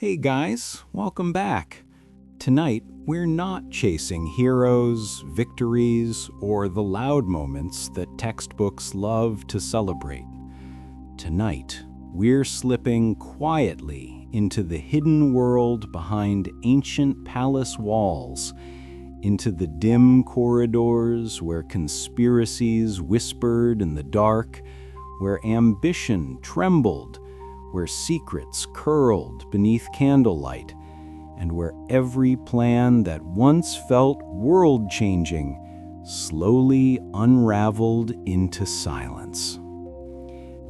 Hey guys, welcome back. Tonight, we're not chasing heroes, victories, or the loud moments that textbooks love to celebrate. Tonight, we're slipping quietly into the hidden world behind ancient palace walls, into the dim corridors where conspiracies whispered in the dark, where ambition trembled, where secrets curled beneath candlelight, and where every plan that once felt world-changing slowly unraveled into silence.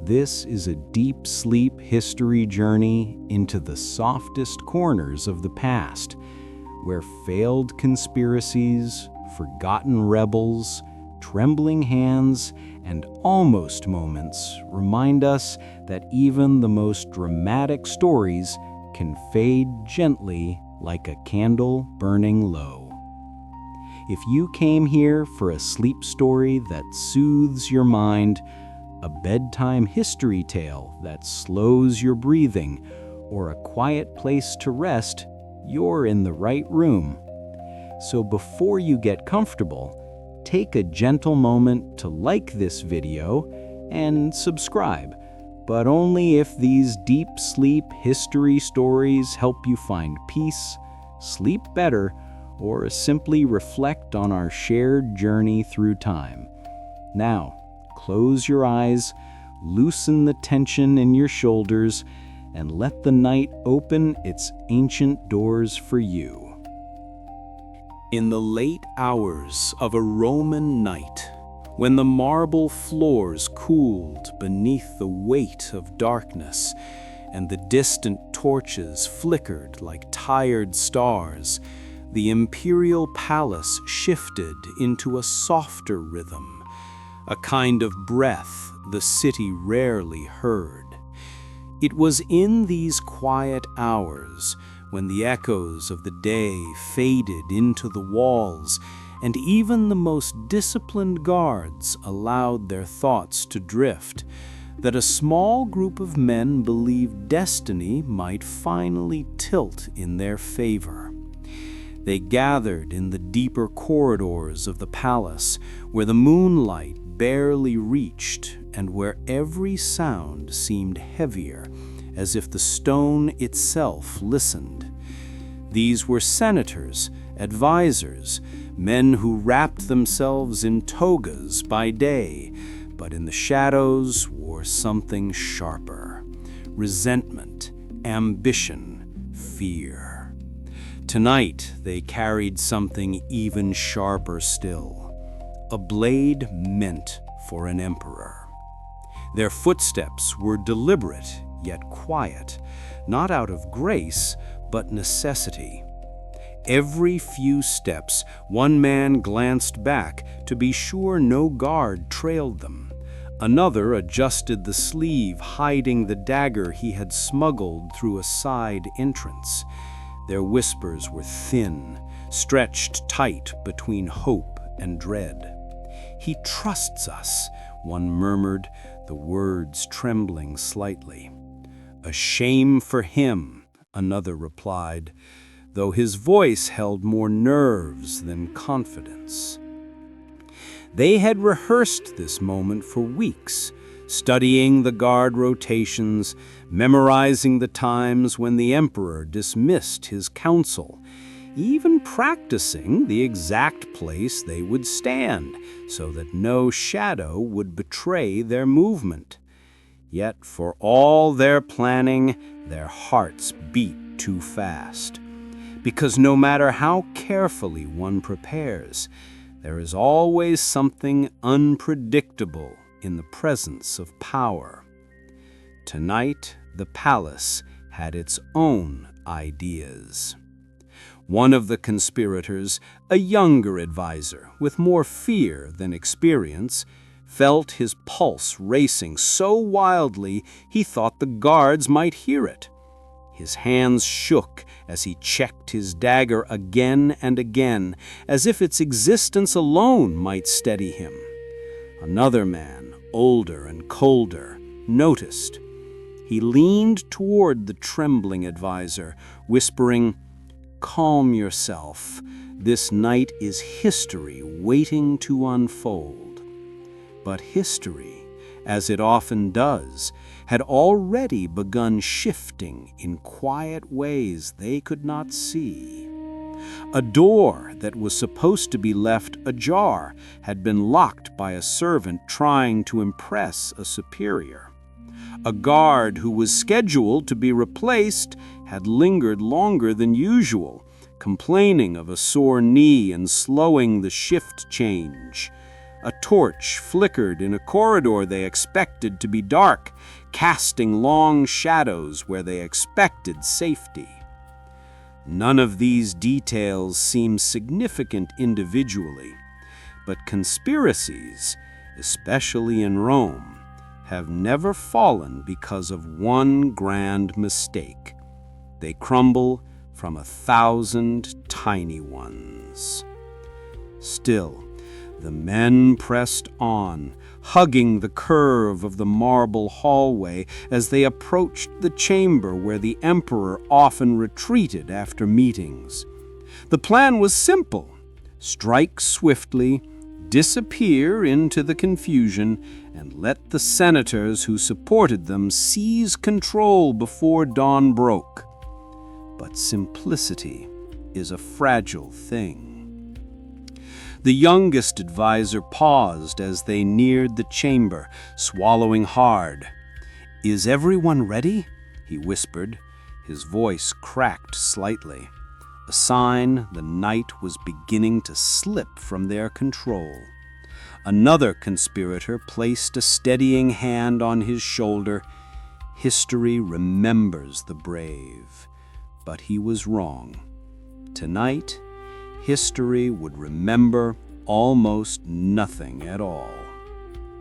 This is a deep sleep history journey into the softest corners of the past, where failed conspiracies, forgotten rebels, trembling hands, and almost moments remind us that even the most dramatic stories can fade gently like a candle burning low. If you came here for a sleep story that soothes your mind, a bedtime history tale that slows your breathing, or a quiet place to rest, you're in the right room. So before you get comfortable, take a gentle moment to like this video and subscribe, but only if these deep sleep history stories help you find peace, sleep better, or simply reflect on our shared journey through time. Now, close your eyes, loosen the tension in your shoulders, and let the night open its ancient doors for you. In the late hours of a Roman night, when the marble floors cooled beneath the weight of darkness, and the distant torches flickered like tired stars, the imperial palace shifted into a softer rhythm, a kind of breath the city rarely heard. It was in these quiet hours when the echoes of the day faded into the walls, and even the most disciplined guards allowed their thoughts to drift, that a small group of men believed destiny might finally tilt in their favor. They gathered in the deeper corridors of the palace, where the moonlight barely reached, and where every sound seemed heavier, as if the stone itself listened. These were senators, advisors, men who wrapped themselves in togas by day, but in the shadows wore something sharper: resentment, ambition, fear. Tonight they carried something even sharper still, a blade meant for an emperor. Their footsteps were deliberate yet quiet, not out of grace, but necessity. Every few steps, one man glanced back to be sure no guard trailed them. Another adjusted the sleeve hiding the dagger he had smuggled through a side entrance. Their whispers were thin, stretched tight between hope and dread. "He trusts us," one murmured, the words trembling slightly. "A shame for him," another replied, though his voice held more nerves than confidence. They had rehearsed this moment for weeks, studying the guard rotations, memorizing the times when the emperor dismissed his council, even practicing the exact place they would stand so that no shadow would betray their movement. Yet for all their planning, their hearts beat too fast. Because no matter how carefully one prepares, there is always something unpredictable in the presence of power. Tonight, the palace had its own ideas. One of the conspirators, a younger advisor with more fear than experience, felt his pulse racing so wildly he thought the guards might hear it. His hands shook as he checked his dagger again and again, as if its existence alone might steady him. Another man, older and colder, noticed. He leaned toward the trembling advisor, whispering, "Calm yourself. This night is history waiting to unfold." But history, as it often does, had already begun shifting in quiet ways they could not see. A door that was supposed to be left ajar had been locked by a servant trying to impress a superior. A guard who was scheduled to be replaced had lingered longer than usual, complaining of a sore knee and slowing the shift change. A torch flickered in a corridor they expected to be dark, casting long shadows where they expected safety. None of these details seem significant individually, but conspiracies, especially in Rome, have never fallen because of one grand mistake. They crumble from 1,000 tiny ones. Still, the men pressed on, hugging the curve of the marble hallway as they approached the chamber where the emperor often retreated after meetings. The plan was simple: strike swiftly, disappear into the confusion, and let the senators who supported them seize control before dawn broke. But simplicity is a fragile thing. The youngest advisor paused as they neared the chamber, swallowing hard. "Is everyone ready?" he whispered. His voice cracked slightly, a sign the night was beginning to slip from their control. Another conspirator placed a steadying hand on his shoulder. History remembers the brave. But he was wrong. Tonight, history would remember almost nothing at all.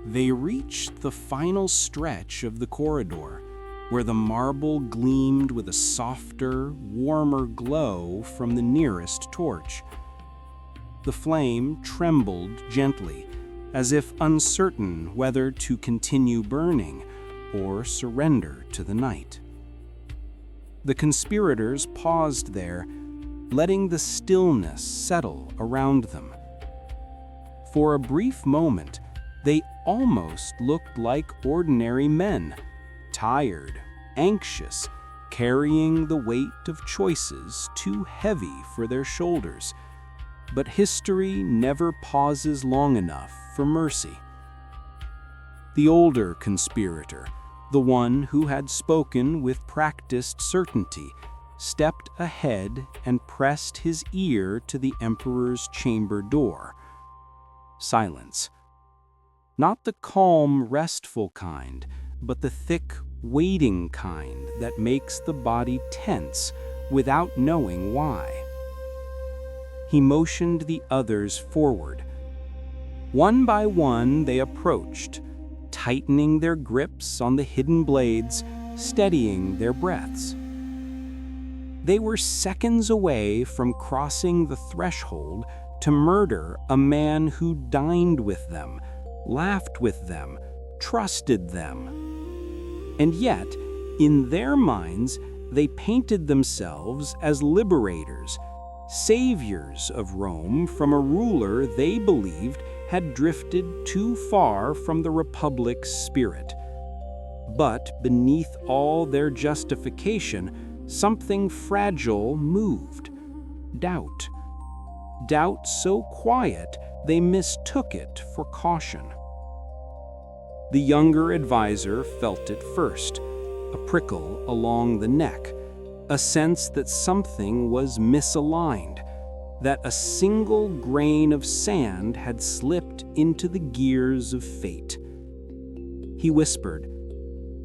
They reached the final stretch of the corridor, where the marble gleamed with a softer, warmer glow from the nearest torch. The flame trembled gently, as if uncertain whether to continue burning or surrender to the night. The conspirators paused there, letting the stillness settle around them. For a brief moment, they almost looked like ordinary men, tired, anxious, carrying the weight of choices too heavy for their shoulders. But history never pauses long enough for mercy. The older conspirator, the one who had spoken with practiced certainty, stepped ahead and pressed his ear to the emperor's chamber door. Silence. Not the calm, restful kind, but the thick, waiting kind that makes the body tense without knowing why. He motioned the others forward. One by one they approached, tightening their grips on the hidden blades, steadying their breaths. They were seconds away from crossing the threshold to murder a man who dined with them, laughed with them, trusted them. And yet, in their minds, they painted themselves as liberators, saviors of Rome from a ruler they believed had drifted too far from the Republic's spirit. But beneath all their justification, something fragile moved. Doubt. Doubt so quiet they mistook it for caution. The younger advisor felt it first, a prickle along the neck, a sense that something was misaligned, that a single grain of sand had slipped into the gears of fate. He whispered,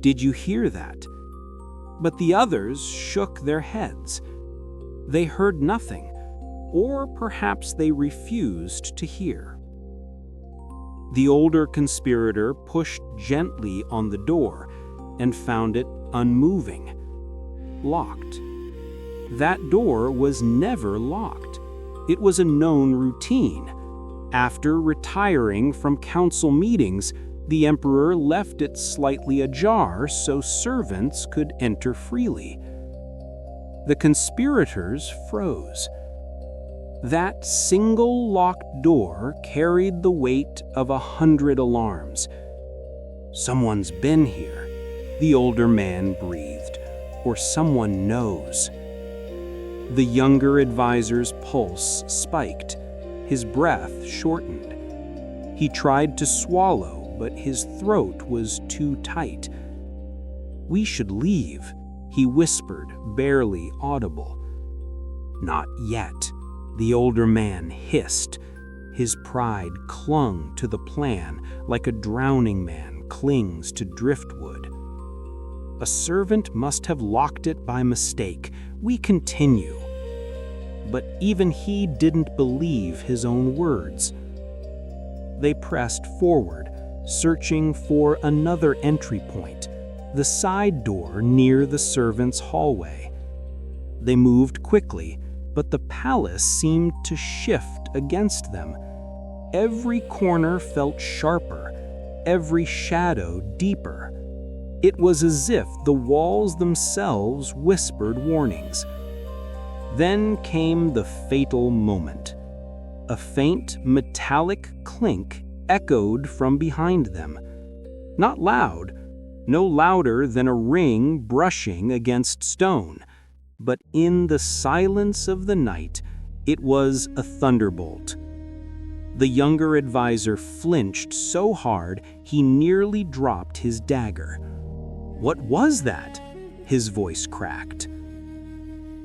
"Did you hear that?" But the others shook their heads. They heard nothing, or perhaps they refused to hear. The older conspirator pushed gently on the door and found it unmoving, locked. That door was never locked. It was a known routine. After retiring from council meetings, The emperor left it slightly ajar so servants could enter freely. The conspirators froze. That single locked door carried the weight of 100 alarms. "Someone's been here," the older man breathed, "or someone knows." The younger advisor's pulse spiked. His breath shortened. He tried to swallow, but his throat was too tight. "We should leave," he whispered, barely audible. "Not yet," the older man hissed. His pride clung to the plan like a drowning man clings to driftwood. "A servant must have locked it by mistake. We continue." But even he didn't believe his own words. They pressed forward, searching for another entry point, the side door near the servants' hallway. They moved quickly, but the palace seemed to shift against them. Every corner felt sharper, every shadow deeper. It was as if the walls themselves whispered warnings. Then came the fatal moment. A faint metallic clink echoed from behind them. Not loud, no louder than a ring brushing against stone, but in the silence of the night, it was a thunderbolt. The younger advisor flinched so hard he nearly dropped his dagger. "What was that?" his voice cracked.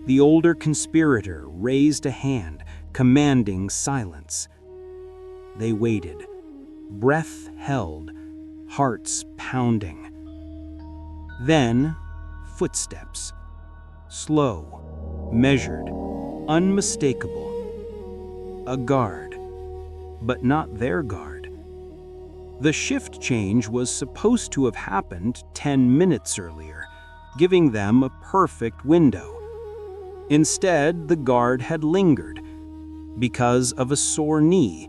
The older conspirator raised a hand, commanding silence. They waited, breath held, hearts pounding. Then, footsteps. Slow, measured, unmistakable. A guard, but not their guard. The shift change was supposed to have happened 10 minutes earlier, giving them a perfect window. Instead, the guard had lingered, because of a sore knee,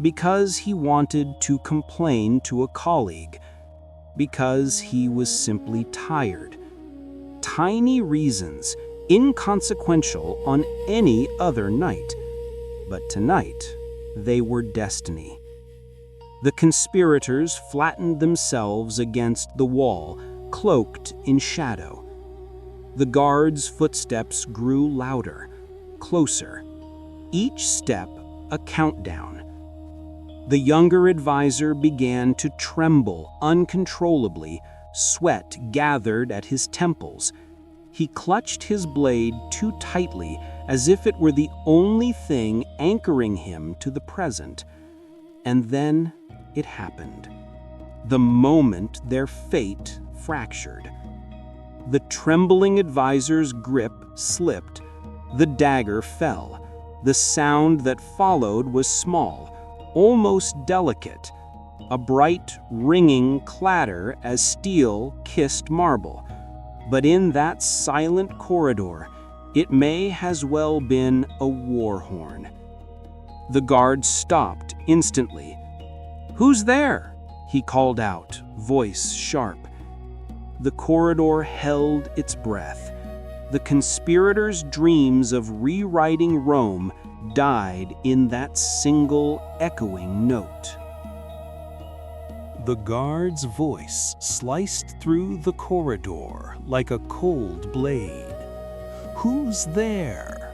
because he wanted to complain to a colleague, because he was simply tired. Tiny reasons, inconsequential on any other night. But tonight, they were destiny. The conspirators flattened themselves against the wall, cloaked in shadow. The guards' footsteps grew louder, closer. Each step a countdown. The younger advisor began to tremble uncontrollably, sweat gathered at his temples. He clutched his blade too tightly, as if it were the only thing anchoring him to the present. And then it happened. The moment their fate fractured. The trembling advisor's grip slipped. The dagger fell. The sound that followed was small, almost delicate. A bright, ringing clatter as steel kissed marble. But in that silent corridor, it may as well been a war horn. The guard stopped instantly. "Who's there?" he called out, voice sharp. The corridor held its breath. The conspirators' dreams of rewriting Rome died in that single echoing note. The guard's voice sliced through the corridor like a cold blade. "Who's there?"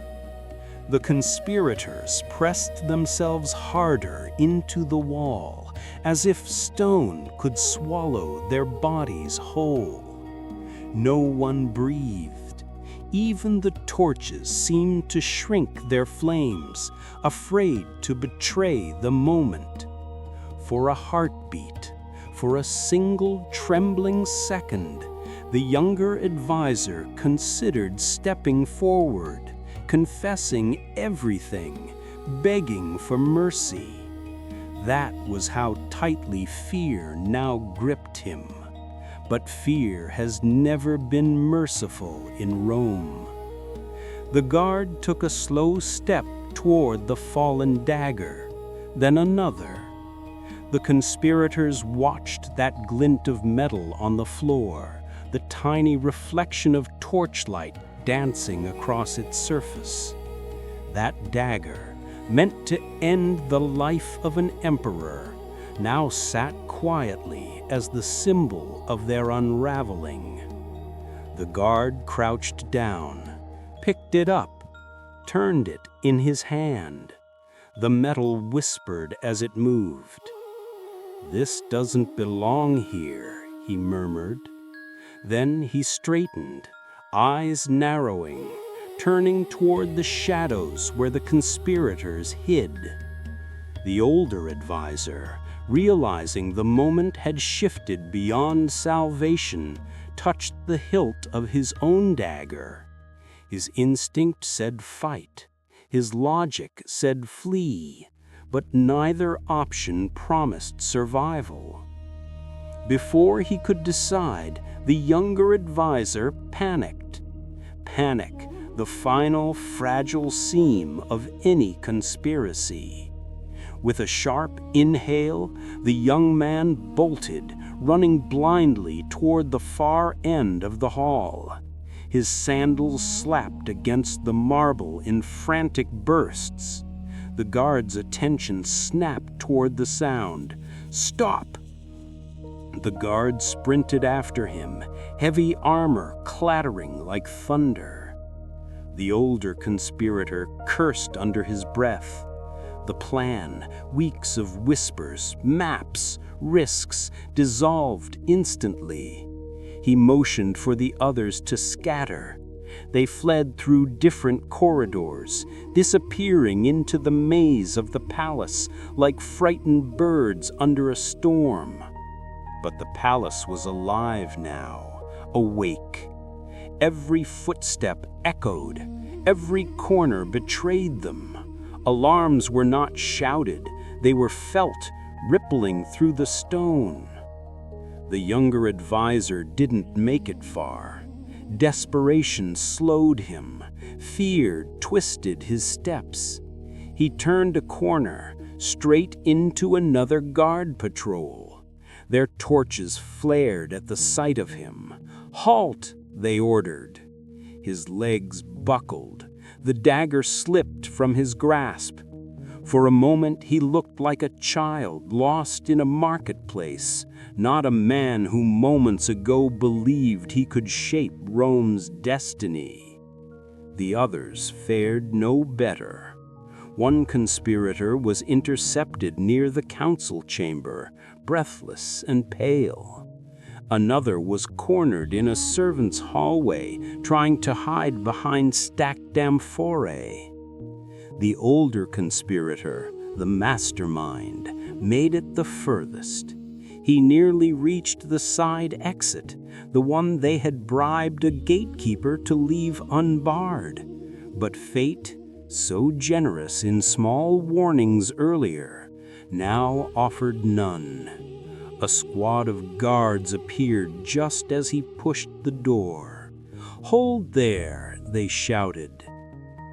The conspirators pressed themselves harder into the wall, as if stone could swallow their bodies whole. No one breathed. Even the torches seemed to shrink their flames, afraid to betray the moment. For a heartbeat, for a single trembling second, the younger advisor considered stepping forward, confessing everything, begging for mercy. That was how tightly fear now gripped him. But fear has never been merciful in Rome. The guard took a slow step toward the fallen dagger, then another. The conspirators watched that glint of metal on the floor, the tiny reflection of torchlight dancing across its surface. That dagger, meant to end the life of an emperor, now sat quietly as the symbol of their unraveling. The guard crouched down, picked it up, turned it in his hand. The metal whispered as it moved. "This doesn't belong here," he murmured. Then he straightened, eyes narrowing, turning toward the shadows where the conspirators hid. The older advisor, realizing the moment had shifted beyond salvation, touched the hilt of his own dagger. His instinct said fight, his logic said flee, but neither option promised survival. Before he could decide, the younger advisor panicked. Panic, the final fragile seam of any conspiracy. With a sharp inhale, the young man bolted, running blindly toward the far end of the hall. His sandals slapped against the marble in frantic bursts. The guard's attention snapped toward the sound. "Stop!" The guard sprinted after him, heavy armor clattering like thunder. The older conspirator cursed under his breath. The plan, weeks of whispers, maps, risks, dissolved instantly. He motioned for the others to scatter. They fled through different corridors, disappearing into the maze of the palace like frightened birds under a storm. But the palace was alive now, awake. Every footstep echoed, every corner betrayed them. Alarms were not shouted, they were felt, rippling through the stone. The younger advisor didn't make it far. Desperation slowed him. Fear twisted his steps. He turned a corner, straight into another guard patrol. Their torches flared at the sight of him. "Halt!" they ordered. His legs buckled. The dagger slipped from his grasp. For a moment he looked like a child lost in a marketplace, not a man who moments ago believed he could shape Rome's destiny. The others fared no better. One conspirator was intercepted near the council chamber, breathless and pale. Another was cornered in a servant's hallway, trying to hide behind stacked amphorae. The older conspirator, the mastermind, made it the furthest. He nearly reached the side exit, the one they had bribed a gatekeeper to leave unbarred. But fate, so generous in small warnings earlier, now offered none. A squad of guards appeared just as he pushed the door. "Hold there!" they shouted.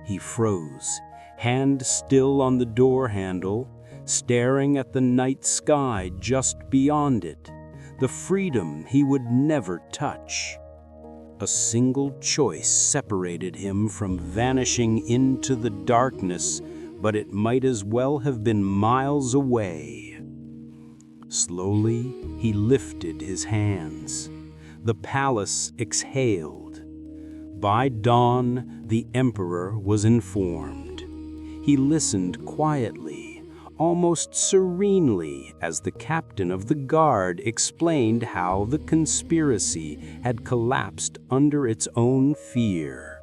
He froze, hand still on the door handle, staring at the night sky just beyond it, the freedom he would never touch. A single choice separated him from vanishing into the darkness, but it might as well have been miles away. Slowly, he lifted his hands. The palace exhaled. By dawn, the emperor was informed. He listened quietly, almost serenely, as the captain of the guard explained how the conspiracy had collapsed under its own fear.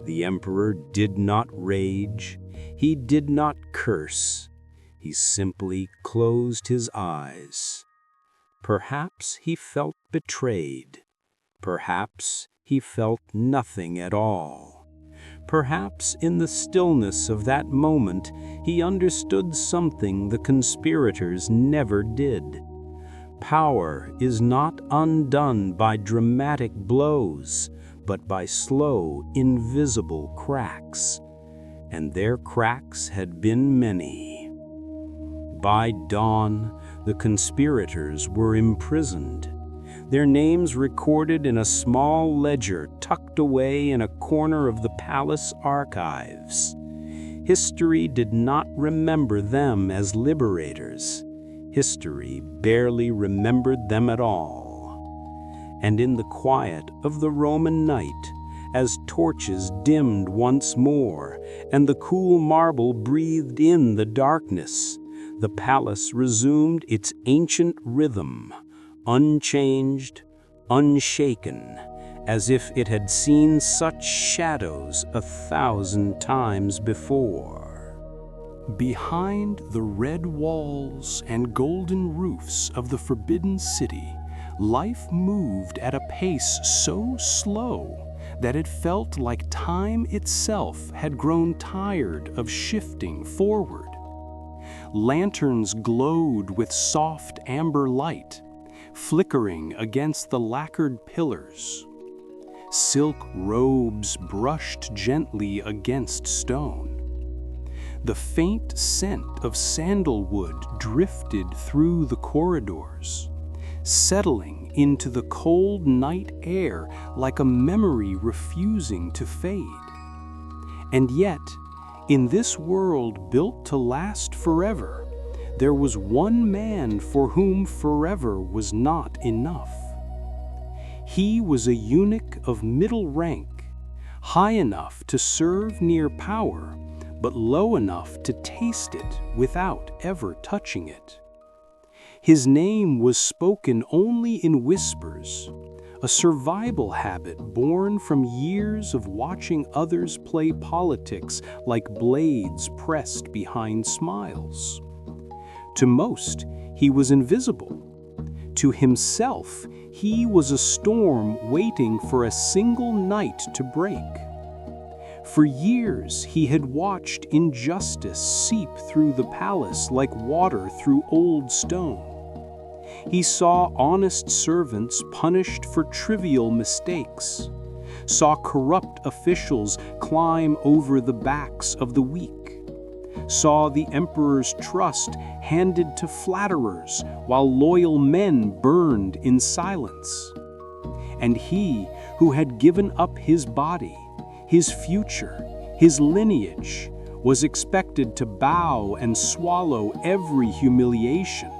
The emperor did not rage. He did not curse. He simply closed his eyes. Perhaps he felt betrayed. Perhaps he felt nothing at all. Perhaps in the stillness of that moment he understood something the conspirators never did. Power is not undone by dramatic blows, but by slow, invisible cracks. And their cracks had been many. By dawn, the conspirators were imprisoned, their names recorded in a small ledger tucked away in a corner of the palace archives. History did not remember them as liberators. History barely remembered them at all. And in the quiet of the Roman night, as torches dimmed once more and the cool marble breathed in the darkness, the palace resumed its ancient rhythm, unchanged, unshaken, as if it had seen such shadows 1,000 times before. Behind the red walls and golden roofs of the Forbidden City, life moved at a pace so slow that it felt like time itself had grown tired of shifting forward. Lanterns glowed with soft amber light, flickering against the lacquered pillars. Silk robes brushed gently against stone. The faint scent of sandalwood drifted through the corridors, settling into the cold night air like a memory refusing to fade. And yet, in this world built to last forever, there was one man for whom forever was not enough. He was a eunuch of middle rank, high enough to serve near power, but low enough to taste it without ever touching it. His name was spoken only in whispers, a survival habit born from years of watching others play politics like blades pressed behind smiles. To most, he was invisible. To himself, he was a storm waiting for a single night to break. For years, he had watched injustice seep through the palace like water through old stone. He saw honest servants punished for trivial mistakes, saw corrupt officials climb over the backs of the weak, saw the emperor's trust handed to flatterers while loyal men burned in silence. And he who had given up his body, his future, his lineage, was expected to bow and swallow every humiliation.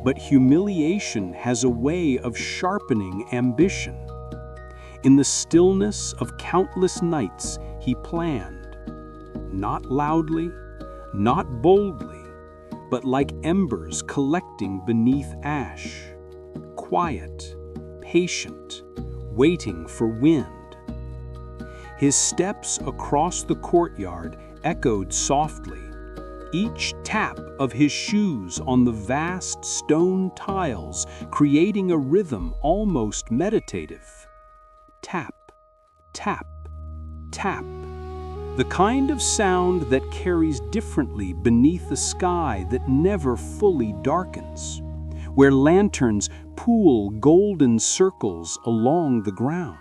But humiliation has a way of sharpening ambition. In the stillness of countless nights, he planned, not loudly, not boldly, but like embers collecting beneath ash, quiet, patient, waiting for wind. His steps across the courtyard echoed softly, each tap of his shoes on the vast stone tiles creating a rhythm almost meditative. Tap, tap, tap. The kind of sound that carries differently beneath a sky that never fully darkens, where lanterns pool golden circles along the ground.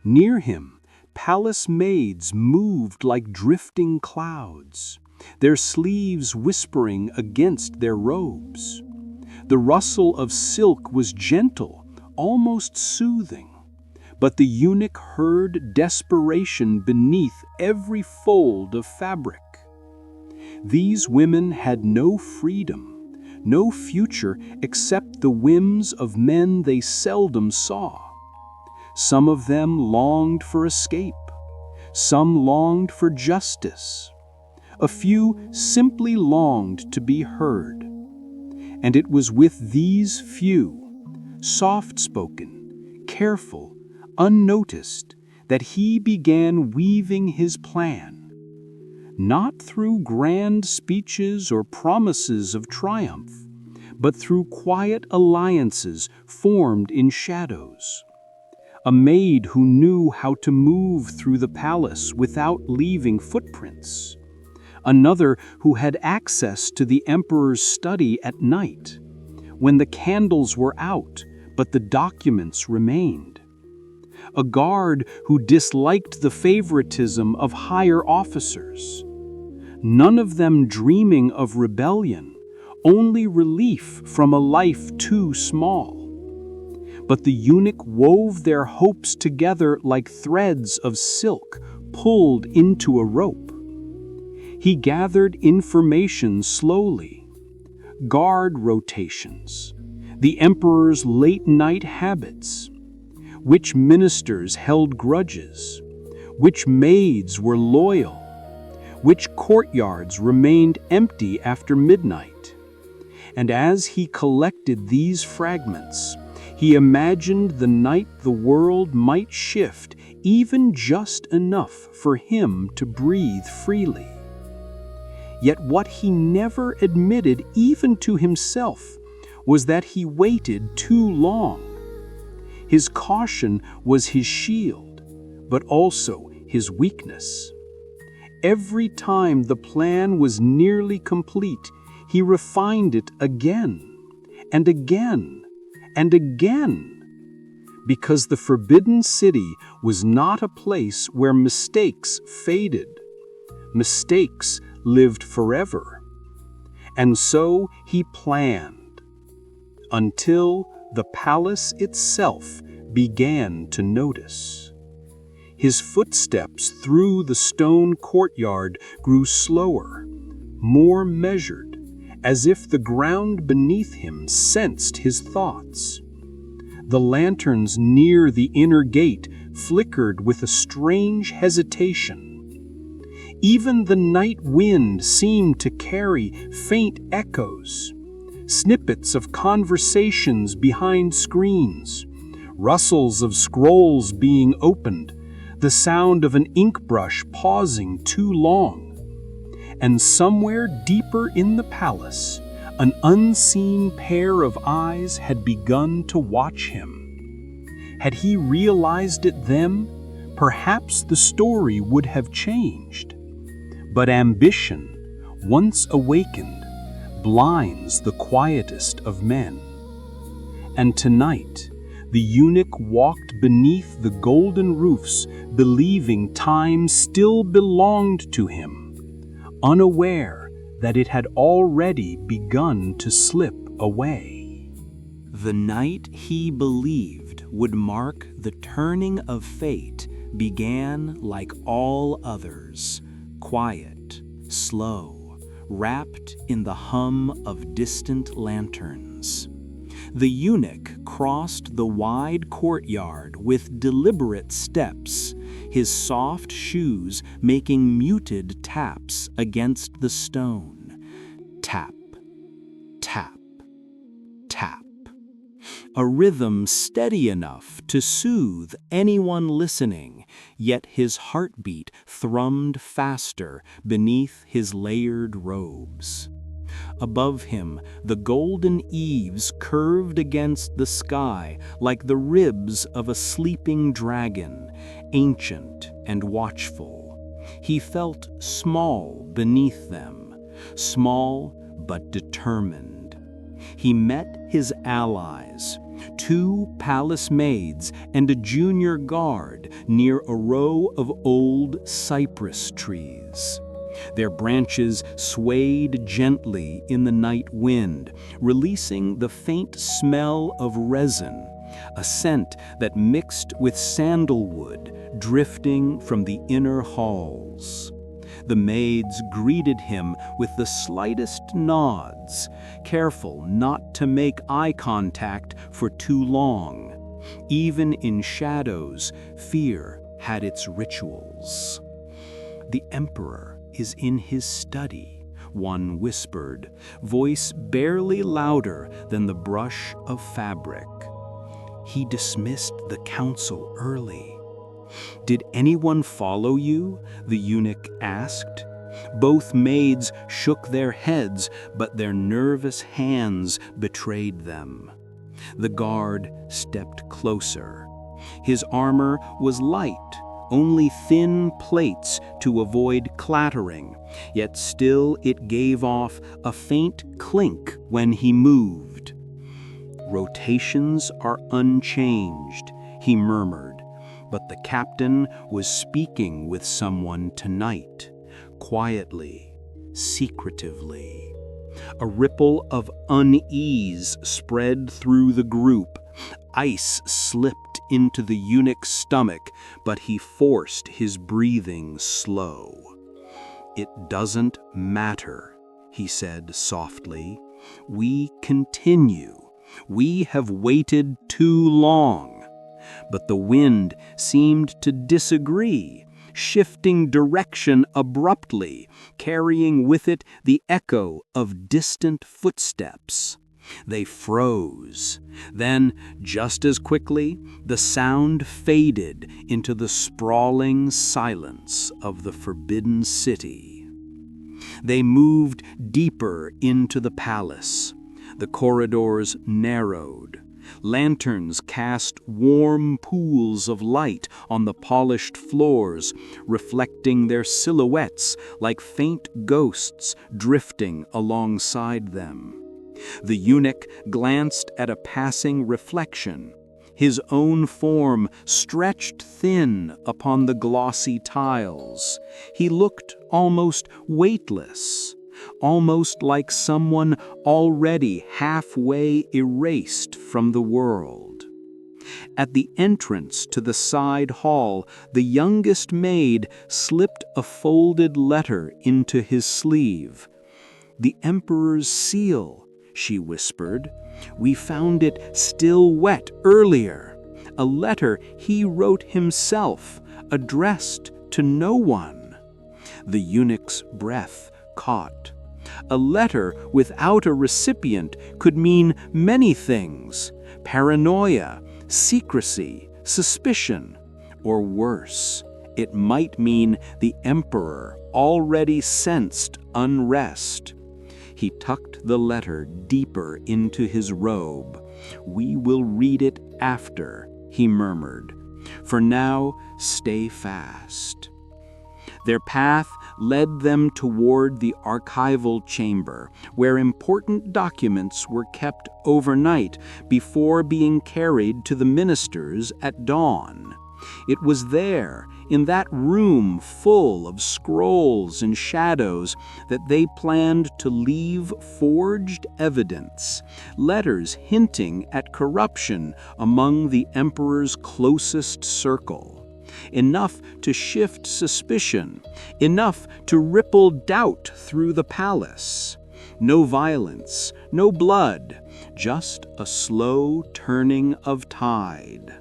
Near him, palace maids moved like drifting clouds, their sleeves whispering against their robes. The rustle of silk was gentle, almost soothing, but the eunuch heard desperation beneath every fold of fabric. These women had no freedom, no future except the whims of men they seldom saw. Some of them longed for escape, some longed for justice. A few simply longed to be heard. And it was with these few, soft-spoken, careful, unnoticed, that he began weaving his plan. Not through grand speeches or promises of triumph, but through quiet alliances formed in shadows. A maid who knew how to move through the palace without leaving footprints. Another who had access to the emperor's study at night, when the candles were out, but the documents remained. A guard who disliked the favoritism of higher officers. none of them dreaming of rebellion, only relief from a life too small. But the eunuch wove their hopes together like threads of silk pulled into a rope. He gathered information slowly: guard rotations, the emperor's late-night habits, which ministers held grudges, which maids were loyal, which courtyards remained empty after midnight. And as he collected these fragments, he imagined the night the world might shift even just enough for him to breathe freely. Yet what he never admitted even to himself was that he waited too long. His caution was his shield, but also his weakness. Every time the plan was nearly complete, he refined it again and again and again, because the forbidden city was not a place where mistakes faded. Mistakes lived forever. And so he planned, until the palace itself began to notice. His footsteps through the stone courtyard grew slower, more measured, as if the ground beneath him sensed his thoughts. The lanterns near the inner gate flickered with a strange hesitation. Even the night wind seemed to carry faint echoes, snippets of conversations behind screens, rustles of scrolls being opened, the sound of an ink brush pausing too long. And somewhere deeper in the palace, an unseen pair of eyes had begun to watch him. Had he realized it then, perhaps the story would have changed. But ambition, once awakened, blinds the quietest of men. And tonight, the eunuch walked beneath the golden roofs, believing time still belonged to him, unaware that it had already begun to slip away. The night he believed would mark the turning of fate began like all others, quiet, slow, wrapped in the hum of distant lanterns. The eunuch crossed the wide courtyard with deliberate steps, his soft shoes making muted taps against the stone. Tap, tap, tap. A rhythm steady enough to soothe anyone listening, yet his heartbeat thrummed faster beneath his layered robes. Above him, the golden eaves curved against the sky like the ribs of a sleeping dragon, ancient and watchful. He felt small beneath them, small but determined. He met his allies, 2 palace maids and a junior guard near a row of old cypress trees. Their branches swayed gently in the night wind, releasing the faint smell of resin, a scent that mixed with sandalwood drifting from the inner halls. The maids greeted him with the slightest nods, careful not to make eye contact for too long. Even in shadows, fear had its rituals. "The emperor is in his study," one whispered, voice barely louder than the brush of fabric. "He dismissed the council early." "Did anyone follow you?" the eunuch asked. Both maids shook their heads, but their nervous hands betrayed them. The guard stepped closer. His armor was light, only thin plates to avoid clattering, yet still it gave off a faint clink when he moved. "Rotations are unchanged," he murmured, but the captain was speaking with someone tonight, quietly, secretively. A ripple of unease spread through the group. Ice slipped into the eunuch's stomach, but he forced his breathing slow. "It doesn't matter," he said softly. "We continue. We have waited too long." But the wind seemed to disagree, shifting direction abruptly, carrying with it the echo of distant footsteps. They froze. Then, just as quickly, the sound faded into the sprawling silence of the forbidden city. They moved deeper into the palace. The corridors narrowed. Lanterns cast warm pools of light on the polished floors, reflecting their silhouettes like faint ghosts drifting alongside them. The eunuch glanced at a passing reflection, his own form stretched thin upon the glossy tiles. He looked almost weightless, almost like someone already halfway erased from the world. At the entrance to the side hall, the youngest maid slipped a folded letter into his sleeve. "The Emperor's seal," she whispered. "We found it still wet earlier. A letter he wrote himself, addressed to no one." The eunuch's breath caught. A letter without a recipient could mean many things: paranoia, secrecy, suspicion, or worse, it might mean the Emperor already sensed unrest. He tucked the letter deeper into his robe. "We will read it after," he murmured. "For now, stay fast." Their path led them toward the archival chamber, where important documents were kept overnight before being carried to the ministers at dawn. It was there, in that room full of scrolls and shadows, that they planned to leave forged evidence, letters hinting at corruption among the emperor's closest circle. Enough to shift suspicion, enough to ripple doubt through the palace. No violence, no blood, just a slow turning of tide.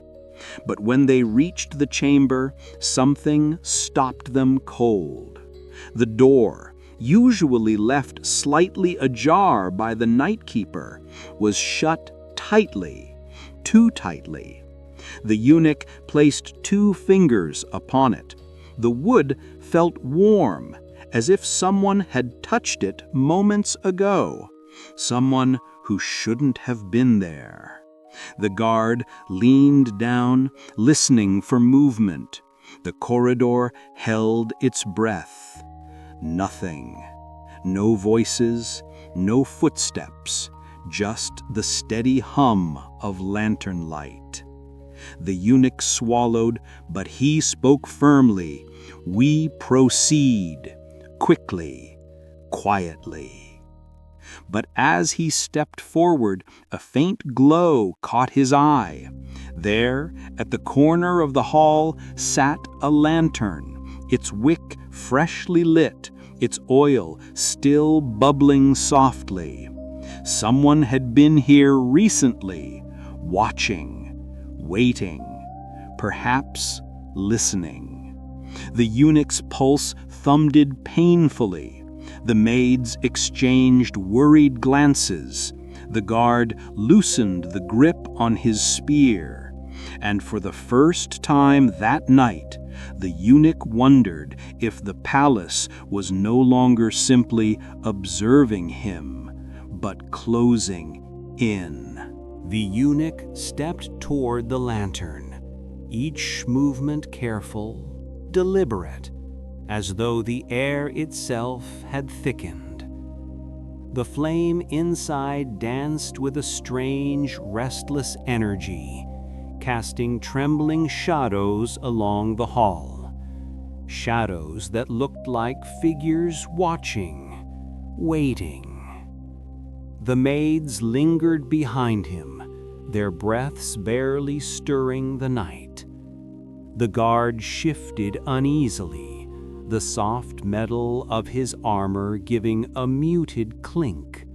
But when they reached the chamber, something stopped them cold. The door, usually left slightly ajar by the night-keeper, was shut tightly, too tightly. The eunuch placed 2 fingers upon it. The wood felt warm, as if someone had touched it moments ago, someone who shouldn't have been there. The guard leaned down, listening for movement. The corridor held its breath. Nothing. No voices, no footsteps, just the steady hum of lantern light. The eunuch swallowed, but he spoke firmly. "We proceed, quickly, quietly." But as he stepped forward, a faint glow caught his eye. There, at the corner of the hall, sat a lantern, its wick freshly lit, its oil still bubbling softly. Someone had been here recently, watching, waiting, perhaps listening. The eunuch's pulse thummed painfully. The maids exchanged worried glances. The guard loosened the grip on his spear. And for the first time that night, the eunuch wondered if the palace was no longer simply observing him, but closing in. The eunuch stepped toward the lantern, each movement careful, deliberate, as though the air itself had thickened. The flame inside danced with a strange, restless energy, casting trembling shadows along the hall. Shadows that looked like figures watching, waiting. The maids lingered behind him, their breaths barely stirring the night. The guard shifted uneasily, the soft metal of his armor giving a muted clink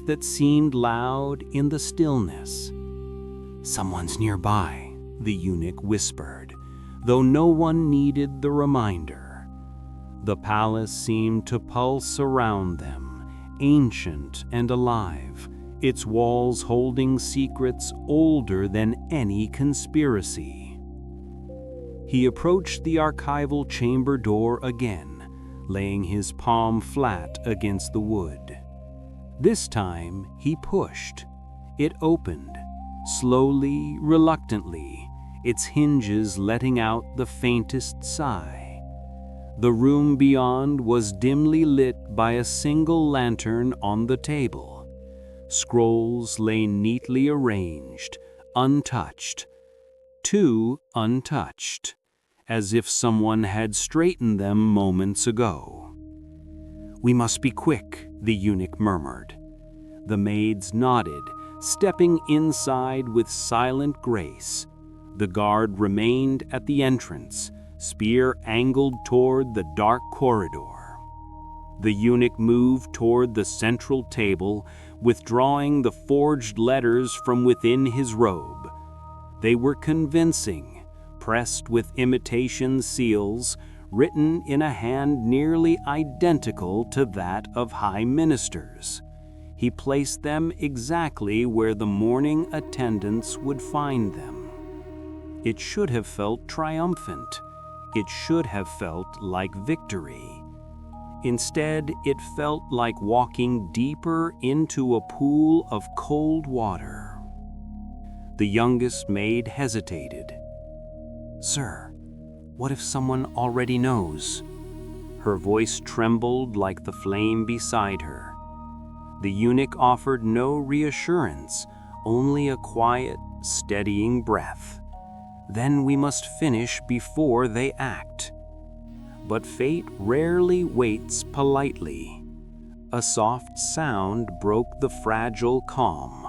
that seemed loud in the stillness. "Someone's nearby," the eunuch whispered, though no one needed the reminder. The palace seemed to pulse around them, ancient and alive, its walls holding secrets older than any conspiracy. He approached the archival chamber door again, laying his palm flat against the wood. This time he pushed. It opened, slowly, reluctantly, its hinges letting out the faintest sigh. The room beyond was dimly lit by a single lantern on the table. Scrolls lay neatly arranged, untouched. Too untouched, as if someone had straightened them moments ago. "We must be quick," the eunuch murmured. The maids nodded, stepping inside with silent grace. The guard remained at the entrance, spear angled toward the dark corridor. The eunuch moved toward the central table, withdrawing the forged letters from within his robe. They were convincing, pressed with imitation seals, written in a hand nearly identical to that of high ministers. He placed them exactly where the morning attendants would find them. It should have felt triumphant. It should have felt like victory. Instead, it felt like walking deeper into a pool of cold water. The youngest maid hesitated. "Sir, what if someone already knows?" Her voice trembled like the flame beside her. The eunuch offered no reassurance, only a quiet, steadying breath. "Then we must finish before they act." But fate rarely waits politely. A soft sound broke the fragile calm.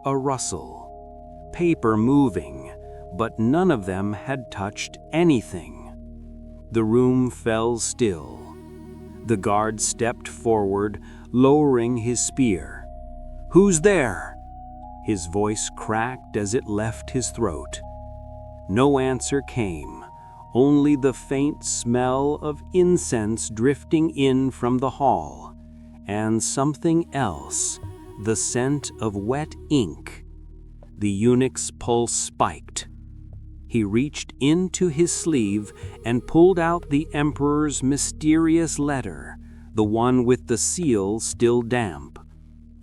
A rustle, paper moving, but none of them had touched anything. The room fell still. The guard stepped forward, lowering his spear. "Who's there?" His voice cracked as it left his throat. No answer came, only the faint smell of incense drifting in from the hall, and something else, the scent of wet ink. The eunuch's pulse spiked. He reached into his sleeve and pulled out the emperor's mysterious letter, the one with the seal still damp.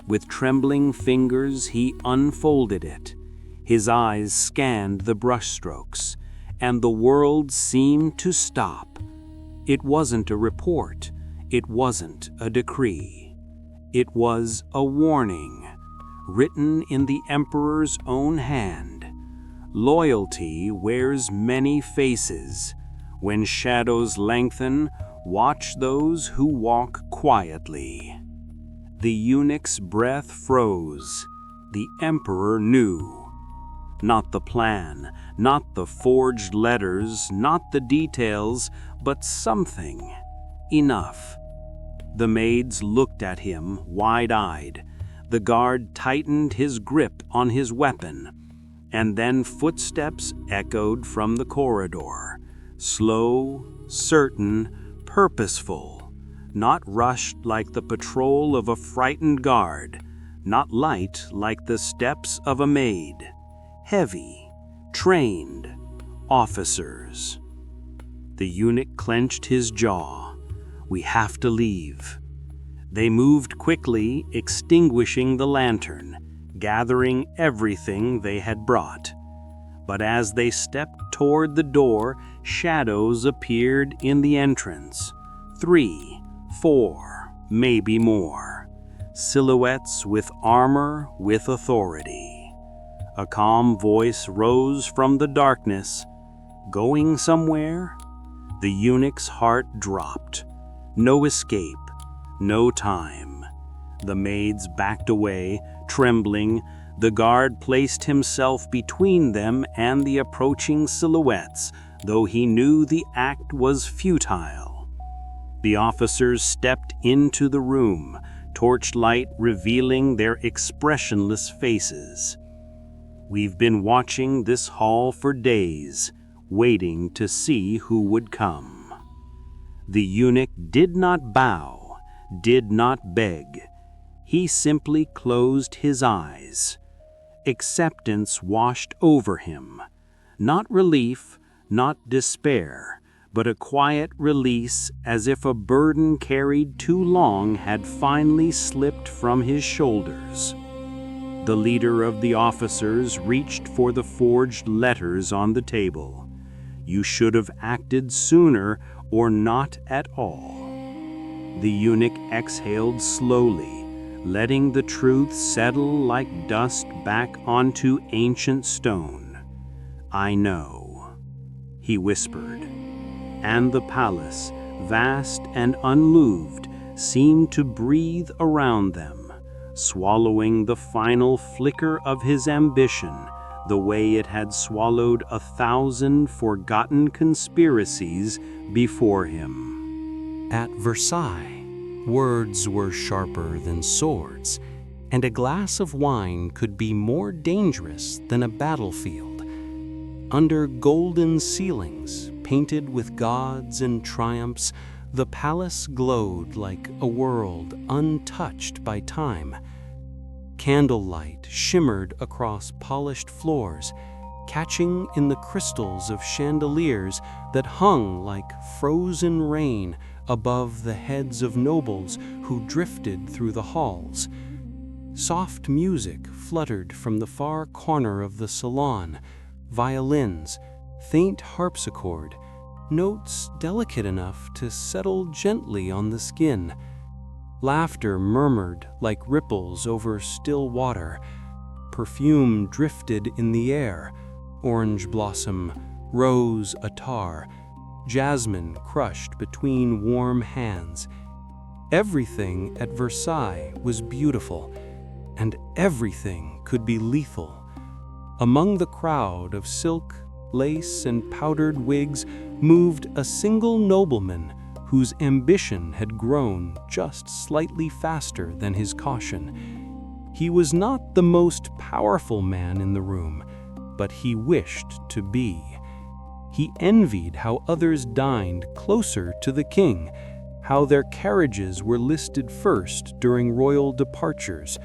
With trembling fingers he unfolded it. His eyes scanned the brushstrokes, and the world seemed to stop. It wasn't a report. It wasn't a decree. It was a warning, written in the emperor's own hand. Loyalty wears many faces. When shadows lengthen, watch those who walk quietly. The eunuch's breath froze. The emperor knew. Not the plan, not the forged letters, not the details, but something. Enough. The maids looked at him, wide-eyed. The guard tightened his grip on his weapon, and then footsteps echoed from the corridor. Slow, certain, purposeful, not rushed like the patrol of a frightened guard, not light like the steps of a maid. Heavy, trained officers. The eunuch clenched his jaw. "We have to leave." They moved quickly, extinguishing the lantern, gathering everything they had brought. But as they stepped toward the door, shadows appeared in the entrance. 3, 4, maybe more. Silhouettes with armor, with authority. A calm voice rose from the darkness. "Going somewhere?" The eunuch's heart dropped. No escape. No time. The maids backed away, trembling. The guard placed himself between them and the approaching silhouettes, though he knew the act was futile. The officers stepped into the room, torchlight revealing their expressionless faces. "We've been watching this hall for days, waiting to see who would come." The eunuch did not bow, did not beg. He simply closed his eyes. Acceptance washed over him. Not relief, not despair, but a quiet release, as if a burden carried too long had finally slipped from his shoulders. The leader of the officers reached for the forged letters on the table. "You should have acted sooner or not at all." The eunuch exhaled slowly, letting the truth settle like dust back onto ancient stone. "I know," he whispered, and the palace, vast and unmoved, seemed to breathe around them, swallowing the final flicker of his ambition the way it had swallowed 1,000 forgotten conspiracies before him. At Versailles, words were sharper than swords, and a glass of wine could be more dangerous than a battlefield. Under golden ceilings, painted with gods and triumphs, the palace glowed like a world untouched by time. Candlelight shimmered across polished floors, catching in the crystals of chandeliers that hung like frozen rain above the heads of nobles who drifted through the halls. Soft music fluttered from the far corner of the salon, violins, faint harpsichord, notes delicate enough to settle gently on the skin. Laughter murmured like ripples over still water. Perfume drifted in the air, orange blossom, rose attar, jasmine crushed between warm hands. Everything at Versailles was beautiful, and everything could be lethal. Among the crowd of silk, lace, and powdered wigs moved a single nobleman whose ambition had grown just slightly faster than his caution. He was not the most powerful man in the room, but he wished to be. He envied how others dined closer to the king, how their carriages were listed first during royal departures,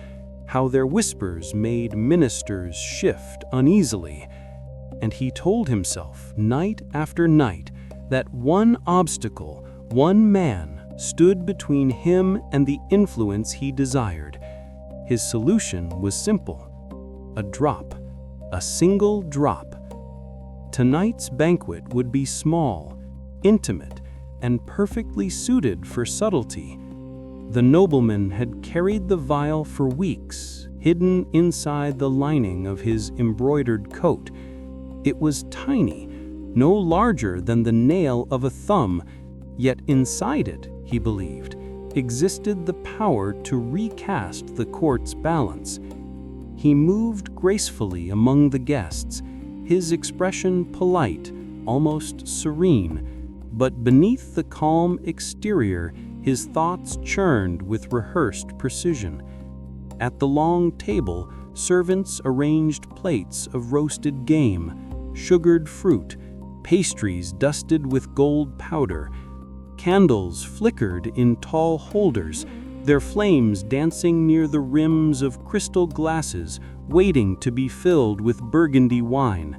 how their whispers made ministers shift uneasily. And he told himself night after night that one obstacle, one man, stood between him and the influence he desired. His solution was simple: a drop, a single drop. Tonight's banquet would be small, intimate, and perfectly suited for subtlety. The nobleman had carried the vial for weeks, hidden inside the lining of his embroidered coat. It was tiny, no larger than the nail of a thumb, yet inside it, he believed, existed the power to recast the court's balance. He moved gracefully among the guests, his expression polite, almost serene, but beneath the calm exterior, his thoughts churned with rehearsed precision. At the long table, servants arranged plates of roasted game, sugared fruit, pastries dusted with gold powder. Candles flickered in tall holders, their flames dancing near the rims of crystal glasses waiting to be filled with burgundy wine.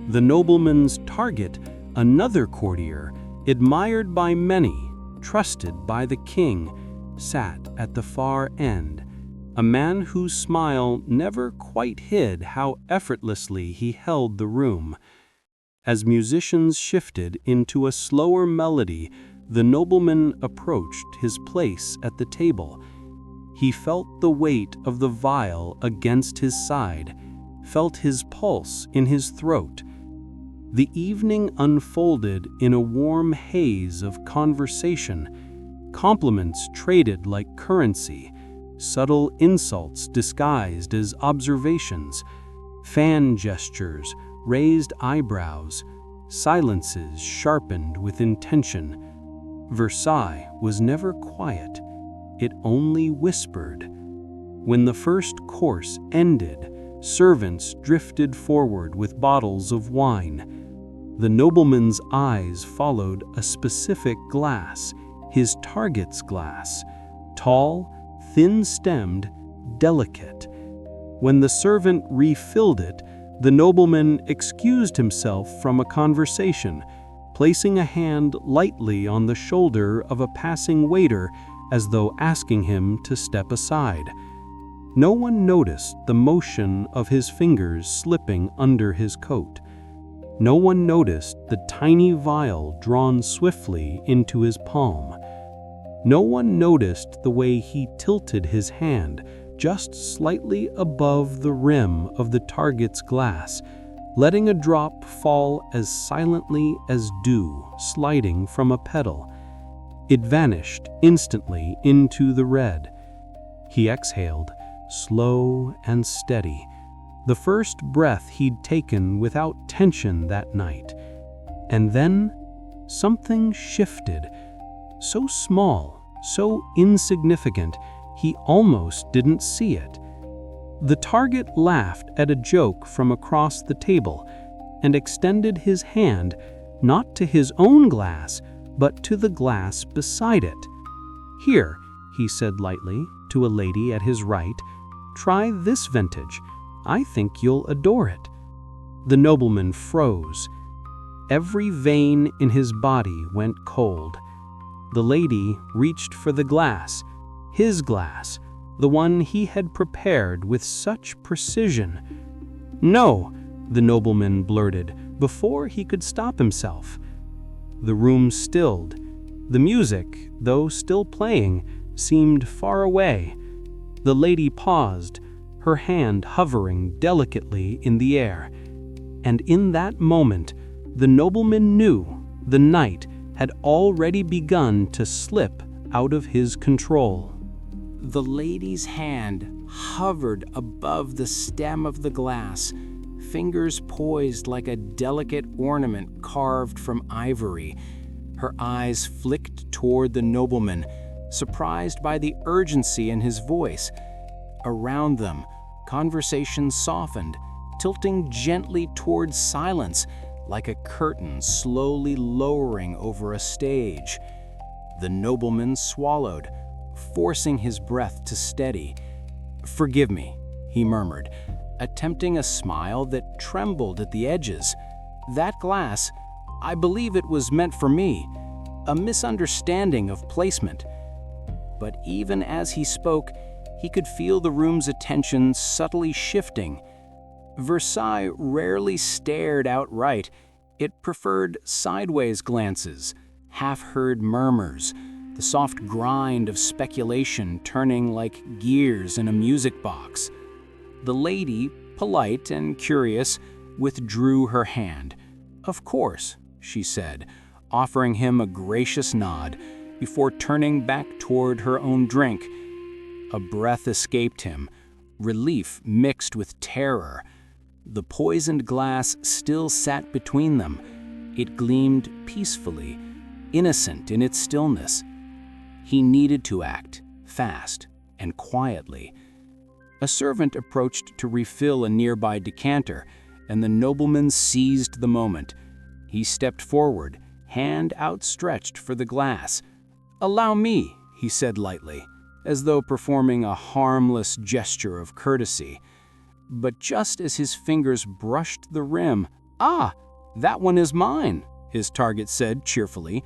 The nobleman's target, another courtier, admired by many, trusted by the king, sat at the far end, a man whose smile never quite hid how effortlessly he held the room. As musicians shifted into a slower melody, the nobleman approached his place at the table. He felt the weight of the vial against his side, felt his pulse in his throat. The evening unfolded in a warm haze of conversation compliments traded like currency, subtle insults disguised as observations, fan gestures, raised eyebrows, silences sharpened with intention. Versailles was never quiet. It only whispered. When the first course ended, servants drifted forward with bottles of wine. The nobleman's eyes followed a specific glass, his target's glass, tall, thin-stemmed, delicate. When the servant refilled it, the nobleman excused himself from a conversation, placing a hand lightly on the shoulder of a passing waiter as though asking him to step aside. No one noticed the motion of his fingers slipping under his coat. No one noticed the tiny vial drawn swiftly into his palm. No one noticed the way he tilted his hand just slightly above the rim of the target's glass, letting a drop fall as silently as dew sliding from a petal. It vanished instantly into the red. He exhaled, slow and steady, the first breath he'd taken without tension that night. And then something shifted, so small, so insignificant, he almost didn't see it. The target laughed at a joke from across the table and extended his hand not to his own glass, but to the glass beside it. "Here," he said lightly to a lady at his right, "try this vintage. I think you'll adore it." The nobleman froze. Every vein in his body went cold. The lady reached for the glass, his glass, the one he had prepared with such precision. "No," the nobleman blurted before he could stop himself. The room stilled. The music, though still playing, seemed far away. The lady paused, her hand hovering delicately in the air. And in that moment, the nobleman knew the night had already begun to slip out of his control. The lady's hand hovered above the stem of the glass, fingers poised like a delicate ornament carved from ivory. Her eyes flicked toward the nobleman, surprised by the urgency in his voice. Around them, conversation softened, tilting gently towards silence, like a curtain slowly lowering over a stage. The nobleman swallowed, forcing his breath to steady. "Forgive me," he murmured, attempting a smile that trembled at the edges. "That glass, I believe it was meant for me. A misunderstanding of placement." But even as he spoke, he could feel the room's attention subtly shifting. Versailles rarely stared outright. It preferred sideways glances, half-heard murmurs, the soft grind of speculation turning like gears in a music box. The lady, polite and curious, withdrew her hand. "Of course," she said, offering him a gracious nod before turning back toward her own drink. A breath escaped him, relief mixed with terror. The poisoned glass still sat between them. It gleamed peacefully, innocent in its stillness. He needed to act, fast and quietly. A servant approached to refill a nearby decanter, and the nobleman seized the moment. He stepped forward, hand outstretched for the glass. "Allow me," he said lightly, as though performing a harmless gesture of courtesy. But just as his fingers brushed the rim, "Ah, that one is mine," his target said cheerfully,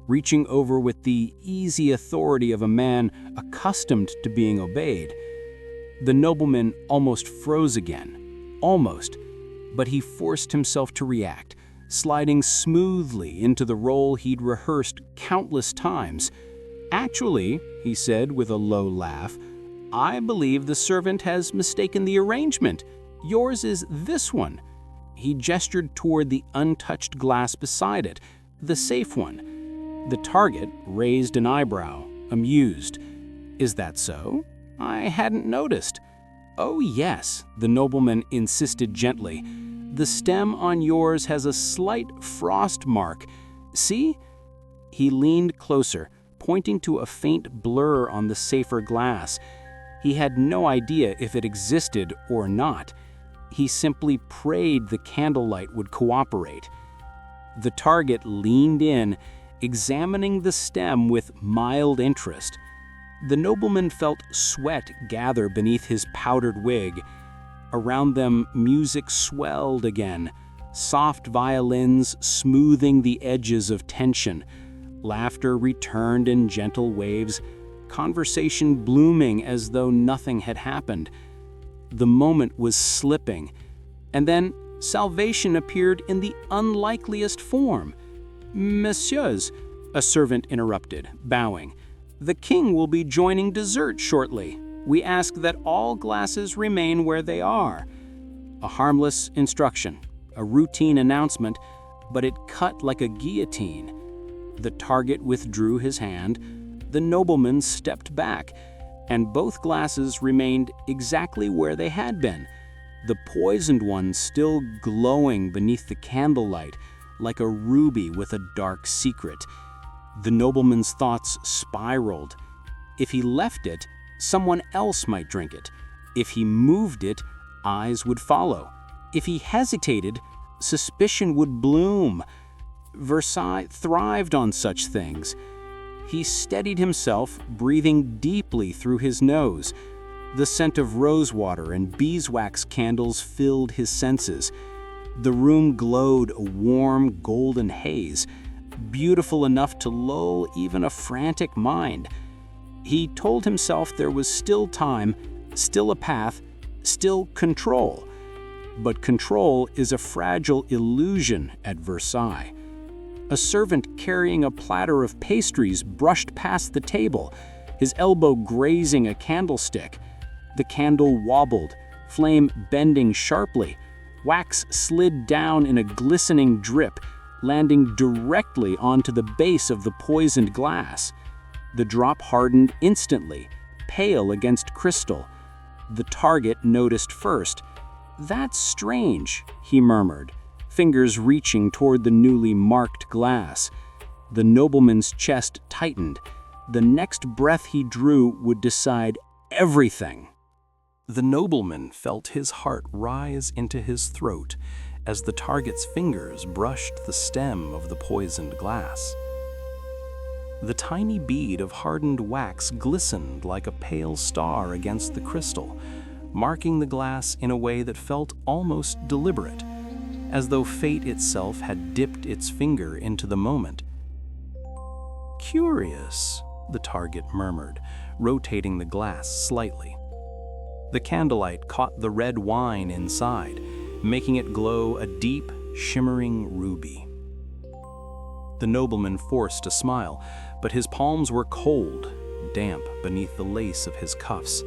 reaching over with the easy authority of a man accustomed to being obeyed. The nobleman almost froze again. Almost. But he forced himself to react, sliding smoothly into the role he'd rehearsed countless times. "Actually," he said with a low laugh, "I believe the servant has mistaken the arrangement. Yours is this one." He gestured toward the untouched glass beside it, the safe one. The target raised an eyebrow, amused. "Is that so? I hadn't noticed." "Oh yes," the nobleman insisted gently. "The stem on yours has a slight frost mark. See?" He leaned closer, pointing to a faint blur on the safer glass. He had no idea if it existed or not. He simply prayed the candlelight would cooperate. The target leaned in, examining the stem with mild interest. The nobleman felt sweat gather beneath his powdered wig. Around them, music swelled again, soft violins smoothing the edges of tension. Laughter returned in gentle waves, conversation blooming as though nothing had happened. The moment was slipping, and then salvation appeared in the unlikeliest form. "Messieurs," a servant interrupted, bowing, "the king will be joining dessert shortly. We ask that all glasses remain where they are." A harmless instruction, a routine announcement, but it cut like a guillotine. The target withdrew his hand, the nobleman stepped back, and both glasses remained exactly where they had been, the poisoned one still glowing beneath the candlelight like a ruby with a dark secret. The nobleman's thoughts spiraled. If he left it, someone else might drink it. If he moved it, eyes would follow. If he hesitated, suspicion would bloom. Versailles thrived on such things. He steadied himself, breathing deeply through his nose. The scent of rosewater and beeswax candles filled his senses. The room glowed a warm, golden haze, beautiful enough to lull even a frantic mind. He told himself there was still time, still a path, still control. But control is a fragile illusion at Versailles. A servant carrying a platter of pastries brushed past the table, his elbow grazing a candlestick. The candle wobbled, flame bending sharply. Wax slid down in a glistening drip, landing directly onto the base of the poisoned glass. The drop hardened instantly, pale against crystal. The target noticed first. "That's strange," he murmured, fingers reaching toward the newly marked glass. The nobleman's chest tightened. The next breath he drew would decide everything. The nobleman felt his heart rise into his throat as the target's fingers brushed the stem of the poisoned glass. The tiny bead of hardened wax glistened like a pale star against the crystal, marking the glass in a way that felt almost deliberate, as though fate itself had dipped its finger into the moment. "Curious," the target murmured, rotating the glass slightly. The candlelight caught the red wine inside, making it glow a deep, shimmering ruby. The nobleman forced a smile, but his palms were cold, damp beneath the lace of his cuffs.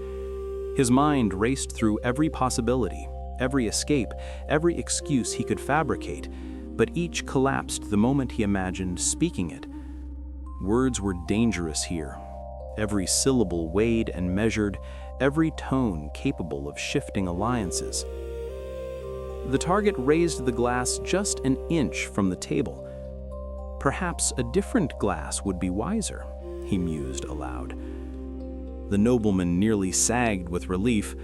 His mind raced through every possibility, every escape, every excuse he could fabricate, but each collapsed the moment he imagined speaking it. Words were dangerous here. Every syllable weighed and measured, every tone capable of shifting alliances. The target raised the glass just an inch from the table. Perhaps a different glass would be wiser, he mused aloud. The nobleman nearly sagged with relief,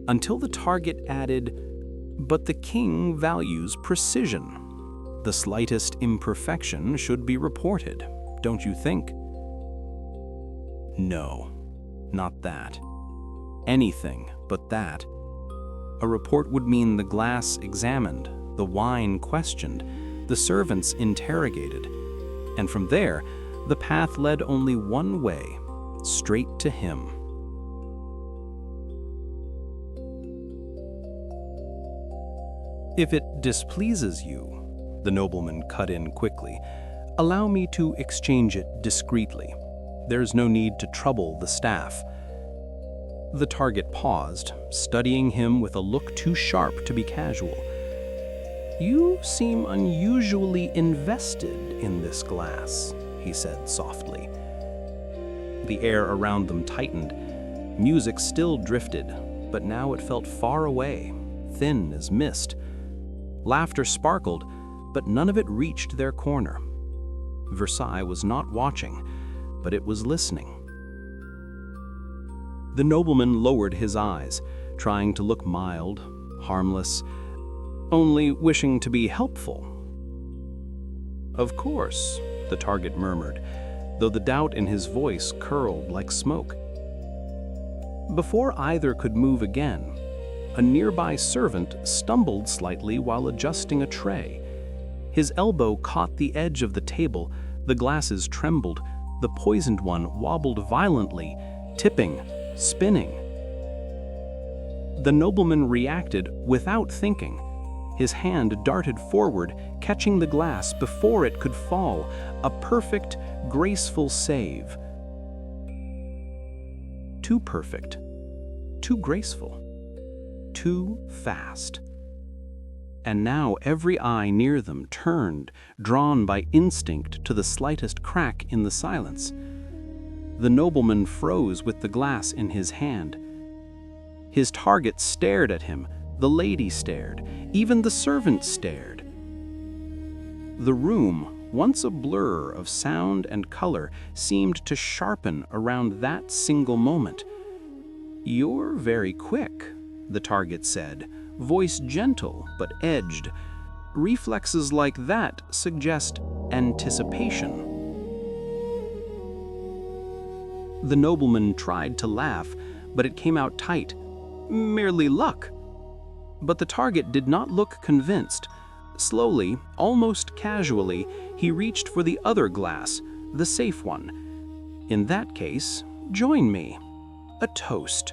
until the target added, "But the king values precision. The slightest imperfection should be reported, don't you think?" No, not that. Anything but that. A report would mean the glass examined, the wine questioned, the servants interrogated, and from there, the path led only one way, straight to him. "If it displeases you," the nobleman cut in quickly, "allow me to exchange it discreetly. There's no need to trouble the staff." The target paused, studying him with a look too sharp to be casual. "You seem unusually invested in this glass," he said softly. The air around them tightened. Music still drifted, but now it felt far away, thin as mist. Laughter sparkled, but none of it reached their corner. Versailles was not watching, but it was listening. The nobleman lowered his eyes, trying to look mild, harmless, only wishing to be helpful. "Of course," the target murmured, though the doubt in his voice curled like smoke. Before either could move again, a nearby servant stumbled slightly while adjusting a tray. His elbow caught the edge of the table, the glasses trembled, the poisoned one wobbled violently, tipping, spinning. The nobleman reacted without thinking. His hand darted forward, catching the glass before it could fall, a perfect, graceful save. Too perfect, too graceful, too fast. And now every eye near them turned, drawn by instinct to the slightest crack in the silence. The nobleman froze with the glass in his hand. His target stared at him, the lady stared, even the servant stared. The room, once a blur of sound and color, seemed to sharpen around that single moment. "You're very quick," the target said, voice gentle but edged. "Reflexes like that suggest anticipation." The nobleman tried to laugh, but it came out tight. "Merely luck." But the target did not look convinced. Slowly, almost casually, he reached for the other glass, the safe one. "In that case, join me. A toast."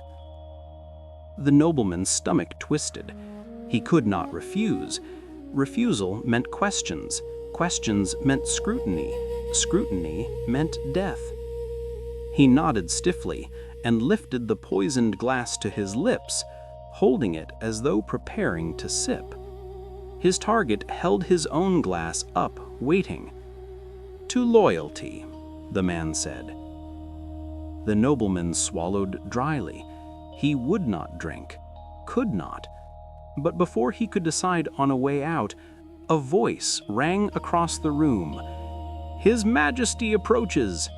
The nobleman's stomach twisted. He could not refuse. Refusal meant questions. Questions meant scrutiny. Scrutiny meant death. He nodded stiffly and lifted the poisoned glass to his lips, holding it as though preparing to sip. His target held his own glass up, waiting. "To loyalty," the man said. The nobleman swallowed dryly. He would not drink, could not. But before he could decide on a way out, a voice rang across the room. "His Majesty approaches!"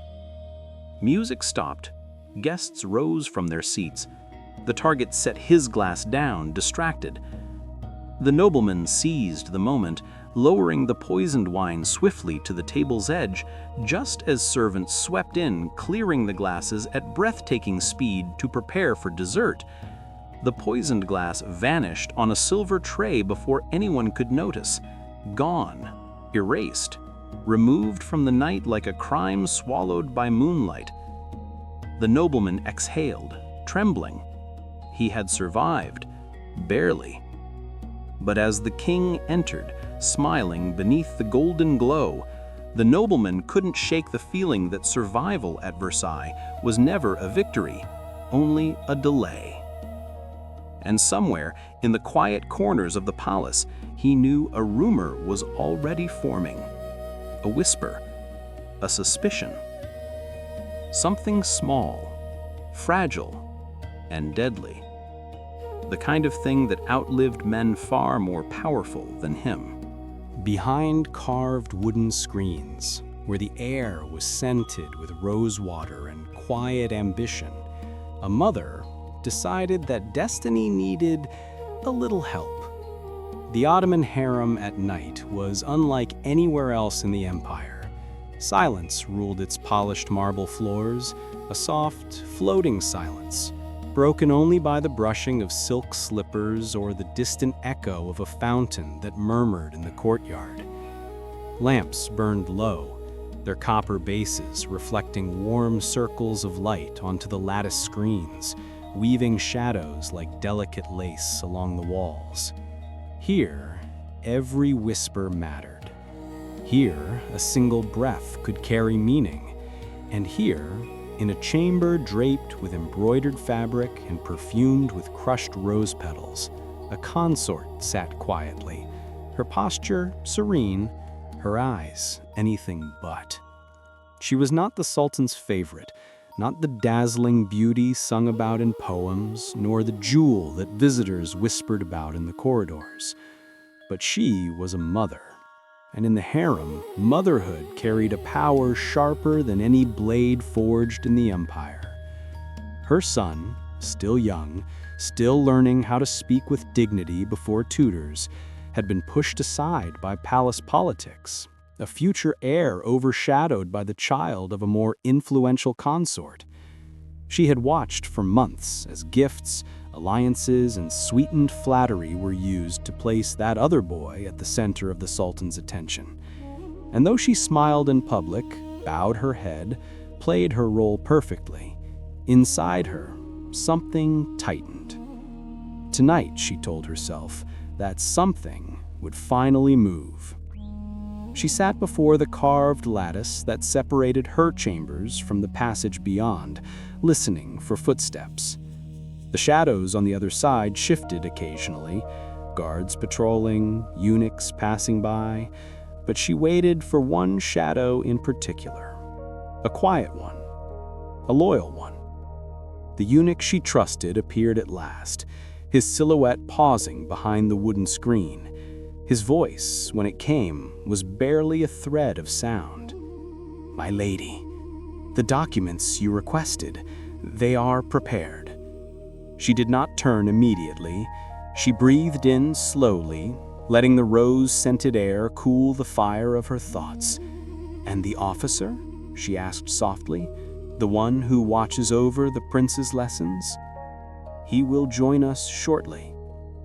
Music stopped. Guests rose from their seats. The target set his glass down, distracted. The nobleman seized the moment, lowering the poisoned wine swiftly to the table's edge, just as servants swept in, clearing the glasses at breathtaking speed to prepare for dessert. The poisoned glass vanished on a silver tray before anyone could notice. Gone, erased, removed from the night like a crime swallowed by moonlight. The nobleman exhaled, trembling. He had survived, barely. But as the king entered, smiling beneath the golden glow, the nobleman couldn't shake the feeling that survival at Versailles was never a victory, only a delay. And somewhere, in the quiet corners of the palace, he knew a rumor was already forming. A whisper, a suspicion. Something small, fragile, and deadly. The kind of thing that outlived men far more powerful than him. Behind carved wooden screens, where the air was scented with rosewater and quiet ambition, a mother decided that destiny needed a little help. The Ottoman harem at night was unlike anywhere else in the empire. Silence ruled its polished marble floors, a soft, floating silence, broken only by the brushing of silk slippers or the distant echo of a fountain that murmured in the courtyard. Lamps burned low, their copper bases reflecting warm circles of light onto the lattice screens, weaving shadows like delicate lace along the walls. Here, every whisper mattered. Here, a single breath could carry meaning. And here, in a chamber draped with embroidered fabric and perfumed with crushed rose petals, a consort sat quietly, her posture serene, her eyes anything but. She was not the Sultan's favorite, not the dazzling beauty sung about in poems, nor the jewel that visitors whispered about in the corridors. But she was a mother, and in the harem, motherhood carried a power sharper than any blade forged in the empire. Her son, still young, still learning how to speak with dignity before tutors, had been pushed aside by palace politics, a future heir overshadowed by the child of a more influential consort. She had watched for months as gifts, alliances, and sweetened flattery were used to place that other boy at the center of the Sultan's attention. And though she smiled in public, bowed her head, played her role perfectly, inside her, something tightened. Tonight, she told herself, that something would finally move. She sat before the carved lattice that separated her chambers from the passage beyond, listening for footsteps. The shadows on the other side shifted occasionally, guards patrolling, eunuchs passing by, but she waited for one shadow in particular, a quiet one, a loyal one. The eunuch she trusted appeared at last, his silhouette pausing behind the wooden screen. His voice, when it came, was barely a thread of sound. "My lady, the documents you requested, they are prepared." She did not turn immediately. She breathed in slowly, letting the rose-scented air cool the fire of her thoughts. "And the officer?" she asked softly. "The one who watches over the prince's lessons?" "He will join us shortly.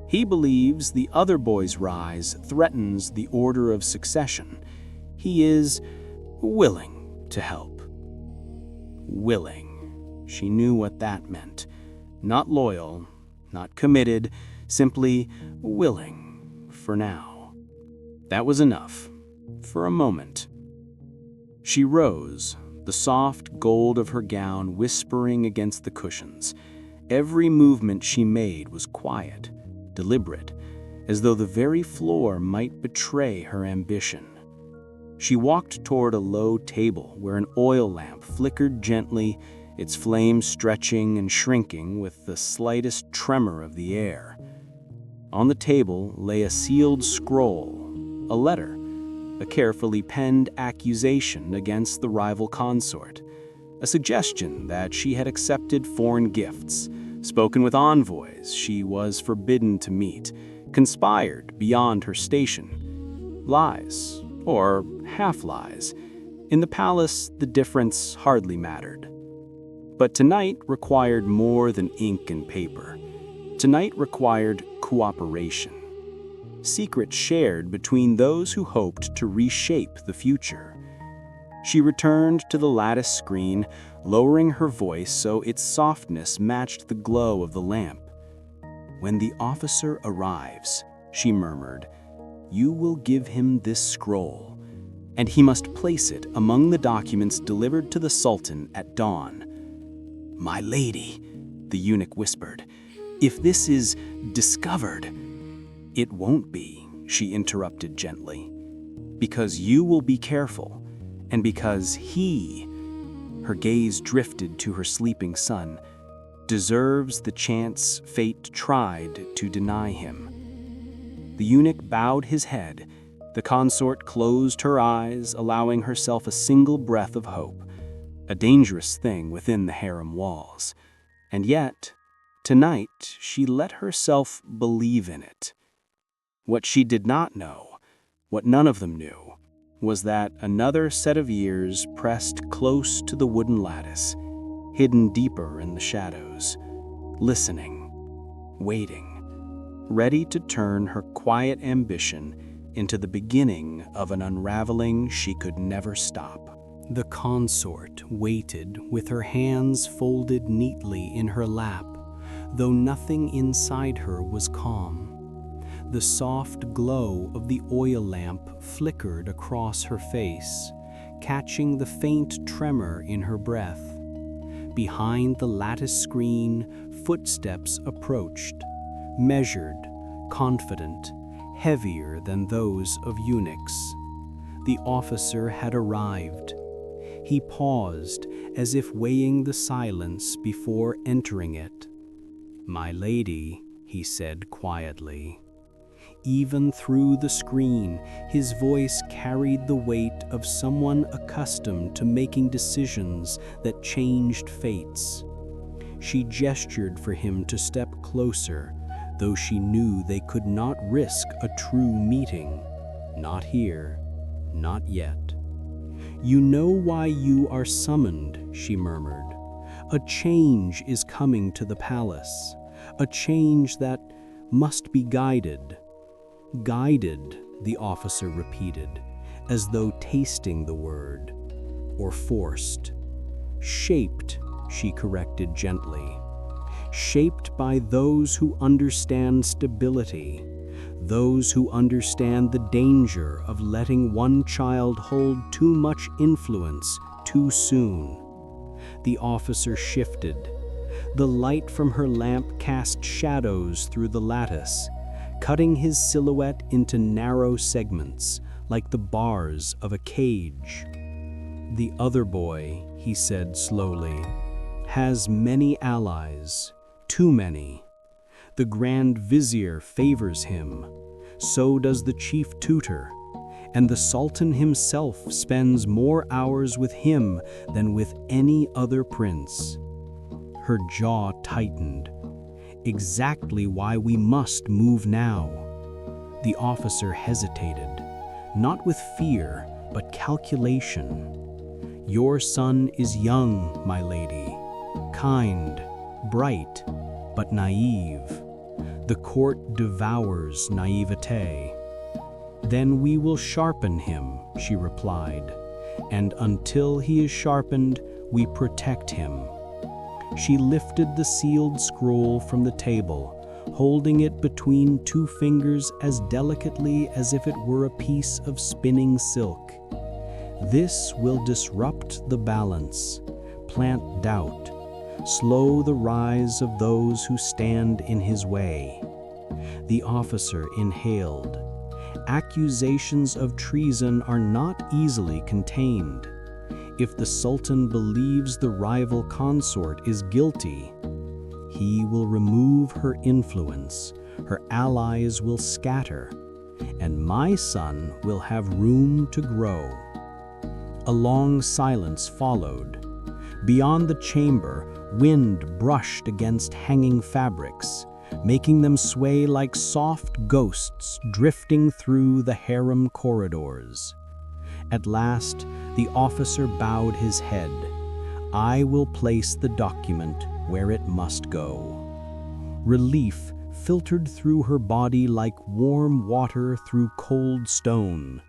He believes the other boy's rise threatens the order of succession. He is willing to help." Willing. She knew what that meant. Not loyal, not committed, simply willing, for now. That was enough, for a moment. She rose, the soft gold of her gown whispering against the cushions. Every movement she made was quiet, deliberate, as though the very floor might betray her ambition. She walked toward a low table where an oil lamp flickered gently, its flame stretching and shrinking with the slightest tremor of the air. On the table lay a sealed scroll, a letter, a carefully penned accusation against the rival consort, a suggestion that she had accepted foreign gifts, spoken with envoys she was forbidden to meet, conspired beyond her station. Lies, or half-lies. In the palace, the difference hardly mattered. But tonight required more than ink and paper. Tonight required cooperation. Secrets shared between those who hoped to reshape the future. She returned to the lattice screen, lowering her voice so its softness matched the glow of the lamp. "When the officer arrives," she murmured, "you will give him this scroll, and he must place it among the documents delivered to the Sultan at dawn." "My lady," the eunuch whispered, "if this is discovered—" "It won't be," she interrupted gently, "because you will be careful, and because he," her gaze drifted to her sleeping son, "deserves the chance fate tried to deny him." The eunuch bowed his head. The consort closed her eyes, allowing herself a single breath of hope, a dangerous thing within the harem walls. And yet, tonight, she let herself believe in it. What she did not know, what none of them knew, was that another set of years pressed close to the wooden lattice, hidden deeper in the shadows, listening, waiting, ready to turn her quiet ambition into the beginning of an unraveling she could never stop. The consort waited with her hands folded neatly in her lap, though nothing inside her was calm. The soft glow of the oil lamp flickered across her face, catching the faint tremor in her breath. Behind the lattice screen, footsteps approached, measured, confident, heavier than those of eunuchs. The officer had arrived. He paused, as if weighing the silence before entering it. "My lady," he said quietly. Even through the screen, his voice carried the weight of someone accustomed to making decisions that changed fates. She gestured for him to step closer, though she knew they could not risk a true meeting. Not here, not yet. "You know why you are summoned," she murmured. "A change is coming to the palace, a change that must be guided." "Guided," the officer repeated, as though tasting the word. "Or forced." "Shaped," she corrected gently. "Shaped by those who understand stability, those who understand the danger of letting one child hold too much influence too soon." The officer shifted. The light from her lamp cast shadows through the lattice, cutting his silhouette into narrow segments, like the bars of a cage. "The other boy," he said slowly, "has many allies, too many. The Grand Vizier favors him, so does the chief tutor, and the Sultan himself spends more hours with him than with any other prince." Her jaw tightened. "Exactly why we must move now." The officer hesitated, not with fear, but calculation. "Your son is young, my lady, kind, bright, but naive. The court devours naivete." "Then we will sharpen him," she replied, "and until he is sharpened, we protect him." She lifted the sealed scroll from the table, holding it between two fingers as delicately as if it were a piece of spinning silk. "This will disrupt the balance, plant doubt, slow the rise of those who stand in his way." The officer inhaled. Accusations of treason are not easily contained. If the Sultan believes the rival consort is guilty, he will remove her influence, her allies will scatter, and my son will have room to grow. A long silence followed. Beyond the chamber, wind brushed against hanging fabrics, making them sway like soft ghosts drifting through the harem corridors. At last, the officer bowed his head. "I will place the document where it must go." Relief filtered through her body like warm water through cold stone.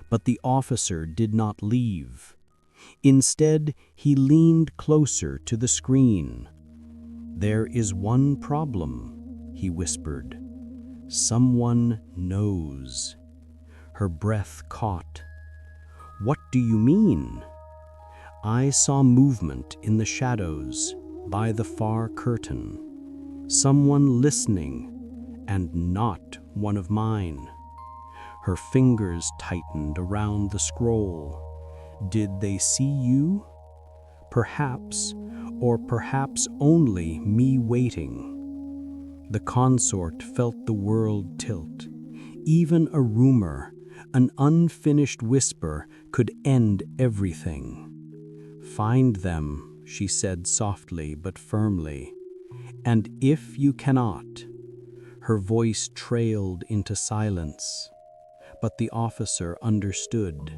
But the officer did not leave. Instead, he leaned closer to the screen. "There is one problem," he whispered. "Someone knows." Her breath caught. "What do you mean?" "I saw movement in the shadows by the far curtain. Someone listening, and not one of mine." Her fingers tightened around the scroll. "Did they see you? Perhaps, or perhaps only me waiting." The consort felt the world tilt. Even a rumor, an unfinished whisper, could end everything. "Find them," she said softly but firmly. "And if you cannot..." Her voice trailed into silence. But the officer understood.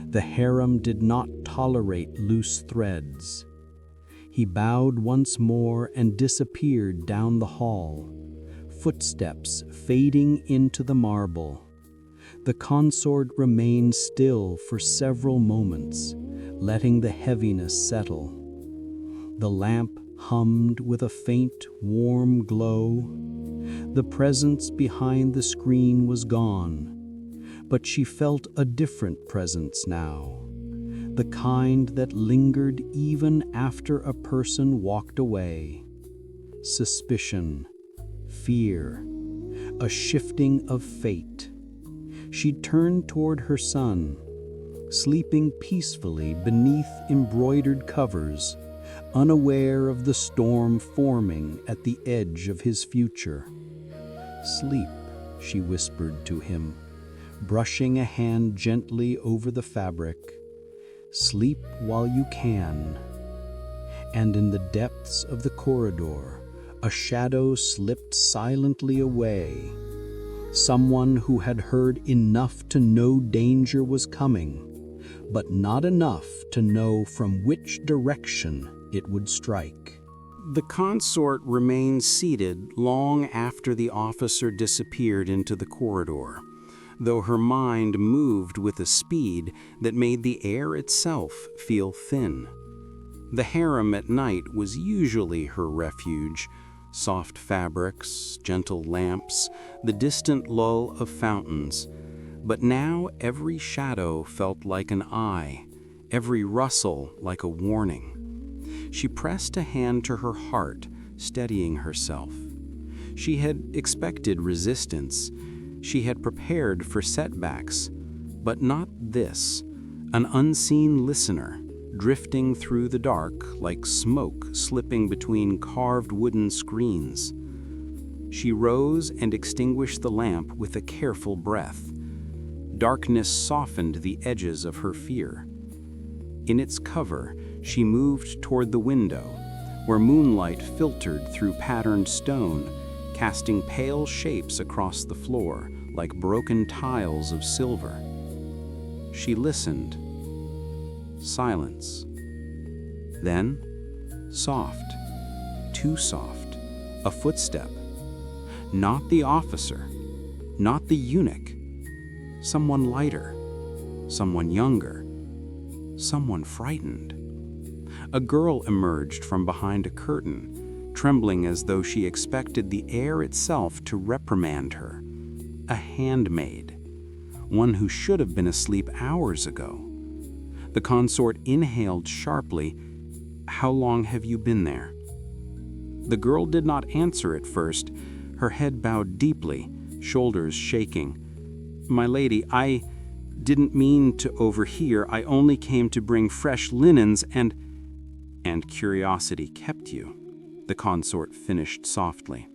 The harem did not tolerate loose threads. He bowed once more and disappeared down the hall, footsteps fading into the marble. The consort remained still for several moments, letting the heaviness settle. The lamp hummed with a faint, warm glow. The presence behind the screen was gone, but she felt a different presence now, the kind that lingered even after a person walked away. Suspicion, fear, a shifting of fate. She turned toward her son. sleeping peacefully beneath embroidered covers, unaware of the storm forming at the edge of his future. "Sleep," she whispered to him, brushing a hand gently over the fabric. "Sleep while you can." And in the depths of the corridor, a shadow slipped silently away. Someone who had heard enough to know danger was coming, but not enough to know from which direction it would strike. The consort remained seated long after the officer disappeared into the corridor, though her mind moved with a speed that made the air itself feel thin. The harem at night was usually her refuge: soft fabrics, gentle lamps, the distant lull of fountains. But now every shadow felt like an eye, every rustle like a warning. She pressed a hand to her heart, steadying herself. She had expected resistance. She had prepared for setbacks, but not this, an unseen listener, drifting through the dark like smoke slipping between carved wooden screens. She rose and extinguished the lamp with a careful breath. Darkness softened the edges of her fear. In its cover, she moved toward the window, where moonlight filtered through patterned stone, casting pale shapes across the floor like broken tiles of silver. She listened. Silence. Then, soft, too soft, a footstep. Not the officer, not the eunuch. Someone lighter, someone younger, someone frightened. A girl emerged from behind a curtain, trembling as though she expected the air itself to reprimand her. A handmaid, one who should have been asleep hours ago. The consort inhaled sharply. "How long have you been there?" The girl did not answer at first, her head bowed deeply, shoulders shaking. "My lady, I didn't mean to overhear. I only came to bring fresh linens and curiosity kept you," the consort finished softly.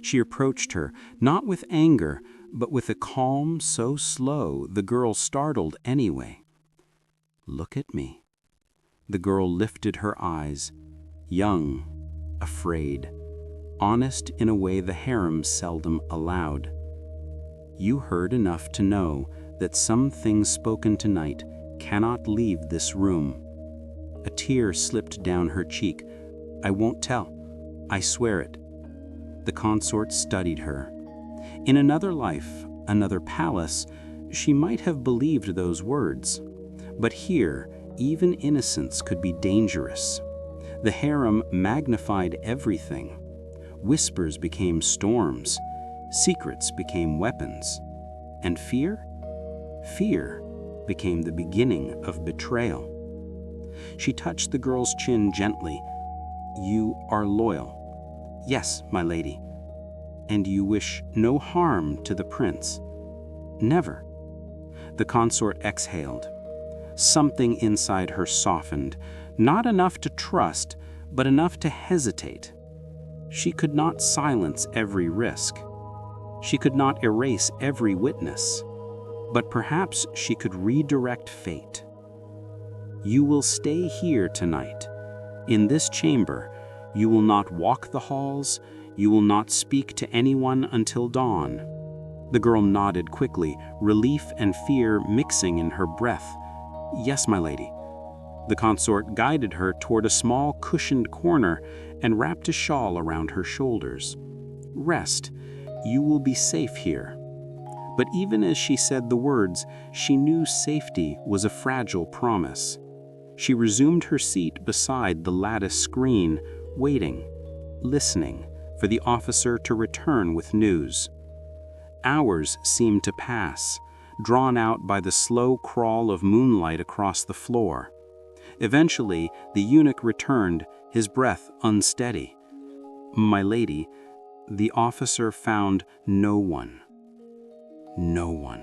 She approached her, not with anger, but with a calm so slow the girl startled anyway. "Look at me." The girl lifted her eyes, young, afraid, honest in a way the harem seldom allowed. "You heard enough to know that some things spoken tonight cannot leave this room." A tear slipped down her cheek. "I won't tell. I swear it." The consort studied her. In another life, another palace, she might have believed those words. But here, even innocence could be dangerous. The harem magnified everything. Whispers became storms. Secrets became weapons. And fear? Fear became the beginning of betrayal. She touched the girl's chin gently. "You are loyal." "Yes, my lady." "And you wish no harm to the prince?" "Never." The consort exhaled. Something inside her softened, not enough to trust, but enough to hesitate. She could not silence every risk. She could not erase every witness. But perhaps she could redirect fate. "You will stay here tonight. In this chamber, you will not walk the halls. You will not speak to anyone until dawn." The girl nodded quickly, relief and fear mixing in her breath. "Yes, my lady." The consort guided her toward a small cushioned corner and wrapped a shawl around her shoulders. "Rest. You will be safe here." But even as she said the words, she knew safety was a fragile promise. She resumed her seat beside the lattice screen, waiting, listening for the officer to return with news. Hours seemed to pass, drawn out by the slow crawl of moonlight across the floor. Eventually, the eunuch returned, his breath unsteady. "My lady," the officer found no one. No one.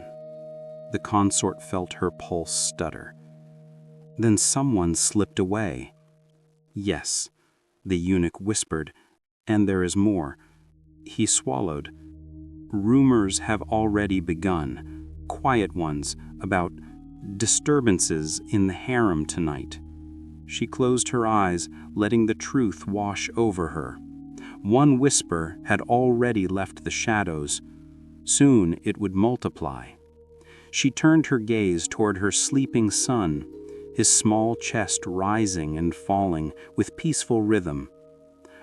The consort felt her pulse stutter. Then someone slipped away. Yes, the eunuch whispered, and there is more. He swallowed. Rumors have already begun, quiet ones, about disturbances in the harem tonight. She closed her eyes, letting the truth wash over her. One whisper had already left the shadows. Soon it would multiply. She turned her gaze toward her sleeping son, his small chest rising and falling with peaceful rhythm,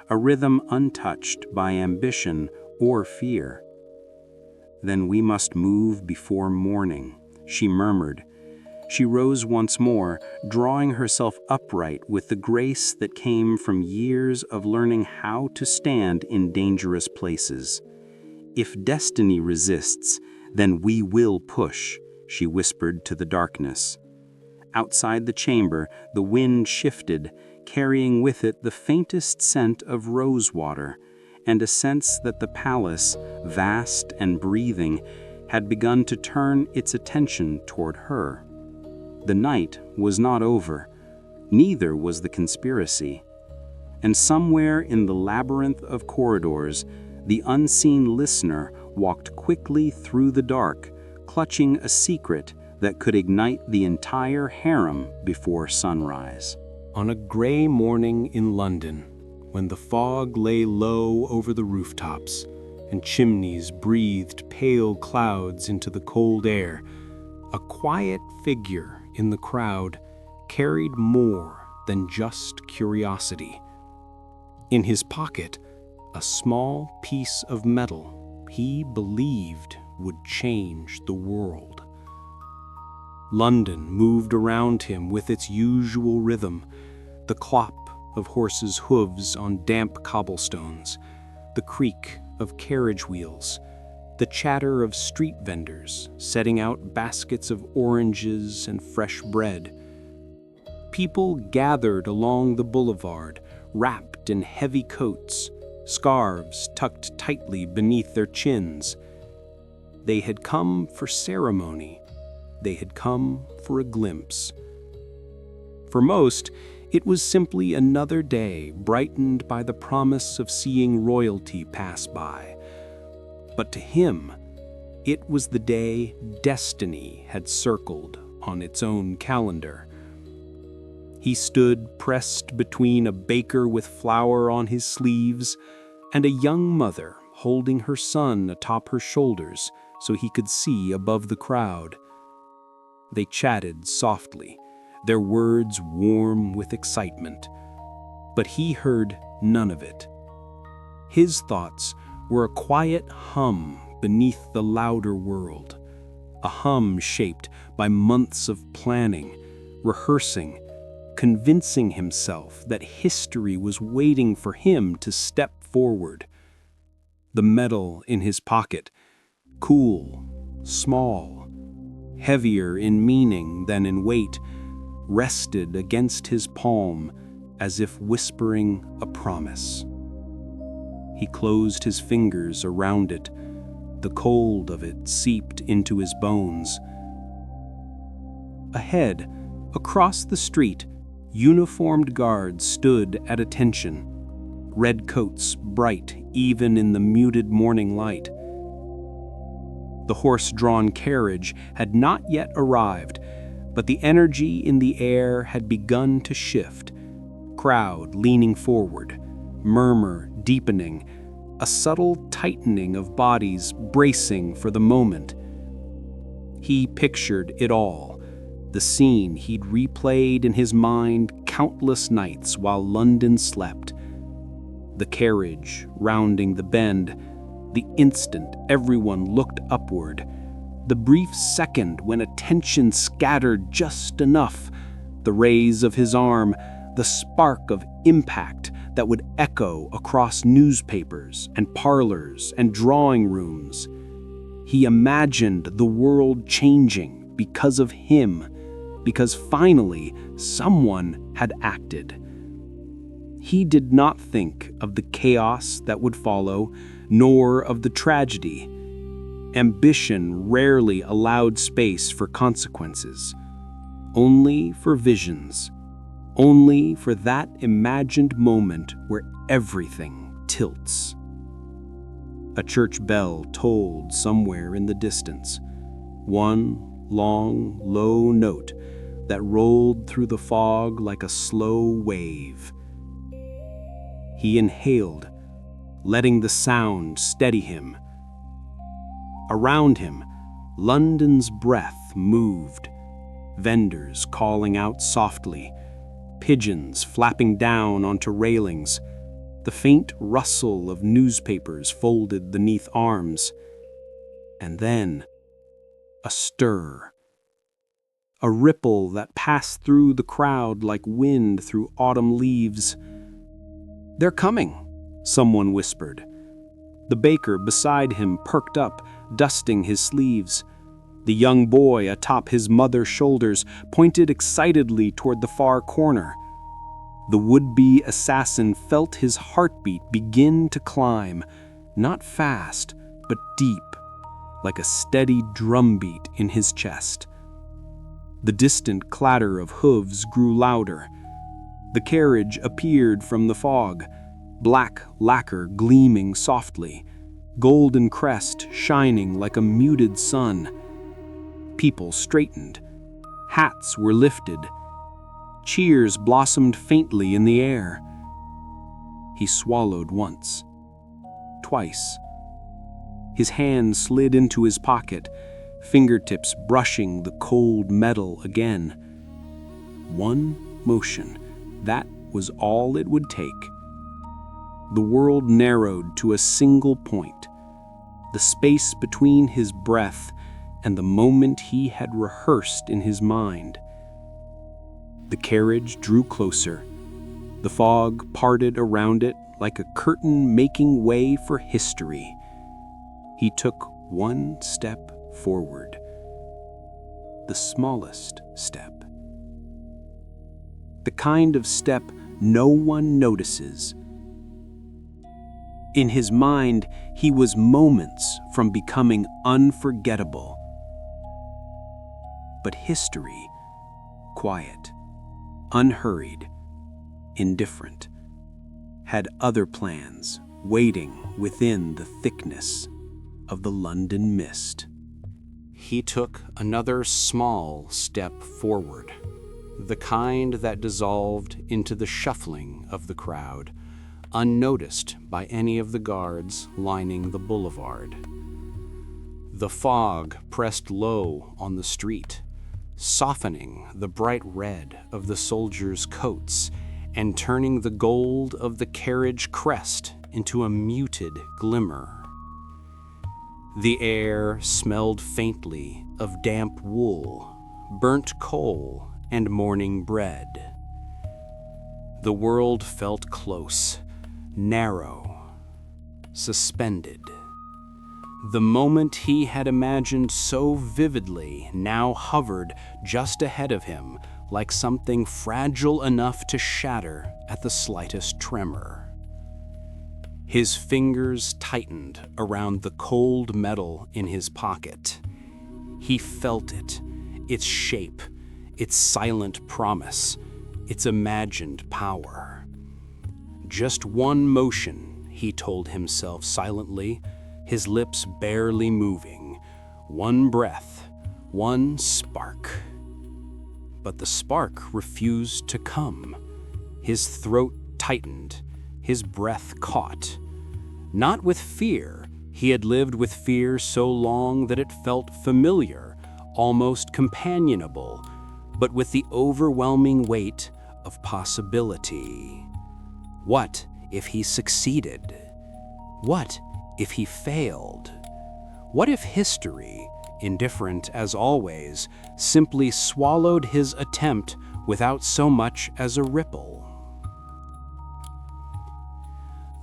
a rhythm untouched by ambition or fear. "Then we must move before morning," she murmured. She rose once more, drawing herself upright with the grace that came from years of learning how to stand in dangerous places. "If destiny resists, then we will push," she whispered to the darkness. Outside the chamber, the wind shifted, carrying with it the faintest scent of rosewater, and a sense that the palace, vast and breathing, had begun to turn its attention toward her. The night was not over, neither was the conspiracy. And somewhere in the labyrinth of corridors, the unseen listener walked quickly through the dark, clutching a secret that could ignite the entire harem before sunrise. On a gray morning in London, when the fog lay low over the rooftops and chimneys breathed pale clouds into the cold air, a quiet figure in the crowd carried more than just curiosity. In his pocket, a small piece of metal he believed would change the world. London moved around him with its usual rhythm, the clop of horses' hooves on damp cobblestones, the creak of carriage wheels, the chatter of street vendors setting out baskets of oranges and fresh bread. People gathered along the boulevard, wrapped in heavy coats, scarves tucked tightly beneath their chins. They had come for ceremony. They had come for a glimpse. For most, it was simply another day brightened by the promise of seeing royalty pass by. But to him, it was the day destiny had circled on its own calendar. He stood pressed between a baker with flour on his sleeves and a young mother holding her son atop her shoulders so he could see above the crowd. They chatted softly, their words warm with excitement, but he heard none of it. His thoughts were a quiet hum beneath the louder world, a hum shaped by months of planning, rehearsing, convincing himself that history was waiting for him to step forward. The metal in his pocket, cool, small, heavier in meaning than in weight, rested against his palm as if whispering a promise. He closed his fingers around it. The cold of it seeped into his bones. Ahead, across the street, uniformed guards stood at attention, red coats bright even in the muted morning light. The horse-drawn carriage had not yet arrived, but the energy in the air had begun to shift. Crowd leaning forward, murmur deepening, a subtle tightening of bodies bracing for the moment. He pictured it all, the scene he'd replayed in his mind countless nights while London slept. The carriage rounding the bend, the instant everyone looked upward, the brief second when attention scattered just enough, the raise of his arm, the spark of impact that would echo across newspapers and parlors and drawing rooms. He imagined the world changing because of him, because finally someone had acted. He did not think of the chaos that would follow, nor of the tragedy. Ambition rarely allowed space for consequences. only for visions, only for that imagined moment where everything tilts. A church bell tolled somewhere in the distance, one long, low note that rolled through the fog like a slow wave. He inhaled, letting the sound steady him. Around him, London's breath moved, vendors calling out softly, pigeons flapping down onto railings, the faint rustle of newspapers folded beneath arms. And then, a stir. A ripple that passed through the crowd like wind through autumn leaves. "They're coming," someone whispered. The baker beside him perked up, dusting his sleeves. The young boy atop his mother's shoulders pointed excitedly toward the far corner. The would-be assassin felt his heartbeat begin to climb, not fast, but deep, like a steady drumbeat in his chest. The distant clatter of hooves grew louder. The carriage appeared from the fog, black lacquer gleaming softly, golden crest shining like a muted sun. People straightened. Hats were lifted. Cheers blossomed faintly in the air. He swallowed once, twice. His hand slid into his pocket, fingertips brushing the cold metal again. One motion, that was all it would take. The world narrowed to a single point, the space between his breath and the moment he had rehearsed in his mind. The carriage drew closer. The fog parted around it like a curtain making way for history. He took one step forward, the smallest step. The kind of step no one notices. In his mind, he was moments from becoming unforgettable. But history, quiet, unhurried, indifferent, had other plans waiting within the thickness of the London mist. He took another small step forward, the kind that dissolved into the shuffling of the crowd, unnoticed by any of the guards lining the boulevard. The fog pressed low on the street, softening the bright red of the soldiers' coats and turning the gold of the carriage crest into a muted glimmer. The air smelled faintly of damp wool, burnt coal, and morning bread. The world felt close, narrow, suspended. The moment he had imagined so vividly now hovered just ahead of him, like something fragile enough to shatter at the slightest tremor. His fingers tightened around the cold metal in his pocket. He felt it, its shape, its silent promise, its imagined power. Just one motion, he told himself silently, his lips barely moving. One breath, one spark. But the spark refused to come. His throat tightened, his breath caught. Not with fear. He had lived with fear so long that it felt familiar, almost companionable, but with the overwhelming weight of possibility. What if he succeeded? What if he failed? What if history, indifferent as always, simply swallowed his attempt without so much as a ripple?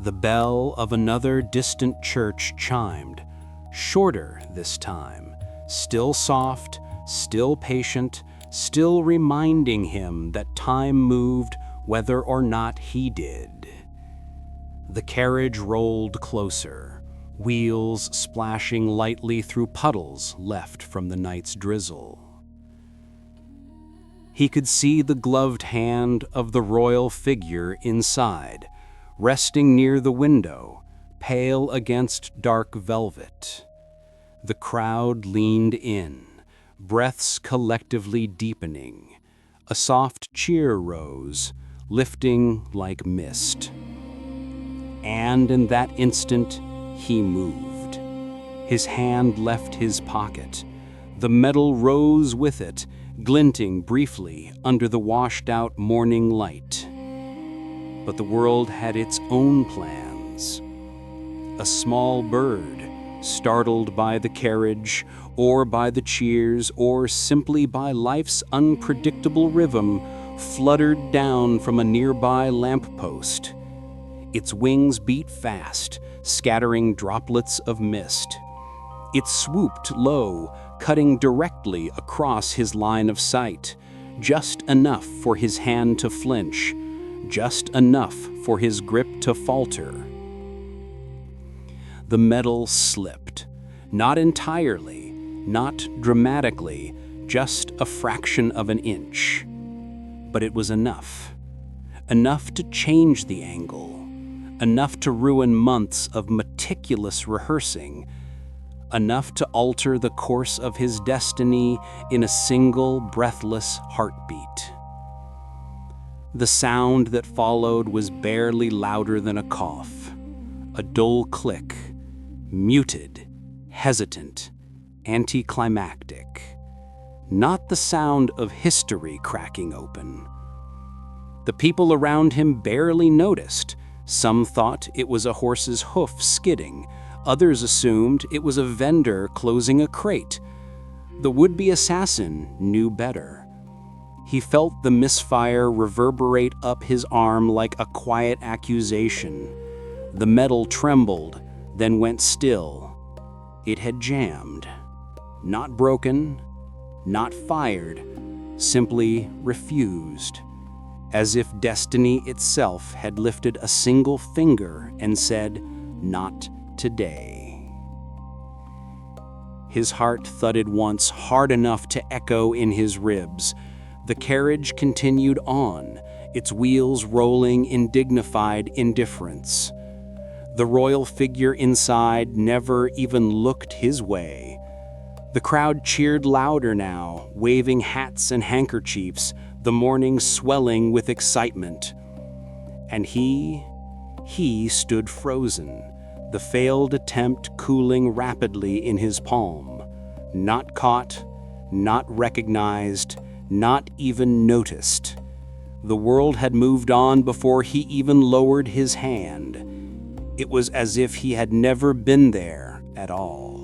The bell of another distant church chimed, shorter this time, still soft, still patient, still reminding him that time moved whether or not he did. The carriage rolled closer, wheels splashing lightly through puddles left from the night's drizzle. He could see the gloved hand of the royal figure inside, resting near the window, pale against dark velvet. The crowd leaned in, breaths collectively deepening. A soft cheer rose, lifting like mist. And in that instant, he moved. His hand left his pocket. The metal rose with it, glinting briefly under the washed-out morning light. But the world had its own plans. A small bird, startled by the carriage, or by the cheers, or simply by life's unpredictable rhythm, fluttered down from a nearby lamppost. Its wings beat fast, scattering droplets of mist. It swooped low, cutting directly across his line of sight, just enough for his hand to flinch, just enough for his grip to falter. The metal slipped, not entirely, not dramatically, just a fraction of an inch. But it was enough. Enough to change the angle. Enough to ruin months of meticulous rehearsing. Enough to alter the course of his destiny in a single breathless heartbeat. The sound that followed was barely louder than a cough. A dull click, muted, hesitant, anticlimactic. Not the sound of history cracking open. The people around him barely noticed. Some thought it was a horse's hoof skidding. Others assumed it was a vendor closing a crate. The would-be assassin knew better. He felt the misfire reverberate up his arm like a quiet accusation. The metal trembled, then went still. It had jammed. Not broken, not fired, simply refused. As if destiny itself had lifted a single finger and said, "Not today." His heart thudded once, hard enough to echo in his ribs. The carriage continued on, its wheels rolling in dignified indifference. The royal figure inside never even looked his way. The crowd cheered louder now, waving hats and handkerchiefs, the morning swelling with excitement. And he stood frozen, the failed attempt cooling rapidly in his palm. Not caught, not recognized, not even noticed. The world had moved on before he even lowered his hand. It was as if he had never been there at all.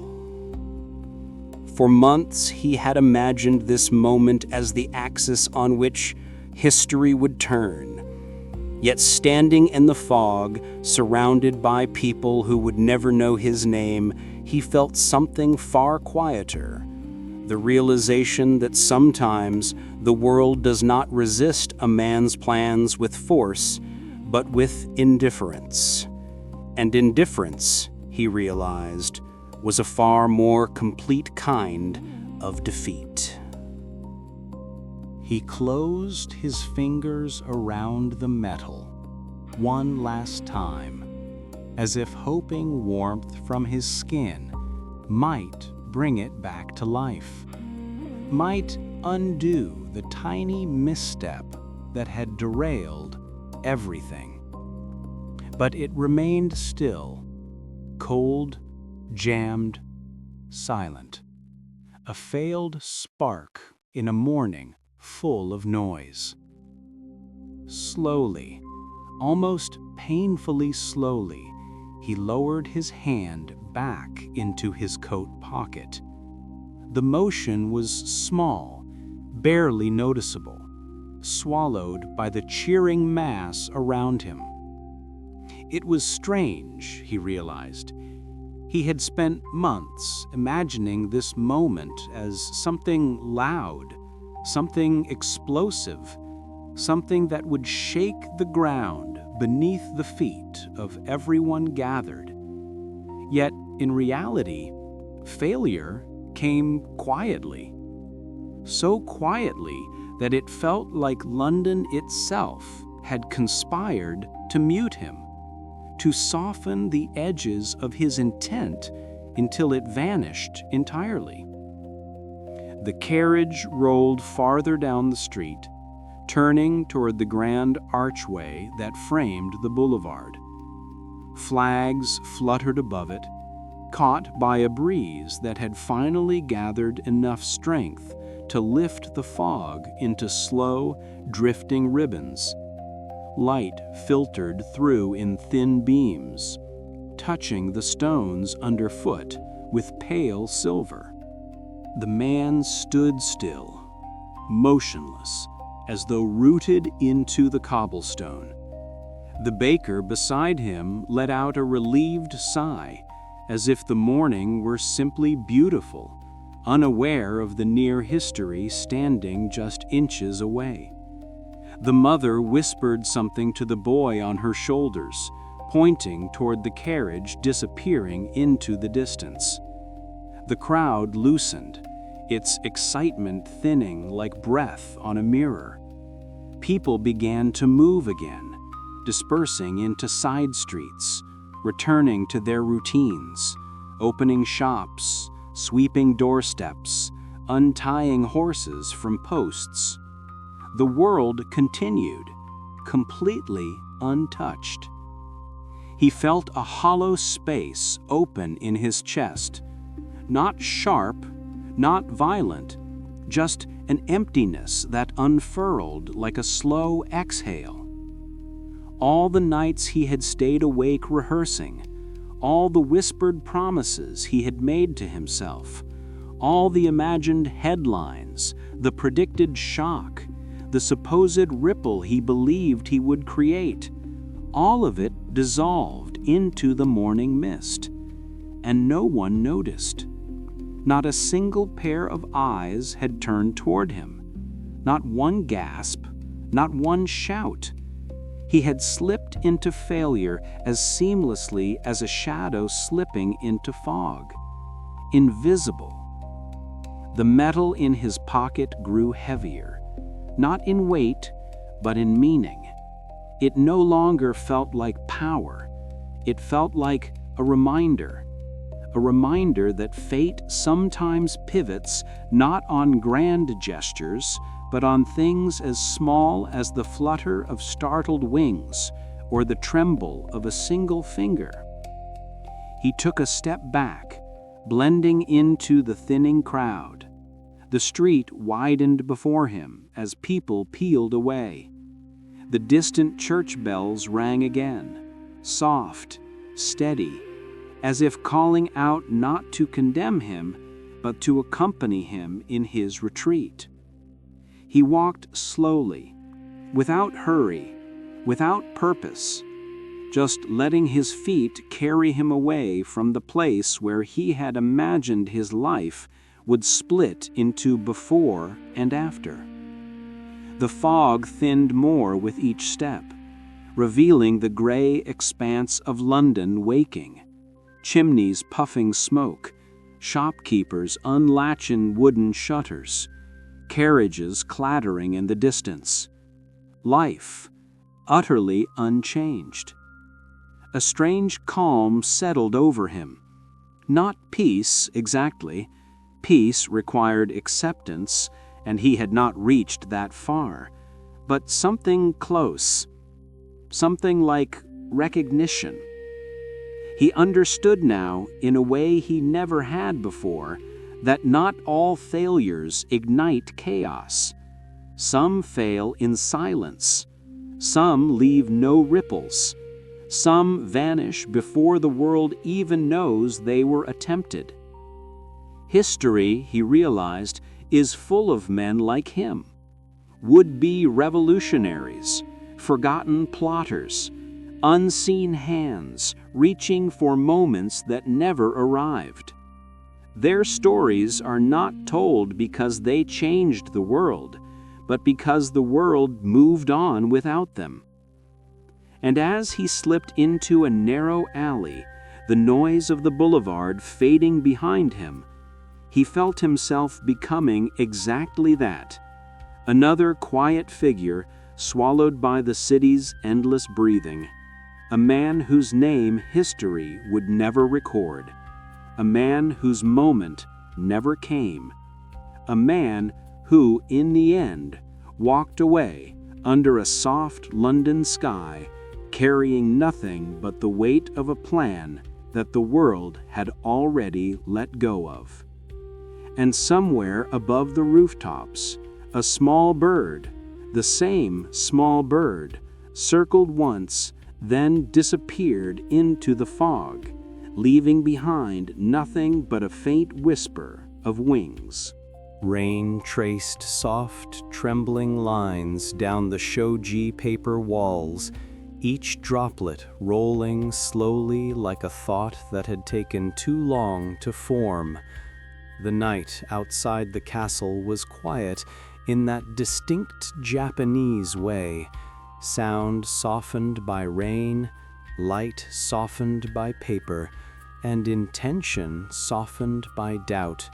For months, he had imagined this moment as the axis on which history would turn. Yet standing in the fog, surrounded by people who would never know his name, he felt something far quieter. The realization that sometimes the world does not resist a man's plans with force, but with indifference. And indifference, he realized, was a far more complete kind of defeat. He closed his fingers around the metal one last time, as if hoping warmth from his skin might bring it back to life, might undo the tiny misstep that had derailed everything. But it remained still, cold, jammed, silent, a failed spark in a morning full of noise. Slowly, almost painfully slowly, he lowered his hand back into his coat pocket. The motion was small, barely noticeable, swallowed by the cheering mass around him. It was strange, he realized. He had spent months imagining this moment as something loud, something explosive, something that would shake the ground beneath the feet of everyone gathered. Yet, in reality, failure came quietly. So quietly that it felt like London itself had conspired to mute him, to soften the edges of his intent until it vanished entirely. The carriage rolled farther down the street, turning toward the grand archway that framed the boulevard. Flags fluttered above it, caught by a breeze that had finally gathered enough strength to lift the fog into slow, drifting ribbons. Light filtered through in thin beams, touching the stones underfoot with pale silver. The man stood still, motionless, as though rooted into the cobblestone. The baker beside him let out a relieved sigh, as if the morning were simply beautiful, unaware of the near history standing just inches away. The mother whispered something to the boy on her shoulders, pointing toward the carriage disappearing into the distance. The crowd loosened, its excitement thinning like breath on a mirror. People began to move again, dispersing into side streets, returning to their routines, opening shops, sweeping doorsteps, untying horses from posts. The world continued, completely untouched. He felt a hollow space open in his chest, not sharp, not violent, just an emptiness that unfurled like a slow exhale. All the nights he had stayed awake rehearsing, all the whispered promises he had made to himself, all the imagined headlines, the predicted shock, the supposed ripple he believed he would create, all of it dissolved into the morning mist, and no one noticed. Not a single pair of eyes had turned toward him, not one gasp, not one shout. He had slipped into failure as seamlessly as a shadow slipping into fog. Invisible. The metal in his pocket grew heavier, not in weight, but in meaning. It no longer felt like power. It felt like a reminder that fate sometimes pivots not on grand gestures, but on things as small as the flutter of startled wings or the tremble of a single finger. He took a step back, blending into the thinning crowd. The street widened before him as people peeled away. The distant church bells rang again, soft, steady, as if calling out not to condemn him, but to accompany him in his retreat. He walked slowly, without hurry, without purpose, just letting his feet carry him away from the place where he had imagined his life would split into before and after. The fog thinned more with each step, revealing the gray expanse of London waking, chimneys puffing smoke, shopkeepers unlatching wooden shutters, carriages clattering in the distance. Life, utterly unchanged. A strange calm settled over him. Not peace, exactly. Peace required acceptance, and he had not reached that far, but something close, something like recognition. He understood now, in a way he never had before, that not all failures ignite chaos. Some fail in silence. Some leave no ripples. Some vanish before the world even knows they were attempted. History, he realized, is full of men like him. Would-be revolutionaries, forgotten plotters, unseen hands reaching for moments that never arrived. Their stories are not told because they changed the world, but because the world moved on without them. And as he slipped into a narrow alley, the noise of the boulevard fading behind him, he felt himself becoming exactly that, Another quiet figure swallowed by the city's endless breathing. A man whose name history would never record. A man whose moment never came. A man who, in the end, walked away under a soft London sky, carrying nothing but the weight of a plan that the world had already let go of. And somewhere above the rooftops, a small bird, the same small bird, circled once, then disappeared into the fog, leaving behind nothing but a faint whisper of wings. Rain traced soft, trembling lines down the shoji paper walls, each droplet rolling slowly like a thought that had taken too long to form. The night outside the castle was quiet in that distinct Japanese way, sound softened by rain, light softened by paper, and intention softened by doubt.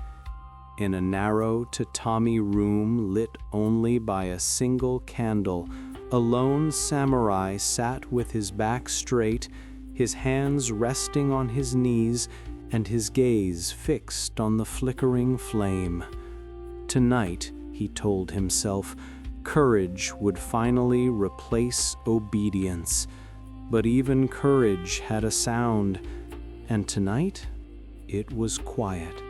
In a narrow tatami room lit only by a single candle, a lone samurai sat with his back straight, his hands resting on his knees, and his gaze fixed on the flickering flame. Tonight, he told himself, courage would finally replace obedience. But even courage had a sound, and tonight it was quiet.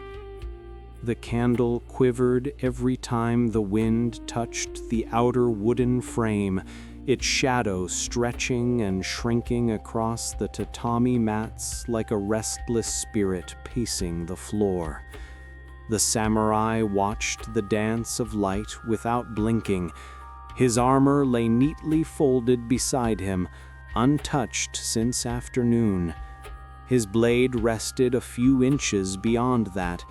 The candle quivered every time the wind touched the outer wooden frame, its shadow stretching and shrinking across the tatami mats like a restless spirit pacing the floor. The samurai watched the dance of light without blinking. His armor lay neatly folded beside him, untouched since afternoon. His blade rested a few inches beyond that,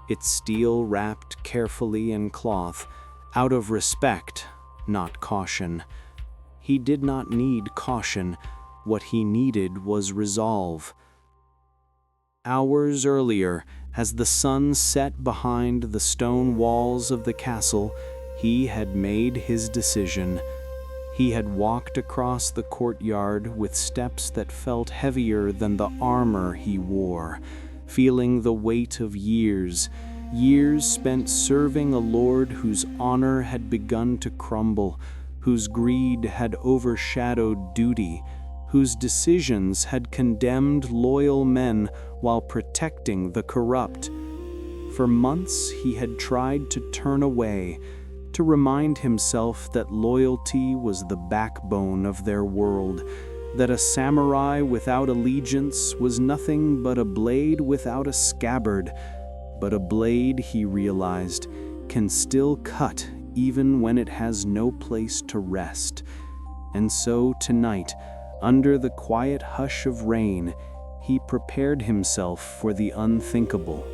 its steel wrapped carefully in cloth, out of respect, not caution. He did not need caution. What he needed was resolve. Hours earlier, as the sun set behind the stone walls of the castle, he had made his decision. He had walked across the courtyard with steps that felt heavier than the armor he wore, feeling the weight of years spent serving a lord whose honor had begun to crumble, whose greed had overshadowed duty, whose decisions had condemned loyal men while protecting the corrupt. For months he had tried to turn away, to remind himself that loyalty was the backbone of their world, that a samurai without allegiance was nothing but a blade without a scabbard. But a blade, he realized, can still cut even when it has no place to rest. And so tonight, under the quiet hush of rain, he prepared himself for the unthinkable.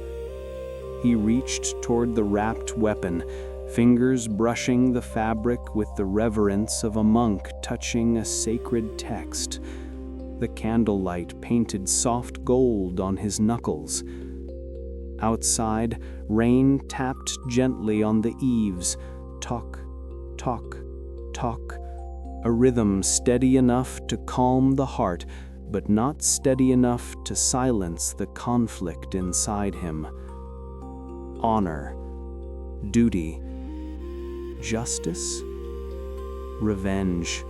He reached toward the wrapped weapon, fingers brushing the fabric with the reverence of a monk touching a sacred text. The candlelight painted soft gold on his knuckles. Outside, rain tapped gently on the eaves. Tock, tock, tock. A rhythm steady enough to calm the heart, but not steady enough to silence the conflict inside him. Honor, duty, justice, revenge.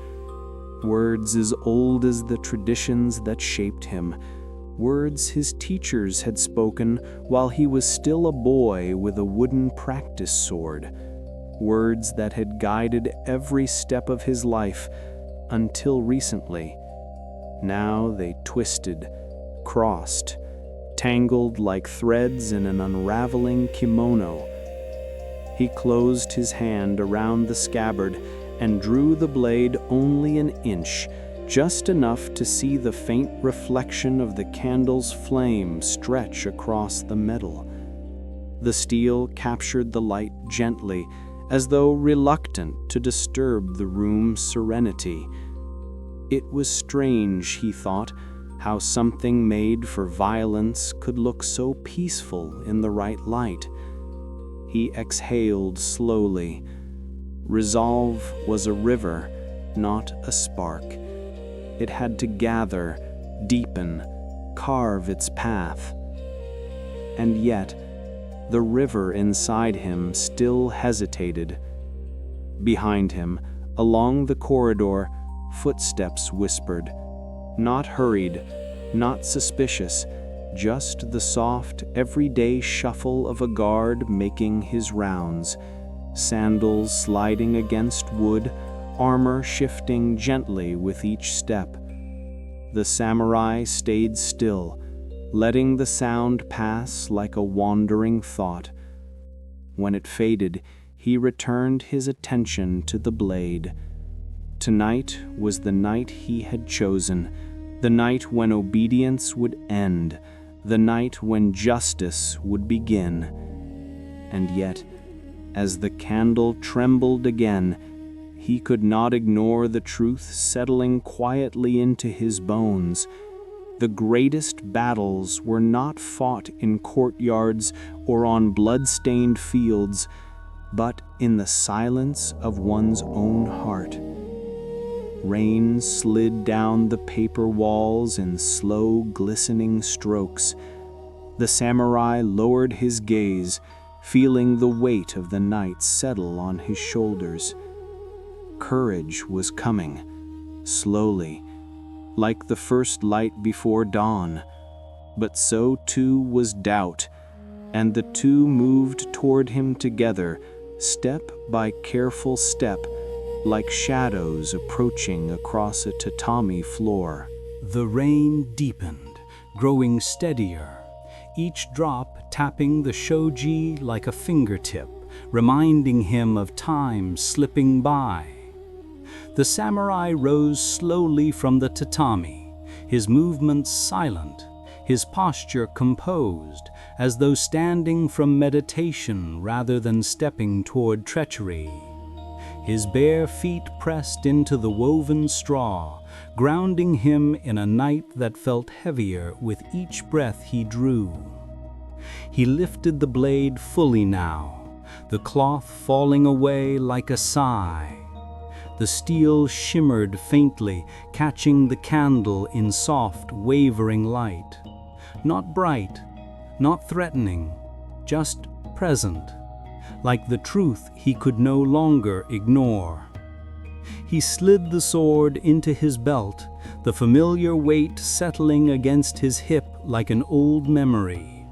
Words as old as the traditions that shaped him. Words his teachers had spoken while he was still a boy with a wooden practice sword. Words that had guided every step of his life until recently. Now they twisted, crossed, tangled like threads in an unraveling kimono. He closed his hand around the scabbard and drew the blade only an inch, just enough to see the faint reflection of the candle's flame stretch across the metal. The steel captured the light gently, as though reluctant to disturb the room's serenity. It was strange, he thought, how something made for violence could look so peaceful in the right light. He exhaled slowly. Resolve was a river, not a spark. It had to gather, deepen, carve its path. And yet, the river inside him still hesitated. Behind him, along the corridor, footsteps whispered. Not hurried, not suspicious, just the soft, everyday shuffle of a guard making his rounds, sandals sliding against wood, armor shifting gently with each step. The samurai stayed still, letting the sound pass like a wandering thought. When it faded, he returned his attention to the blade. Tonight was the night he had chosen, the night when obedience would end, the night when justice would begin. And yet, as the candle trembled again, he could not ignore the truth settling quietly into his bones. The greatest battles were not fought in courtyards or on blood-stained fields, but in the silence of one's own heart. Rain slid down the paper walls in slow, glistening strokes. The samurai lowered his gaze, feeling the weight of the night settle on his shoulders. Courage was coming, slowly, like the first light before dawn. But so too was doubt, and the two moved toward him together, step by careful step, like shadows approaching across a tatami floor. The rain deepened, growing steadier, each drop tapping the shoji like a fingertip, reminding him of time slipping by. The samurai rose slowly from the tatami, his movements silent, his posture composed, as though standing from meditation rather than stepping toward treachery. His bare feet pressed into the woven straw, grounding him in a night that felt heavier with each breath he drew. He lifted the blade fully now, the cloth falling away like a sigh. The steel shimmered faintly, catching the candle in soft, wavering light. Not bright, not threatening, just present, like the truth he could no longer ignore. He slid the sword into his belt, the familiar weight settling against his hip like an old memory.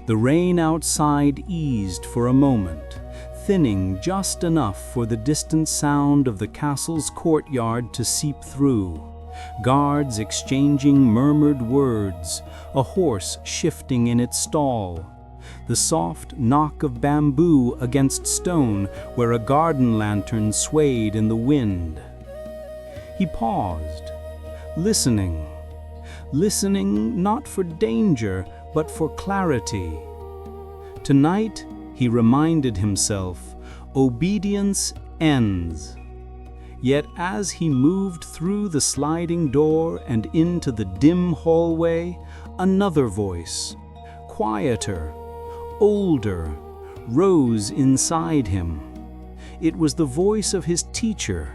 The rain outside eased for a moment, thinning just enough for the distant sound of the castle's courtyard to seep through. Guards exchanging murmured words, a horse shifting in its stall, the soft knock of bamboo against stone where a garden lantern swayed in the wind. He paused, listening not for danger, but for clarity. Tonight, he reminded himself, obedience ends. Yet as he moved through the sliding door and into the dim hallway, another voice, quieter, older, rose inside him. It was the voice of his teacher,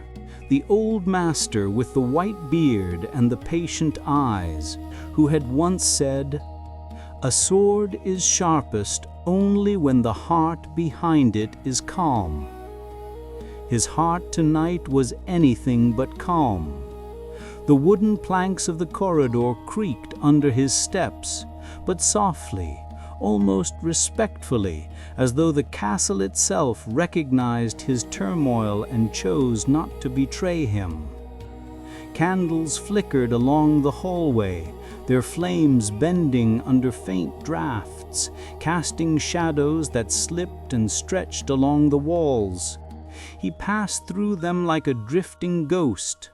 the old master with the white beard and the patient eyes, who had once said, "A sword is sharpest only when the heart behind it is calm." His heart tonight was anything but calm. The wooden planks of the corridor creaked under his steps, but softly, almost respectfully, as though the castle itself recognized his turmoil and chose not to betray him. Candles flickered along the hallway, their flames bending under faint drafts, casting shadows that slipped and stretched along the walls. He passed through them like a drifting ghost.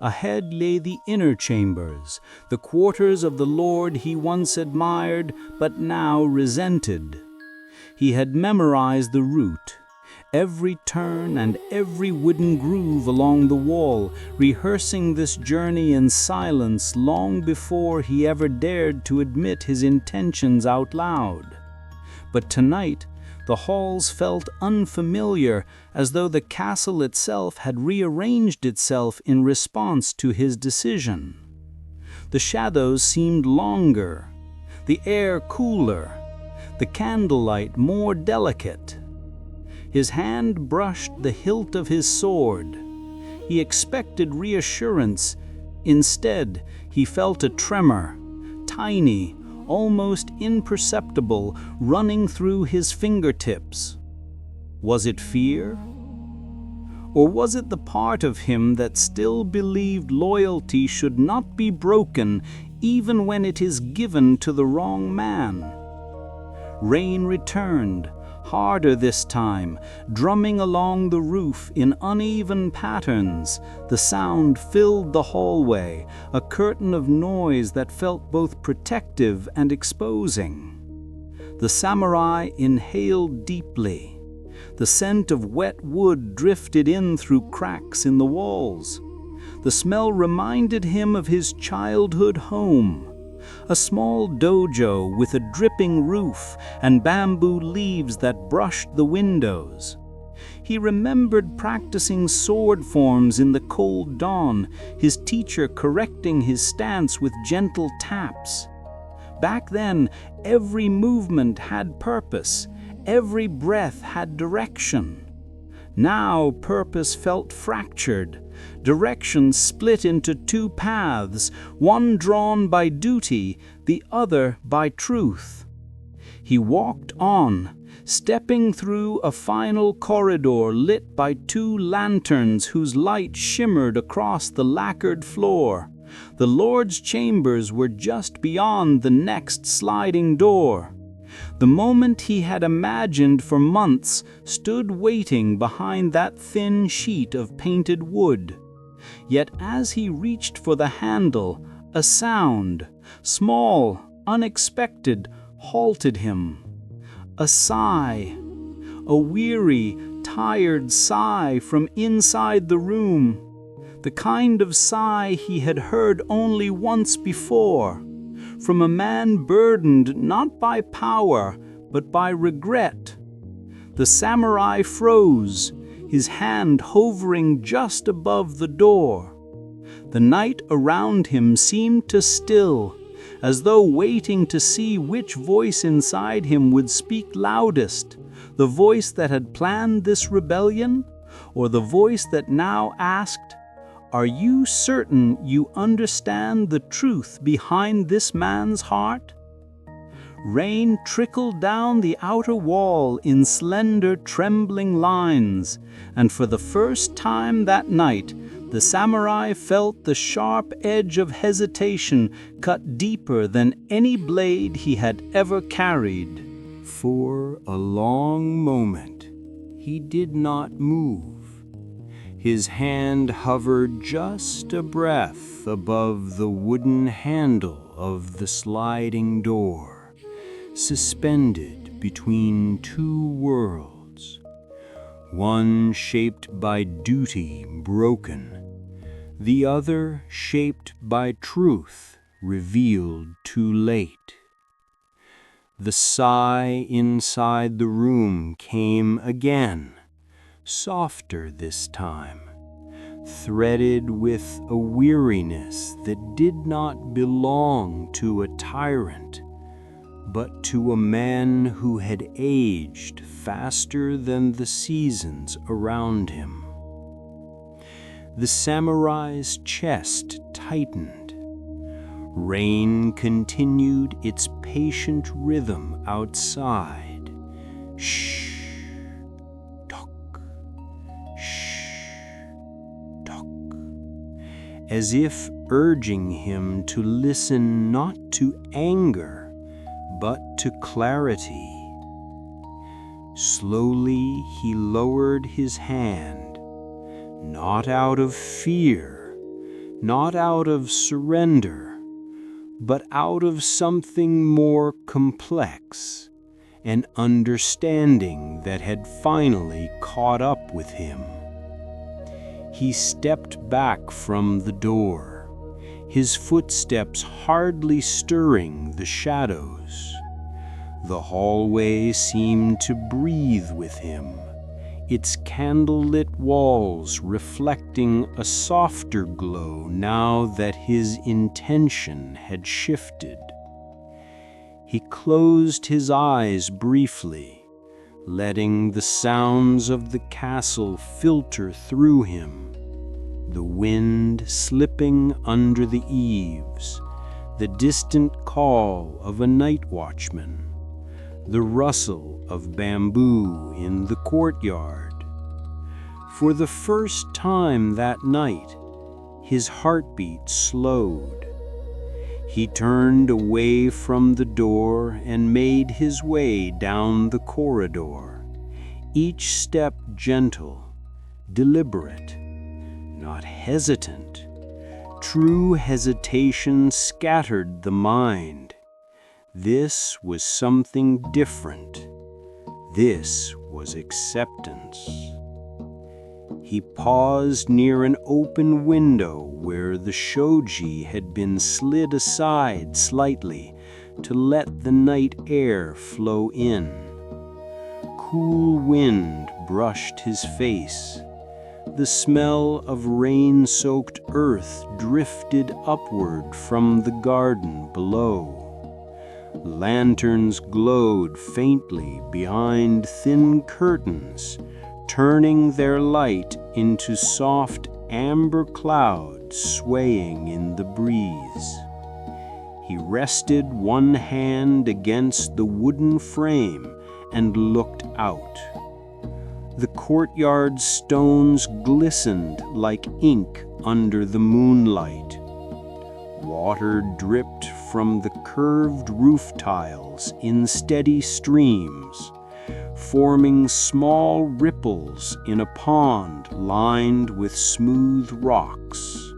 Ahead lay the inner chambers, the quarters of the lord he once admired but now resented. He had memorized the route, every turn and every wooden groove along the wall, rehearsing this journey in silence long before he ever dared to admit his intentions out loud. But tonight, The halls felt unfamiliar, as though the castle itself had rearranged itself in response to his decision. The shadows seemed longer, the air cooler, the candlelight more delicate. His hand brushed the hilt of his sword. He expected reassurance. Instead, he felt a tremor, tiny, almost imperceptible, running through his fingertips. Was it fear? Or was it the part of him that still believed loyalty should not be broken even when it is given to the wrong man? Rain returned, harder this time, drumming along the roof in uneven patterns. The sound filled the hallway, a curtain of noise that felt both protective and exposing. The samurai inhaled deeply. The scent of wet wood drifted in through cracks in the walls. The smell reminded him of his childhood home. A small dojo with a dripping roof and bamboo leaves that brushed the windows. He remembered practicing sword forms in the cold dawn, his teacher correcting his stance with gentle taps. Back then, every movement had purpose, every breath had direction. Now purpose felt fractured. Direction split into two paths, one drawn by duty, the other by truth. He walked on, stepping through a final corridor lit by two lanterns whose light shimmered across the lacquered floor. The Lord's chambers were just beyond the next sliding door. The moment he had imagined for months stood waiting behind that thin sheet of painted wood. Yet as he reached for the handle, a sound, small, unexpected, halted him. A sigh, a weary, tired sigh from inside the room. The kind of sigh he had heard only once before, from a man burdened not by power, but by regret. The samurai froze, his hand hovering just above the door. The night around him seemed to still, as though waiting to see which voice inside him would speak loudest, the voice that had planned this rebellion, or the voice that now asked, "Are you certain you understand the truth behind this man's heart?" Rain trickled down the outer wall in slender, trembling lines, and for the first time that night, the samurai felt the sharp edge of hesitation cut deeper than any blade he had ever carried. For a long moment, he did not move. His hand hovered just a breath above the wooden handle of the sliding door, suspended between two worlds, one shaped by duty broken, the other shaped by truth revealed too late. The sigh inside the room came again, softer this time, threaded with a weariness that did not belong to a tyrant, but to a man who had aged faster than the seasons around him. The samurai's chest tightened. Rain continued its patient rhythm outside. Shh. As if urging him to listen not to anger, but to clarity. Slowly he lowered his hand, not out of fear, not out of surrender, but out of something more complex, an understanding that had finally caught up with him. He stepped back from the door, his footsteps hardly stirring the shadows. The hallway seemed to breathe with him, its candlelit walls reflecting a softer glow now that his intention had shifted. He closed his eyes briefly, letting the sounds of the castle filter through him, the wind slipping under the eaves, the distant call of a night watchman, the rustle of bamboo in the courtyard. For the first time that night, his heartbeat slowed. He turned away from the door and made his way down the corridor, each step gentle, deliberate, not hesitant. True hesitation scattered the mind. This was something different. This was acceptance. He paused near an open window where the shoji had been slid aside slightly to let the night air flow in. Cool wind brushed his face. The smell of rain-soaked earth drifted upward from the garden below. Lanterns glowed faintly behind thin curtains, turning their light into soft amber clouds swaying in the breeze. He rested one hand against the wooden frame and looked out. The courtyard stones glistened like ink under the moonlight. Water dripped from the curved roof tiles in steady streams, forming small ripples in a pond lined with smooth rocks.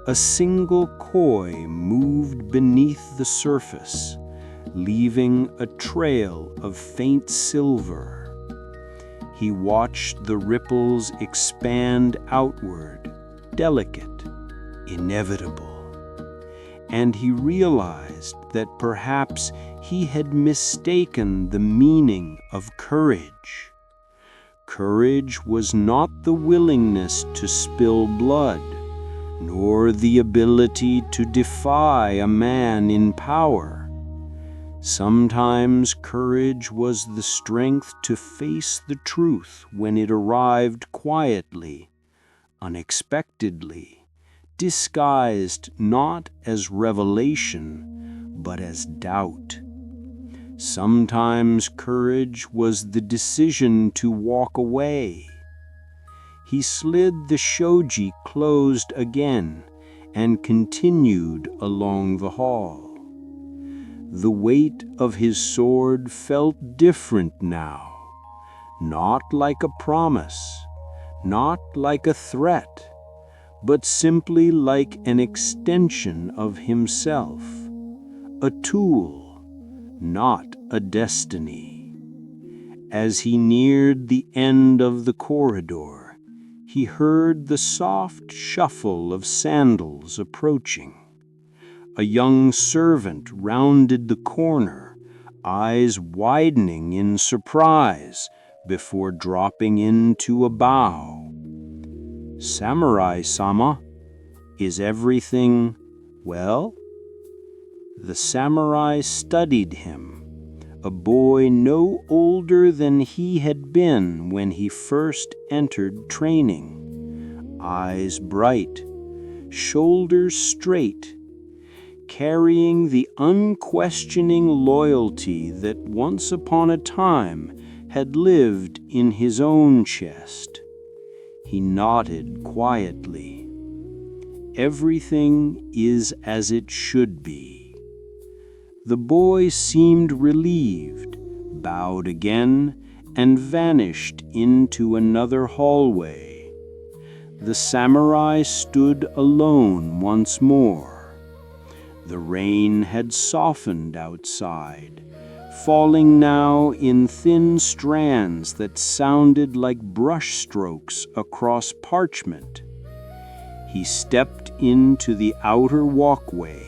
A single koi moved beneath the surface, leaving a trail of faint silver. He watched the ripples expand outward, delicate, inevitable. And he realized that perhaps he had mistaken the meaning of courage. Courage was not the willingness to spill blood, nor the ability to defy a man in power. Sometimes courage was the strength to face the truth when it arrived quietly, unexpectedly, disguised not as revelation, but as doubt. Sometimes courage was the decision to walk away. He slid the shoji closed again and continued along the hall. The weight of his sword felt different now, not like a promise, not like a threat, but simply like an extension of himself, a tool, not a destiny. As he neared the end of the corridor, he heard the soft shuffle of sandals approaching. A young servant rounded the corner, eyes widening in surprise before dropping into a bow. "Samurai-sama, is everything well?" The samurai studied him, a boy no older than he had been when he first entered training. Eyes bright, shoulders straight, carrying the unquestioning loyalty that once upon a time had lived in his own chest. He nodded quietly. "Everything is as it should be." The boy seemed relieved, bowed again, and vanished into another hallway. The samurai stood alone once more. The rain had softened outside, falling now in thin strands that sounded like brushstrokes across parchment. He stepped into the outer walkway,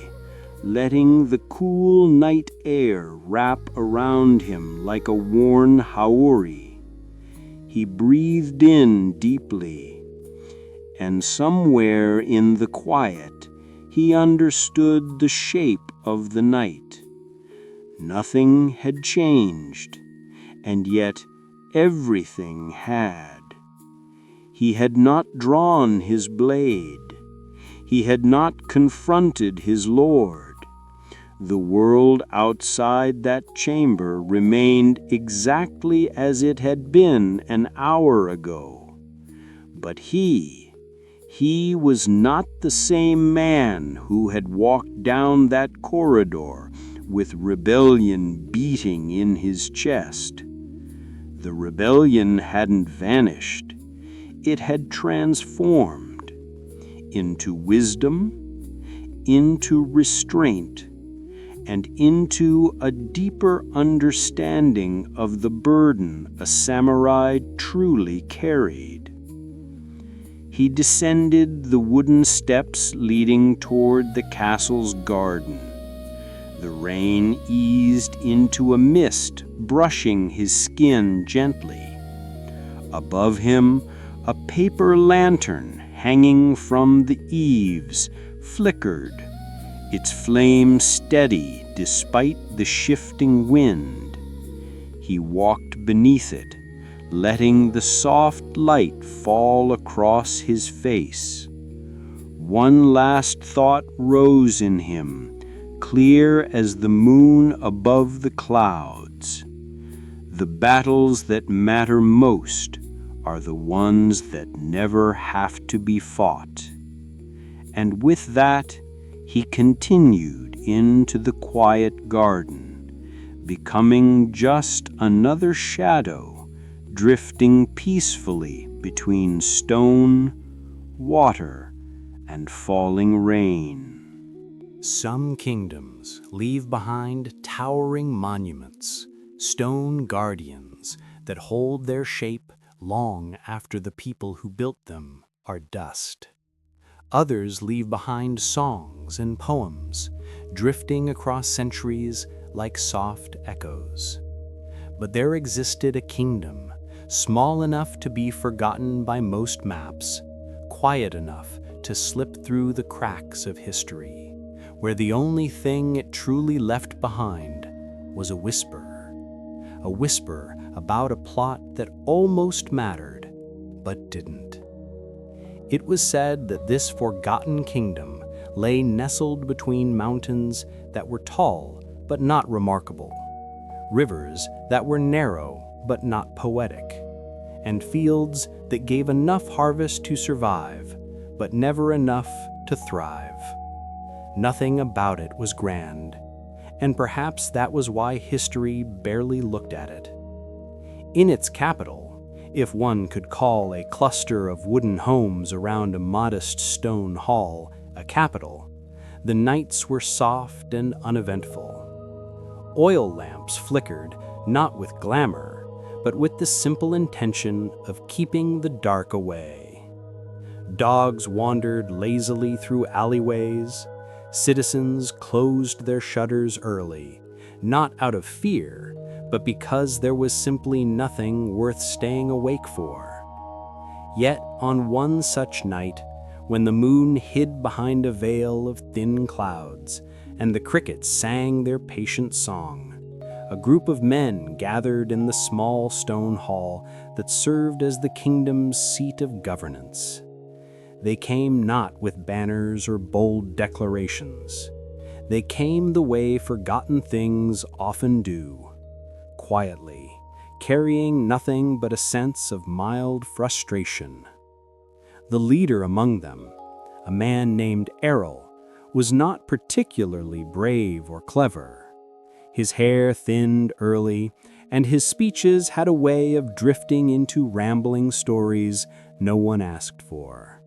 letting the cool night air wrap around him like a worn haori. He breathed in deeply, and somewhere in the quiet he understood the shape of the night. Nothing had changed, and yet everything had. He had not drawn his blade. He had not confronted his lord. The world outside that chamber remained exactly as it had been an hour ago. But he was not the same man who had walked down that corridor with rebellion beating in his chest. The rebellion hadn't vanished. It had transformed into wisdom, into restraint, and into a deeper understanding of the burden a samurai truly carried. He descended the wooden steps leading toward the castle's garden. The rain eased into a mist, brushing his skin gently. Above him, a paper lantern hanging from the eaves flickered, its flame steady despite the shifting wind. He walked beneath it, letting the soft light fall across his face. One last thought rose in him, clear as the moon above the clouds. The battles that matter most are the ones that never have to be fought. And with that, he continued into the quiet garden, becoming just another shadow drifting peacefully between stone, water, and falling rain. Some kingdoms leave behind towering monuments, stone guardians that hold their shape long after the people who built them are dust. Others leave behind songs and poems, drifting across centuries like soft echoes. But there existed a kingdom, small enough to be forgotten by most maps, quiet enough to slip through the cracks of history, where the only thing it truly left behind was a whisper about a plot that almost mattered, but didn't. It was said that this forgotten kingdom lay nestled between mountains that were tall but not remarkable, rivers that were narrow but not poetic, and fields that gave enough harvest to survive, but never enough to thrive. Nothing about it was grand, and perhaps that was why history barely looked at it. In its capital, if one could call a cluster of wooden homes around a modest stone hall a capital, the nights were soft and uneventful. Oil lamps flickered not with glamour, but with the simple intention of keeping the dark away. Dogs wandered lazily through alleyways. Citizens closed their shutters early, not out of fear, but because there was simply nothing worth staying awake for. Yet on one such night, when the moon hid behind a veil of thin clouds, and the crickets sang their patient song, a group of men gathered in the small stone hall that served as the kingdom's seat of governance. They came not with banners or bold declarations. They came the way forgotten things often do, quietly, carrying nothing but a sense of mild frustration. The leader among them, a man named Errol, was not particularly brave or clever. His hair thinned early, and his speeches had a way of drifting into rambling stories no one asked for.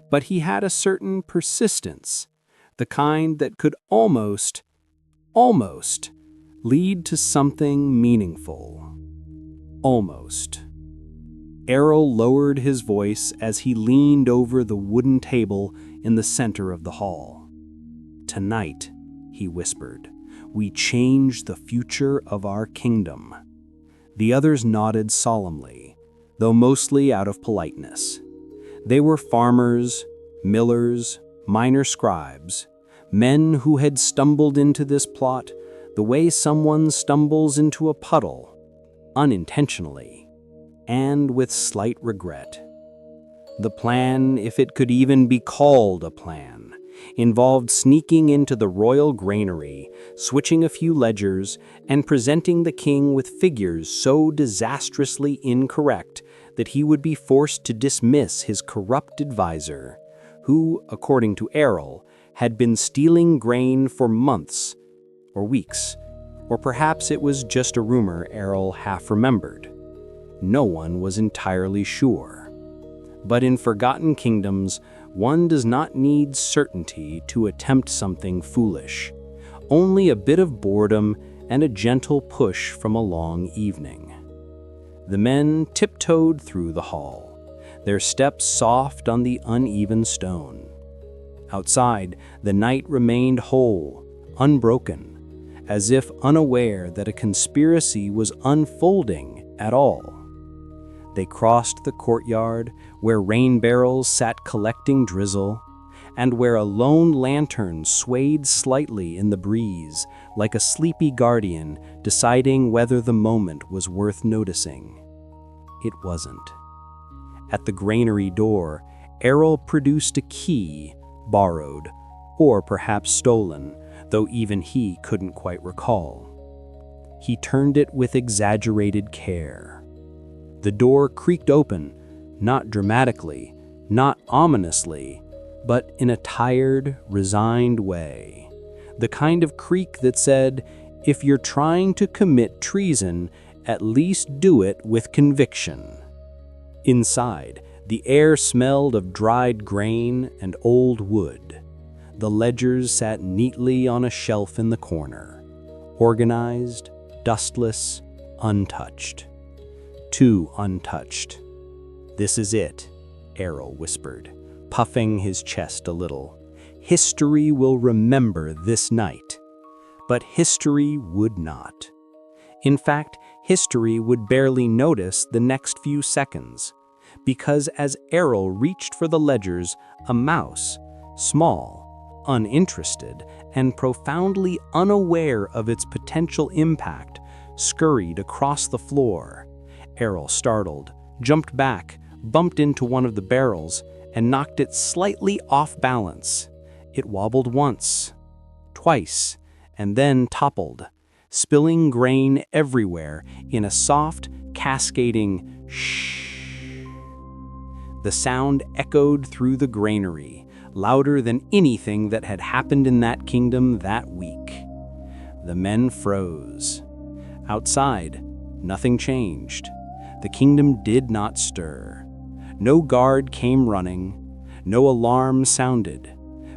But he had a certain persistence, the kind that could almost lead to something meaningful. Almost. Errol lowered his voice as he leaned over the wooden table in the center of the hall. Tonight, he whispered. "We change the future of our kingdom." The others nodded solemnly, though mostly out of politeness. They were farmers, millers, minor scribes, men who had stumbled into this plot the way someone stumbles into a puddle, unintentionally, and with slight regret. The plan, if it could even be called a plan, involved sneaking into the royal granary, switching a few ledgers, and presenting the king with figures so disastrously incorrect that he would be forced to dismiss his corrupt advisor, who, according to Errol, had been stealing grain for months or weeks, or perhaps it was just a rumor Errol half remembered. No one was entirely sure. But in forgotten kingdoms, one does not need certainty to attempt something foolish. Only a bit of boredom and a gentle push from a long evening. The men tiptoed through the hall, their steps soft on the uneven stone. Outside, the night remained whole, unbroken, as if unaware that a conspiracy was unfolding at all. They crossed the courtyard, where rain barrels sat collecting drizzle, and where a lone lantern swayed slightly in the breeze, like a sleepy guardian deciding whether the moment was worth noticing. It wasn't. At the granary door, Errol produced a key, borrowed, or perhaps stolen, though even he couldn't quite recall. He turned it with exaggerated care. The door creaked open, not dramatically, not ominously, but in a tired, resigned way. The kind of creak that said, if you're trying to commit treason, at least do it with conviction. Inside, the air smelled of dried grain and old wood. The ledgers sat neatly on a shelf in the corner, organized, dustless, untouched. Too untouched. "This is it," Errol whispered, puffing his chest a little. "History will remember this night." But history would not. In fact, history would barely notice the next few seconds, because as Errol reached for the ledgers, a mouse, small, uninterested, and profoundly unaware of its potential impact, scurried across the floor. Errol, startled, jumped back, bumped into one of the barrels, and knocked it slightly off balance. It wobbled once, twice, and then toppled, spilling grain everywhere in a soft, cascading shh. The sound echoed through the granary, louder than anything that had happened in that kingdom that week. The men froze. Outside, nothing changed. The kingdom did not stir. No guard came running, no alarm sounded,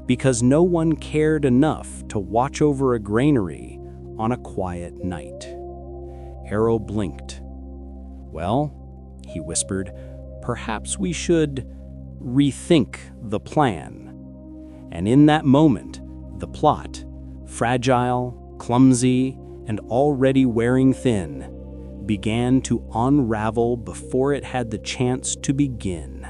because no one cared enough to watch over a granary on a quiet night. Errol blinked. "Well," he whispered, "perhaps we should rethink the plan." And in that moment, the plot, fragile, clumsy, and already wearing thin, began to unravel before it had the chance to begin.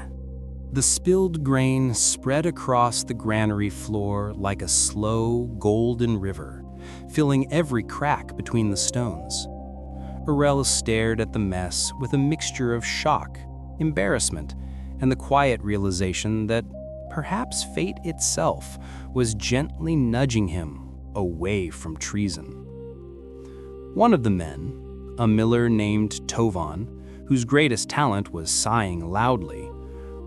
The spilled grain spread across the granary floor like a slow, golden river, filling every crack between the stones. Errol stared at the mess with a mixture of shock, embarrassment, and the quiet realization that perhaps fate itself was gently nudging him away from treason. One of the men, a miller named Tovan, whose greatest talent was sighing loudly,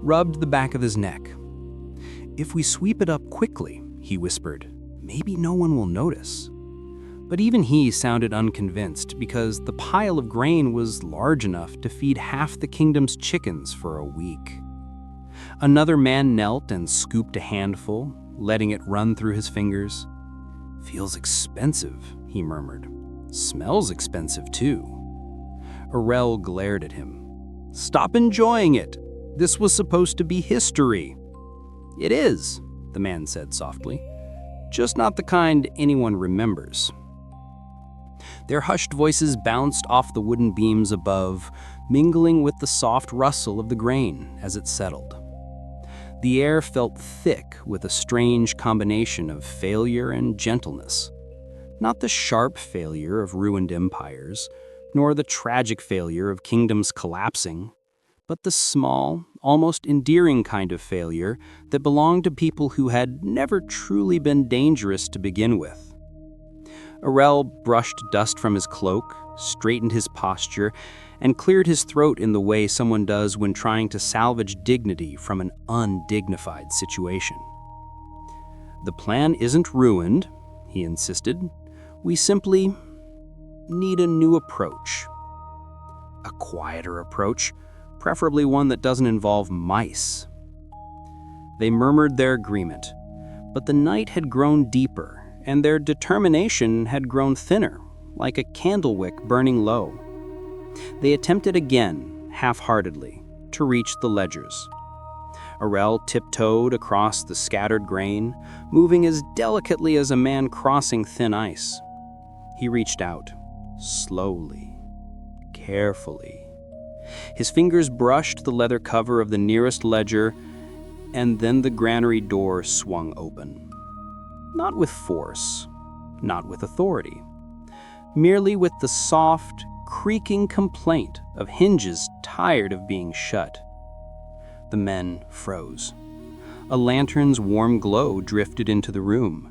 rubbed the back of his neck. "If we sweep it up quickly," he whispered, "maybe no one will notice." But even he sounded unconvinced because the pile of grain was large enough to feed half the kingdom's chickens for a week. Another man knelt and scooped a handful, letting it run through his fingers. "Feels expensive," he murmured. "Smells expensive, too." Errol glared at him. "Stop enjoying it. This was supposed to be history." "It is," the man said softly. just not the kind anyone remembers. Their hushed voices bounced off the wooden beams above, mingling with the soft rustle of the grain as it settled. The air felt thick with a strange combination of failure and gentleness. Not the sharp failure of ruined empires, nor the tragic failure of kingdoms collapsing, but the small, almost endearing kind of failure that belonged to people who had never truly been dangerous to begin with. Aurel brushed dust from his cloak, straightened his posture, and cleared his throat in the way someone does when trying to salvage dignity from an undignified situation. "The plan isn't ruined," he insisted. "We simply need a new approach. A quieter approach, preferably one that doesn't involve mice." They murmured their agreement, but the night had grown deeper, and their determination had grown thinner, like a candle wick burning low. They attempted again, half-heartedly, to reach the ledgers. Aurel tiptoed across the scattered grain, moving as delicately as a man crossing thin ice. He reached out, slowly, carefully. His fingers brushed the leather cover of the nearest ledger, and then the granary door swung open. Not with force, not with authority, merely with the soft, creaking complaint of hinges tired of being shut. The men froze. A lantern's warm glow drifted into the room.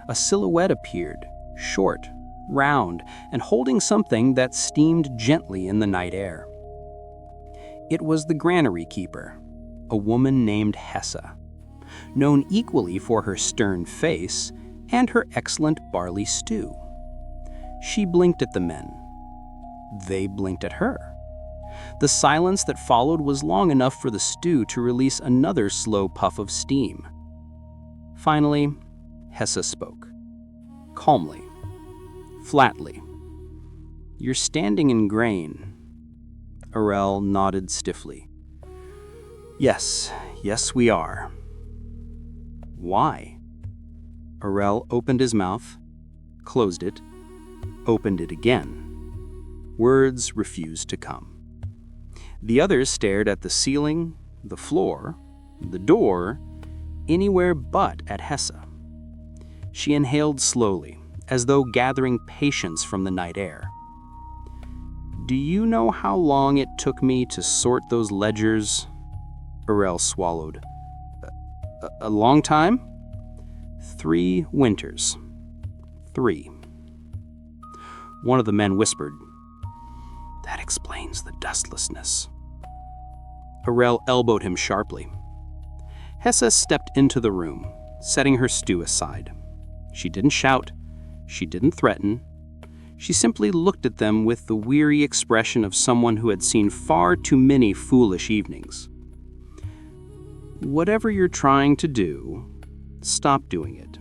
A silhouette appeared, short, round, and holding something that steamed gently in the night air. It was the granary keeper, a woman named Hessa, known equally for her stern face and her excellent barley stew. She blinked at the men. They blinked at her. The silence that followed was long enough for the stew to release another slow puff of steam. Finally, Hessa spoke. Calmly. Flatly. "You're standing in grain." Aurel nodded stiffly. Yes, we are." "Why?" Aurel opened his mouth, closed it, opened it again. Words refused to come. The others stared at the ceiling, the floor, the door, anywhere but at Hessa. She inhaled slowly, as though gathering patience from the night air. "Do you know how long it took me to sort those ledgers?" Aurel swallowed. A long time?" 3 winters. 3. One of the men whispered, "That explains the dustlessness." Aurel elbowed him sharply. Hessa stepped into the room, setting her stew aside. She didn't shout. She didn't threaten. She simply looked at them with the weary expression of someone who had seen far too many foolish evenings. "Whatever you're trying to do, stop doing it.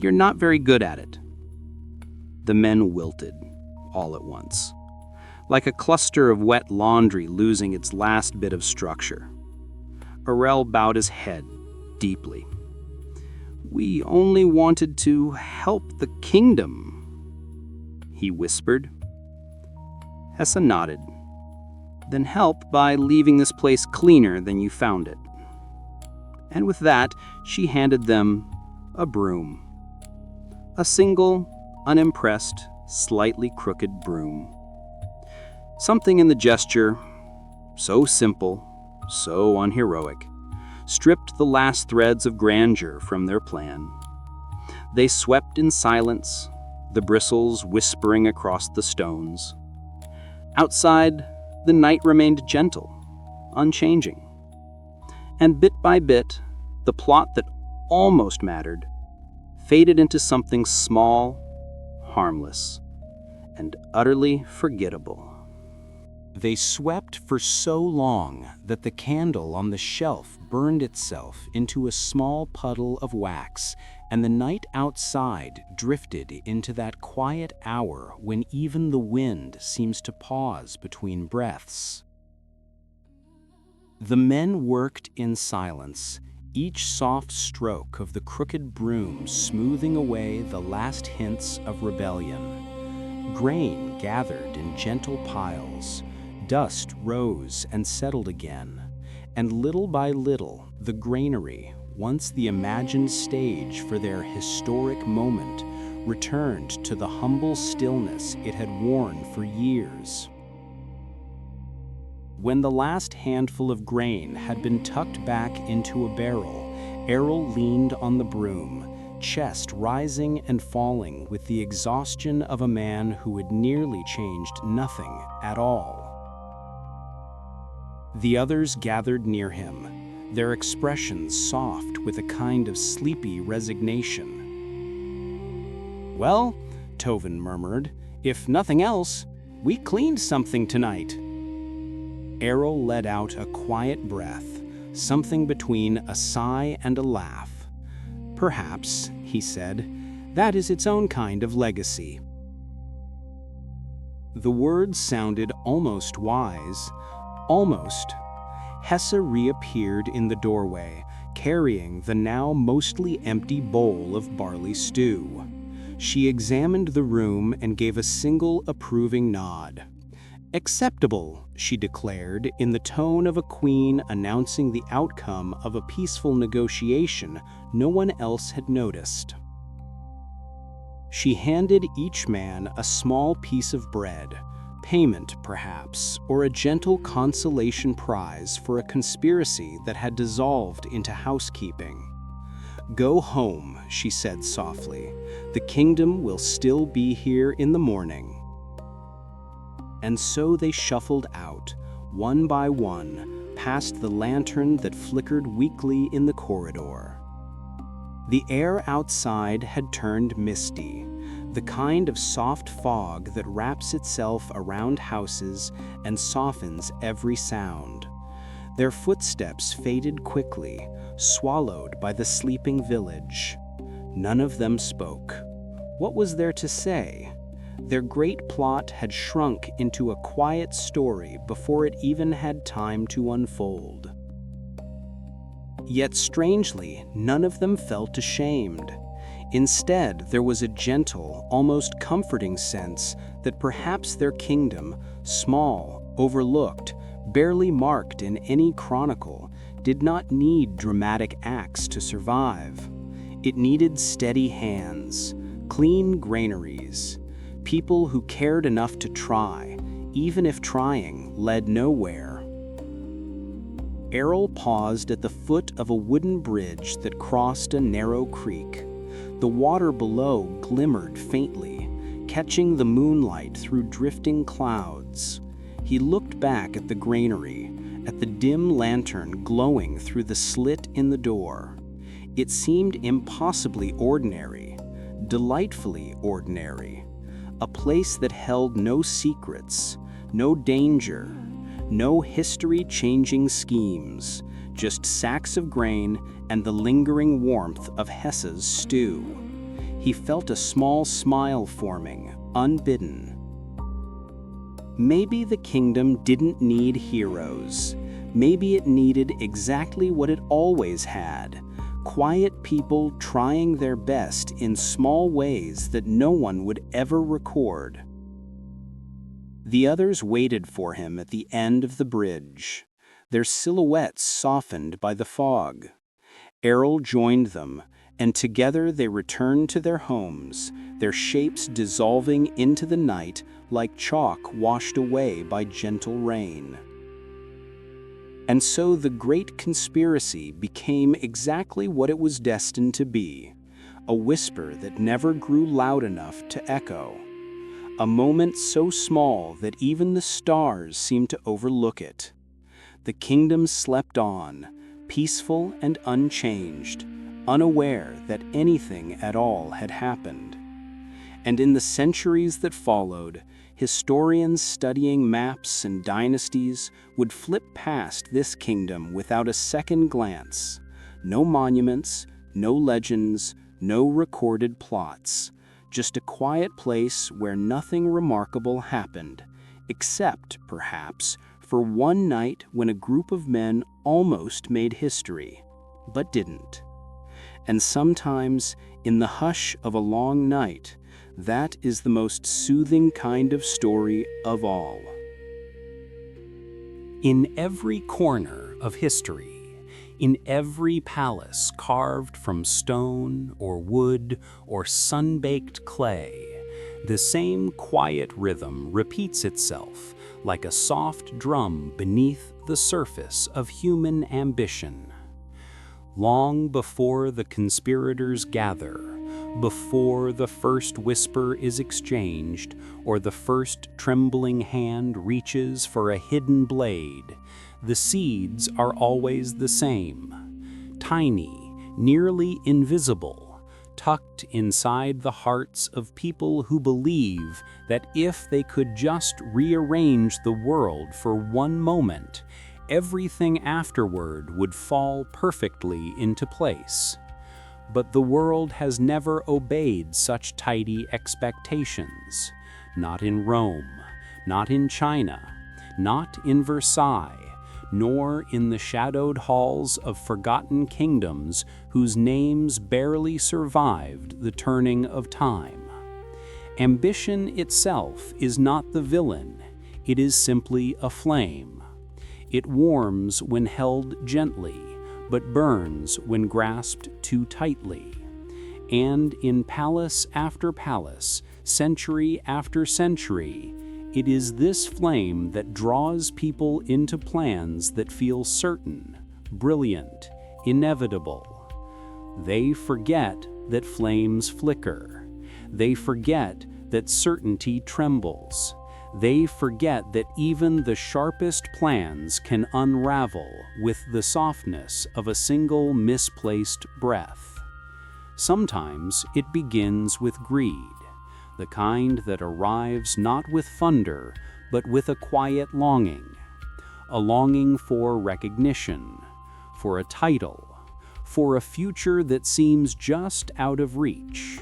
You're not very good at it." The men wilted, all at once, like a cluster of wet laundry losing its last bit of structure. Aurel bowed his head deeply. "We only wanted to help the kingdom," he whispered. Hessa nodded. "Then help by leaving this place cleaner than you found it." And with that, she handed them a broom. A single, unimpressed, slightly crooked broom. Something in the gesture, so simple, so unheroic, stripped the last threads of grandeur from their plan. They swept in silence, the bristles whispering across the stones. Outside, the night remained gentle, unchanging. And bit by bit, the plot that almost mattered faded into something small, harmless, and utterly forgettable. They swept for so long that the candle on the shelf burned itself into a small puddle of wax, and the night outside drifted into that quiet hour when even the wind seems to pause between breaths. The men worked in silence, each soft stroke of the crooked broom smoothing away the last hints of rebellion. Grain gathered in gentle piles, dust rose and settled again, and little by little the granary, once the imagined stage for their historic moment, returned to the humble stillness it had worn for years. When the last handful of grain had been tucked back into a barrel, Errol leaned on the broom, chest rising and falling with the exhaustion of a man who had nearly changed nothing at all. The others gathered near him, their expressions soft with a kind of sleepy resignation. "Well," Tovin murmured, "if nothing else, we cleaned something tonight." Errol let out a quiet breath, something between a sigh and a laugh. "Perhaps," he said, "that is its own kind of legacy." The words sounded almost wise. Almost. Hesse reappeared in the doorway, carrying the now mostly empty bowl of barley stew. She examined the room and gave a single approving nod. "Acceptable," she declared in the tone of a queen announcing the outcome of a peaceful negotiation no one else had noticed. She handed each man a small piece of bread, payment perhaps, or a gentle consolation prize for a conspiracy that had dissolved into housekeeping. "Go home," she said softly. "The kingdom will still be here in the morning." And so they shuffled out, one by one, past the lantern that flickered weakly in the corridor. The air outside had turned misty, the kind of soft fog that wraps itself around houses and softens every sound. Their footsteps faded quickly, swallowed by the sleeping village. None of them spoke. What was there to say? Their great plot had shrunk into a quiet story before it even had time to unfold. Yet strangely, none of them felt ashamed. Instead, there was a gentle, almost comforting sense that perhaps their kingdom, small, overlooked, barely marked in any chronicle, did not need dramatic acts to survive. It needed steady hands, clean granaries, people who cared enough to try, even if trying led nowhere. Errol paused at the foot of a wooden bridge that crossed a narrow creek. The water below glimmered faintly, catching the moonlight through drifting clouds. He looked back at the granary, at the dim lantern glowing through the slit in the door. It seemed impossibly ordinary, delightfully ordinary. A place that held no secrets, no danger, no history-changing schemes, just sacks of grain and the lingering warmth of Hesse's stew. He felt a small smile forming, unbidden. Maybe the kingdom didn't need heroes. Maybe it needed exactly what it always had: quiet people trying their best in small ways that no one would ever record. The others waited for him at the end of the bridge, their silhouettes softened by the fog. Errol joined them, and together they returned to their homes, their shapes dissolving into the night like chalk washed away by gentle rain. And so the great conspiracy became exactly what it was destined to be, a whisper that never grew loud enough to echo. A moment so small that even the stars seemed to overlook it. The kingdom slept on, peaceful and unchanged, unaware that anything at all had happened. And in the centuries that followed, historians studying maps and dynasties would flip past this kingdom without a second glance. No monuments, no legends, no recorded plots. Just a quiet place where nothing remarkable happened, except, perhaps, for one night when a group of men almost made history. but didn't. And sometimes, in the hush of a long night, that is the most soothing kind of story of all. In every corner of history, in every palace carved from stone or wood or sun-baked clay, the same quiet rhythm repeats itself like a soft drum beneath the surface of human ambition. Long before the conspirators gather, before the first whisper is exchanged or the first trembling hand reaches for a hidden blade, the seeds are always the same, tiny, nearly invisible, tucked inside the hearts of people who believe that if they could just rearrange the world for one moment, everything afterward would fall perfectly into place. But the world has never obeyed such tidy expectations. Not in Rome, not in China, not in Versailles, nor in the shadowed halls of forgotten kingdoms whose names barely survived the turning of time. Ambition itself is not the villain, it is simply a flame. It warms when held gently, but burns when grasped too tightly. And in palace after palace, century after century, it is this flame that draws people into plans that feel certain, brilliant, inevitable. They forget that flames flicker. They forget that certainty trembles. They forget that even the sharpest plans can unravel with the softness of a single misplaced breath. Sometimes it begins with greed, the kind that arrives not with thunder, but with a quiet longing. A longing for recognition, for a title, for a future that seems just out of reach.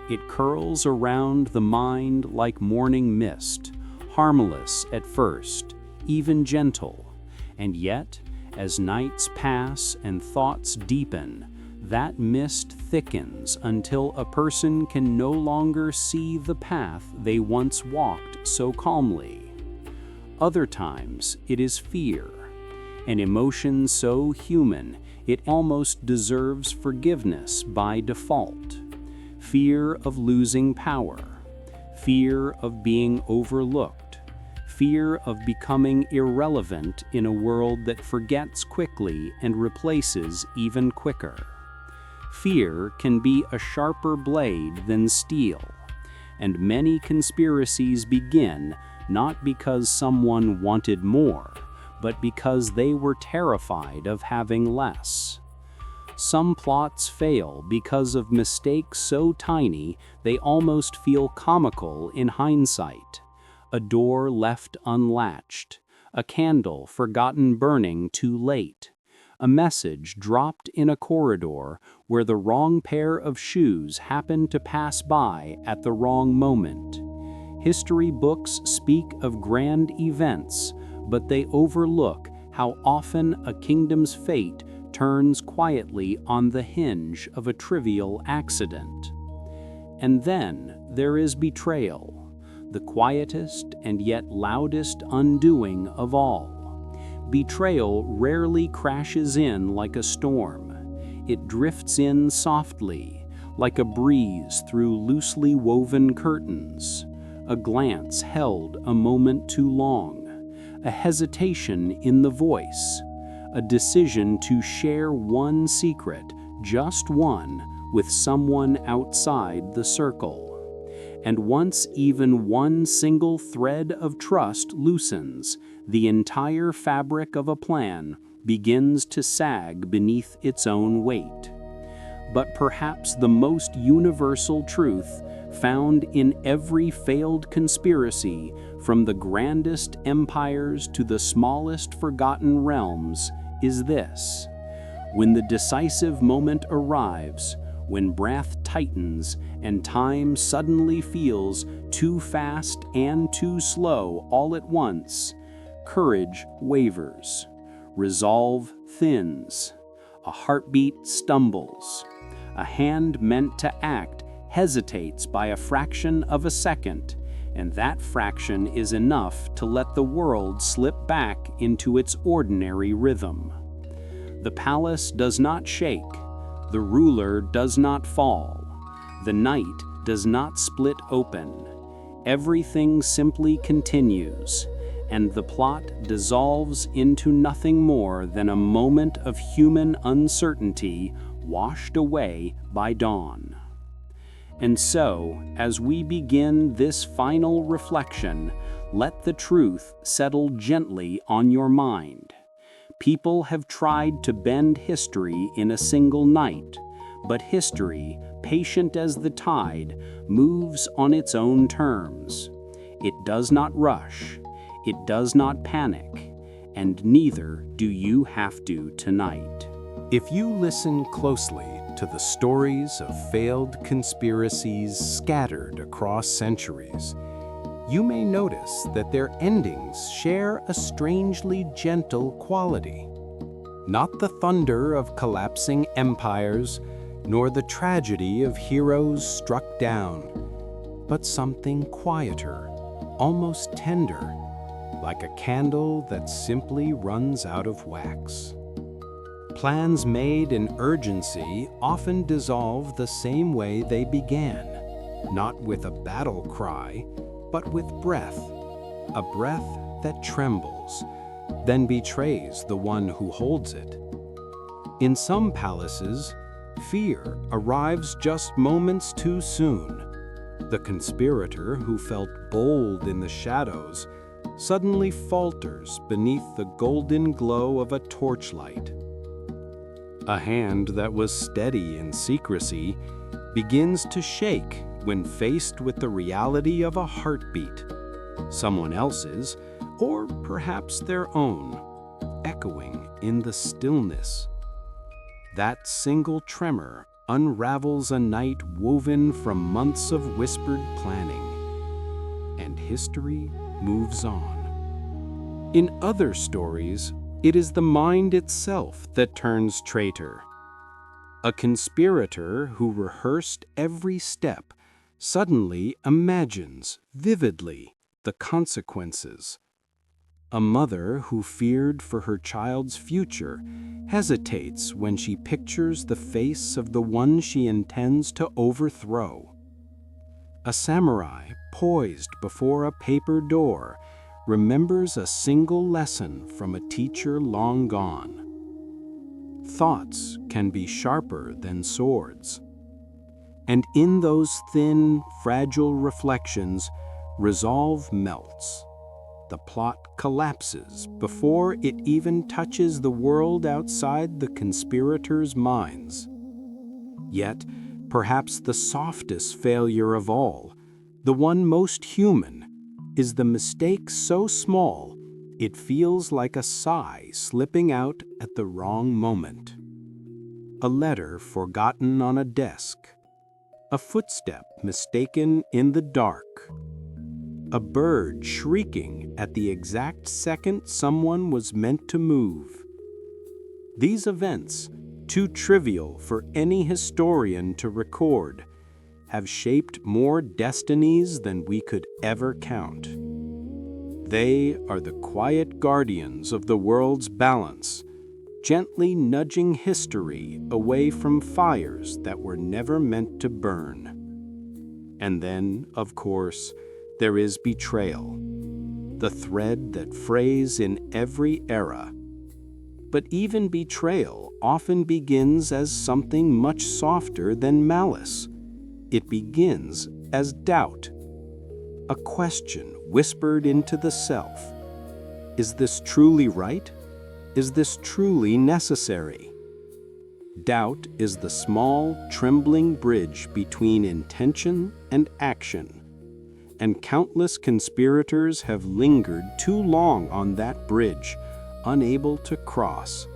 It curls around the mind like morning mist, harmless at first, even gentle, and yet, as nights pass and thoughts deepen, that mist thickens until a person can no longer see the path they once walked so calmly. Other times, it is fear, an emotion so human it almost deserves forgiveness by default. Fear of losing power, fear of being overlooked, fear of becoming irrelevant in a world that forgets quickly and replaces even quicker. Fear can be a sharper blade than steel, and many conspiracies begin not because someone wanted more, but because they were terrified of having less. Some plots fail because of mistakes so tiny they almost feel comical in hindsight. A door left unlatched, a candle forgotten burning too late, a message dropped in a corridor where the wrong pair of shoes happened to pass by at the wrong moment. History books speak of grand events, but they overlook how often a kingdom's fate turns quietly on the hinge of a trivial accident. And then there is betrayal, the quietest and yet loudest undoing of all. Betrayal rarely crashes in like a storm. It drifts in softly, like a breeze through loosely woven curtains. A glance held a moment too long, a hesitation in the voice, a decision to share one secret, just one, with someone outside the circle. And once even one single thread of trust loosens, the entire fabric of a plan begins to sag beneath its own weight. But perhaps the most universal truth found in every failed conspiracy, from the grandest empires to the smallest forgotten realms, is this: when the decisive moment arrives, when breath tightens and time suddenly feels too fast and too slow all at once, courage wavers, resolve thins, A heartbeat stumbles. A hand meant to act hesitates by a fraction of a second, and that fraction is enough to let the world slip back into its ordinary rhythm. The palace does not shake. The ruler does not fall. The night does not split open. Everything simply continues, and the plot dissolves into nothing more than a moment of human uncertainty washed away by dawn. And so, as we begin this final reflection, let the truth settle gently on your mind. People have tried to bend history in a single night, but history, patient as the tide, moves on its own terms. It does not rush, it does not panic, and neither do you have to tonight. If you listen closely to the stories of failed conspiracies scattered across centuries, you may notice that their endings share a strangely gentle quality. Not the thunder of collapsing empires, nor the tragedy of heroes struck down, but something quieter, almost tender, like a candle that simply runs out of wax. Plans made in urgency often dissolve the same way they began, not with a battle cry, but with breath, a breath that trembles, then betrays the one who holds it. In some palaces, fear arrives just moments too soon. The conspirator who felt bold in the shadows suddenly falters beneath the golden glow of a torchlight. A hand that was steady in secrecy begins to shake when faced with the reality of a heartbeat, someone else's, or perhaps their own, echoing in the stillness. That single tremor unravels a night woven from months of whispered planning, and history moves on. In other stories, it is the mind itself that turns traitor. A conspirator who rehearsed every step suddenly imagines vividly the consequences. A mother who feared for her child's future hesitates when she pictures the face of the one she intends to overthrow. A samurai poised before a paper door remembers a single lesson from a teacher long gone. Thoughts can be sharper than swords. And in those thin, fragile reflections, resolve melts. The plot collapses before it even touches the world outside the conspirators' minds. Yet, perhaps the softest failure of all, the one most human, is the mistake so small it feels like a sigh slipping out at the wrong moment. A letter forgotten on a desk. A footstep mistaken in the dark. A bird shrieking at the exact second someone was meant to move. These events, too trivial for any historian to record, have shaped more destinies than we could ever count. They are the quiet guardians of the world's balance, gently nudging history away from fires that were never meant to burn. And then, of course, there is betrayal, the thread that frays in every era. But even betrayal often begins as something much softer than malice. It begins as doubt, a question whispered into the self. Is this truly right? Is this truly necessary? Doubt is the small, trembling bridge between intention and action, and countless conspirators have lingered too long on that bridge, unable to cross.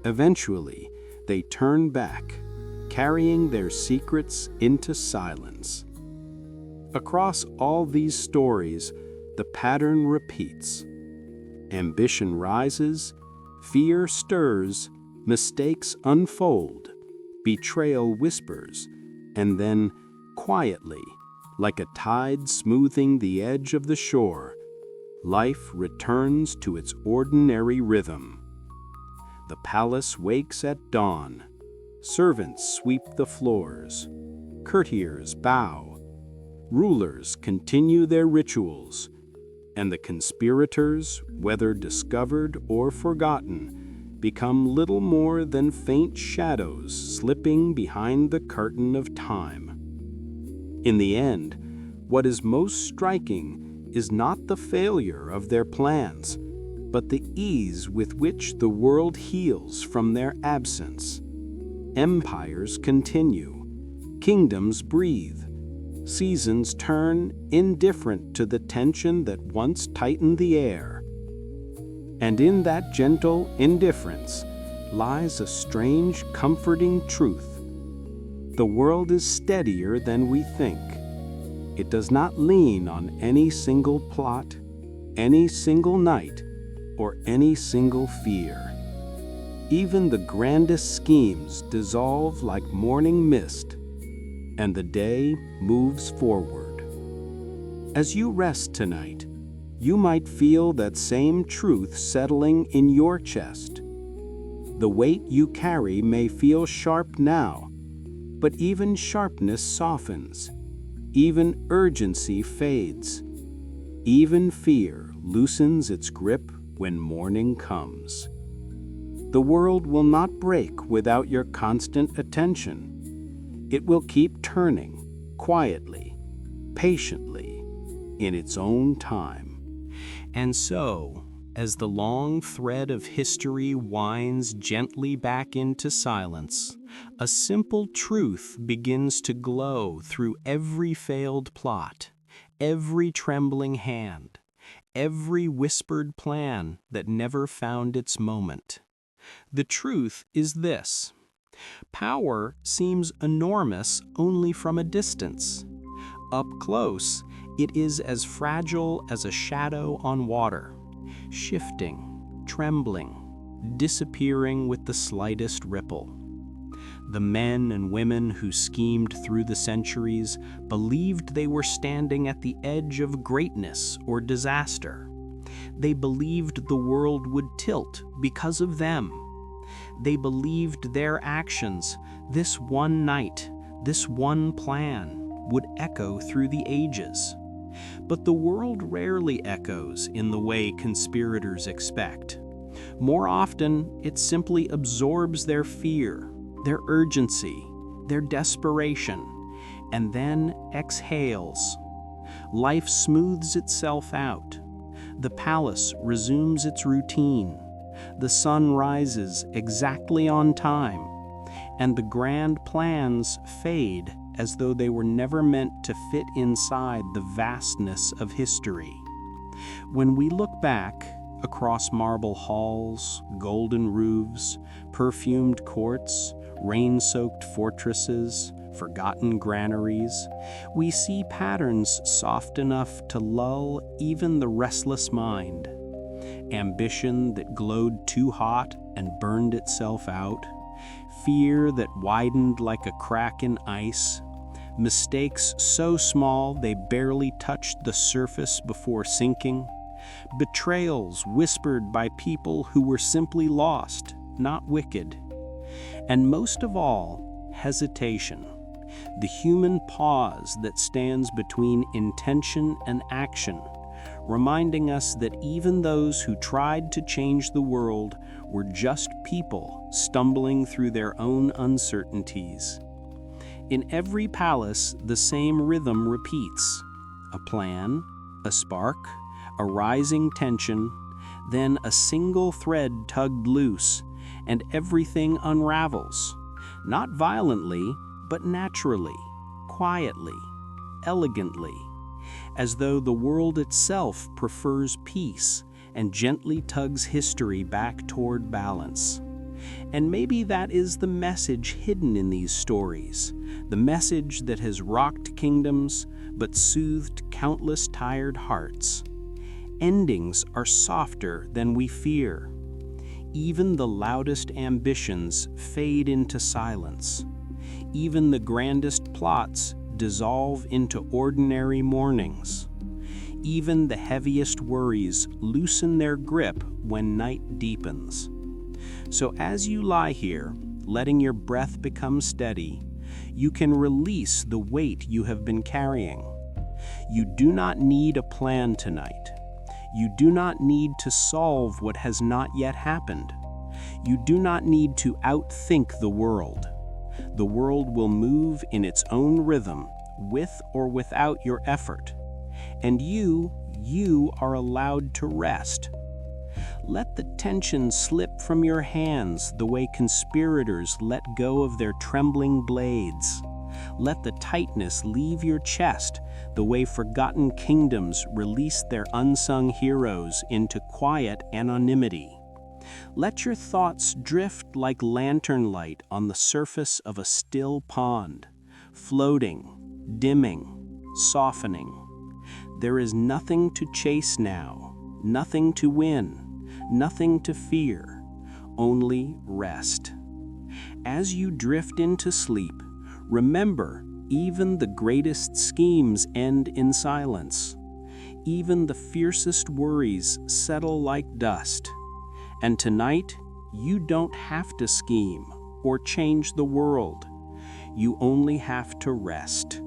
Eventually, they turn back, carrying their secrets into silence. Across all these stories, the pattern repeats. Ambition rises, fear stirs, Mistakes unfold, betrayal whispers, and then, quietly, like a tide smoothing the edge of the shore, life returns to its ordinary rhythm. The palace wakes at dawn. Servants sweep the floors. Courtiers bow. Rulers continue their rituals. And the conspirators, whether discovered or forgotten, become little more than faint shadows slipping behind the curtain of time. In the end, what is most striking is not the failure of their plans, but the ease with which the world heals from their absence. Empires continue, kingdoms breathe, seasons turn indifferent to the tension that once tightened the air. And in that gentle indifference lies a strange, comforting truth. The world is steadier than we think. It does not lean on any single plot, any single night, or any single fear. Even the grandest schemes dissolve like morning mist, and the day moves forward. As you rest tonight, you might feel that same truth settling in your chest. The weight you carry may feel sharp now, but even sharpness softens, even urgency fades, even fear loosens its grip when morning comes. The world will not break without your constant attention. It will keep turning, quietly, patiently, in its own time. And so, as the long thread of history winds gently back into silence, a simple truth begins to glow through every failed plot, every trembling hand, every whispered plan that never found its moment. The truth is this: power seems enormous only from a distance. Up close, it is as fragile as a shadow on water, shifting, trembling, disappearing with the slightest ripple. The men and women who schemed through the centuries believed they were standing at the edge of greatness or disaster. They believed the world would tilt because of them. They believed their actions, this one night, this one plan, would echo through the ages. But the world rarely echoes in the way conspirators expect. More often, it simply absorbs their fear, their urgency, their desperation, and then exhales. Life smooths itself out. The palace resumes its routine. The sun rises exactly on time, and the grand plans fade as though they were never meant to fit inside the vastness of history. When we look back across marble halls, golden roofs, perfumed courts, rain-soaked fortresses, forgotten granaries, we see patterns soft enough to lull even the restless mind. Ambition that glowed too hot and burned itself out, fear that widened like a crack in ice, mistakes so small they barely touched the surface before sinking, betrayals whispered by people who were simply lost, not wicked, and most of all, hesitation, the human pause that stands between intention and action, reminding us that even those who tried to change the world were just people stumbling through their own uncertainties. In every palace, the same rhythm repeats: a plan, a spark, a rising tension, then a single thread tugged loose, and everything unravels, not violently, but naturally, quietly, elegantly, as though the world itself prefers peace and gently tugs history back toward balance. And maybe that is the message hidden in these stories, the message that has rocked kingdoms but soothed countless tired hearts. Endings are softer than we fear. Even the loudest ambitions fade into silence. Even the grandest plots dissolve into ordinary mornings. Even the heaviest worries loosen their grip when night deepens. So as you lie here, letting your breath become steady, you can release the weight you have been carrying. You do not need a plan tonight. You do not need to solve what has not yet happened. You do not need to outthink the world. The world will move in its own rhythm, with or without your effort. And you are allowed to rest. Let the tension slip from your hands the way conspirators let go of their trembling blades. Let the tightness leave your chest the way forgotten kingdoms release their unsung heroes into quiet anonymity. Let your thoughts drift like lantern light on the surface of a still pond, floating, dimming, softening. There is nothing to chase now, nothing to win, nothing to fear, only rest. As you drift into sleep, remember, even the greatest schemes end in silence. Even the fiercest worries settle like dust. And tonight, you don't have to scheme or change the world. You only have to rest.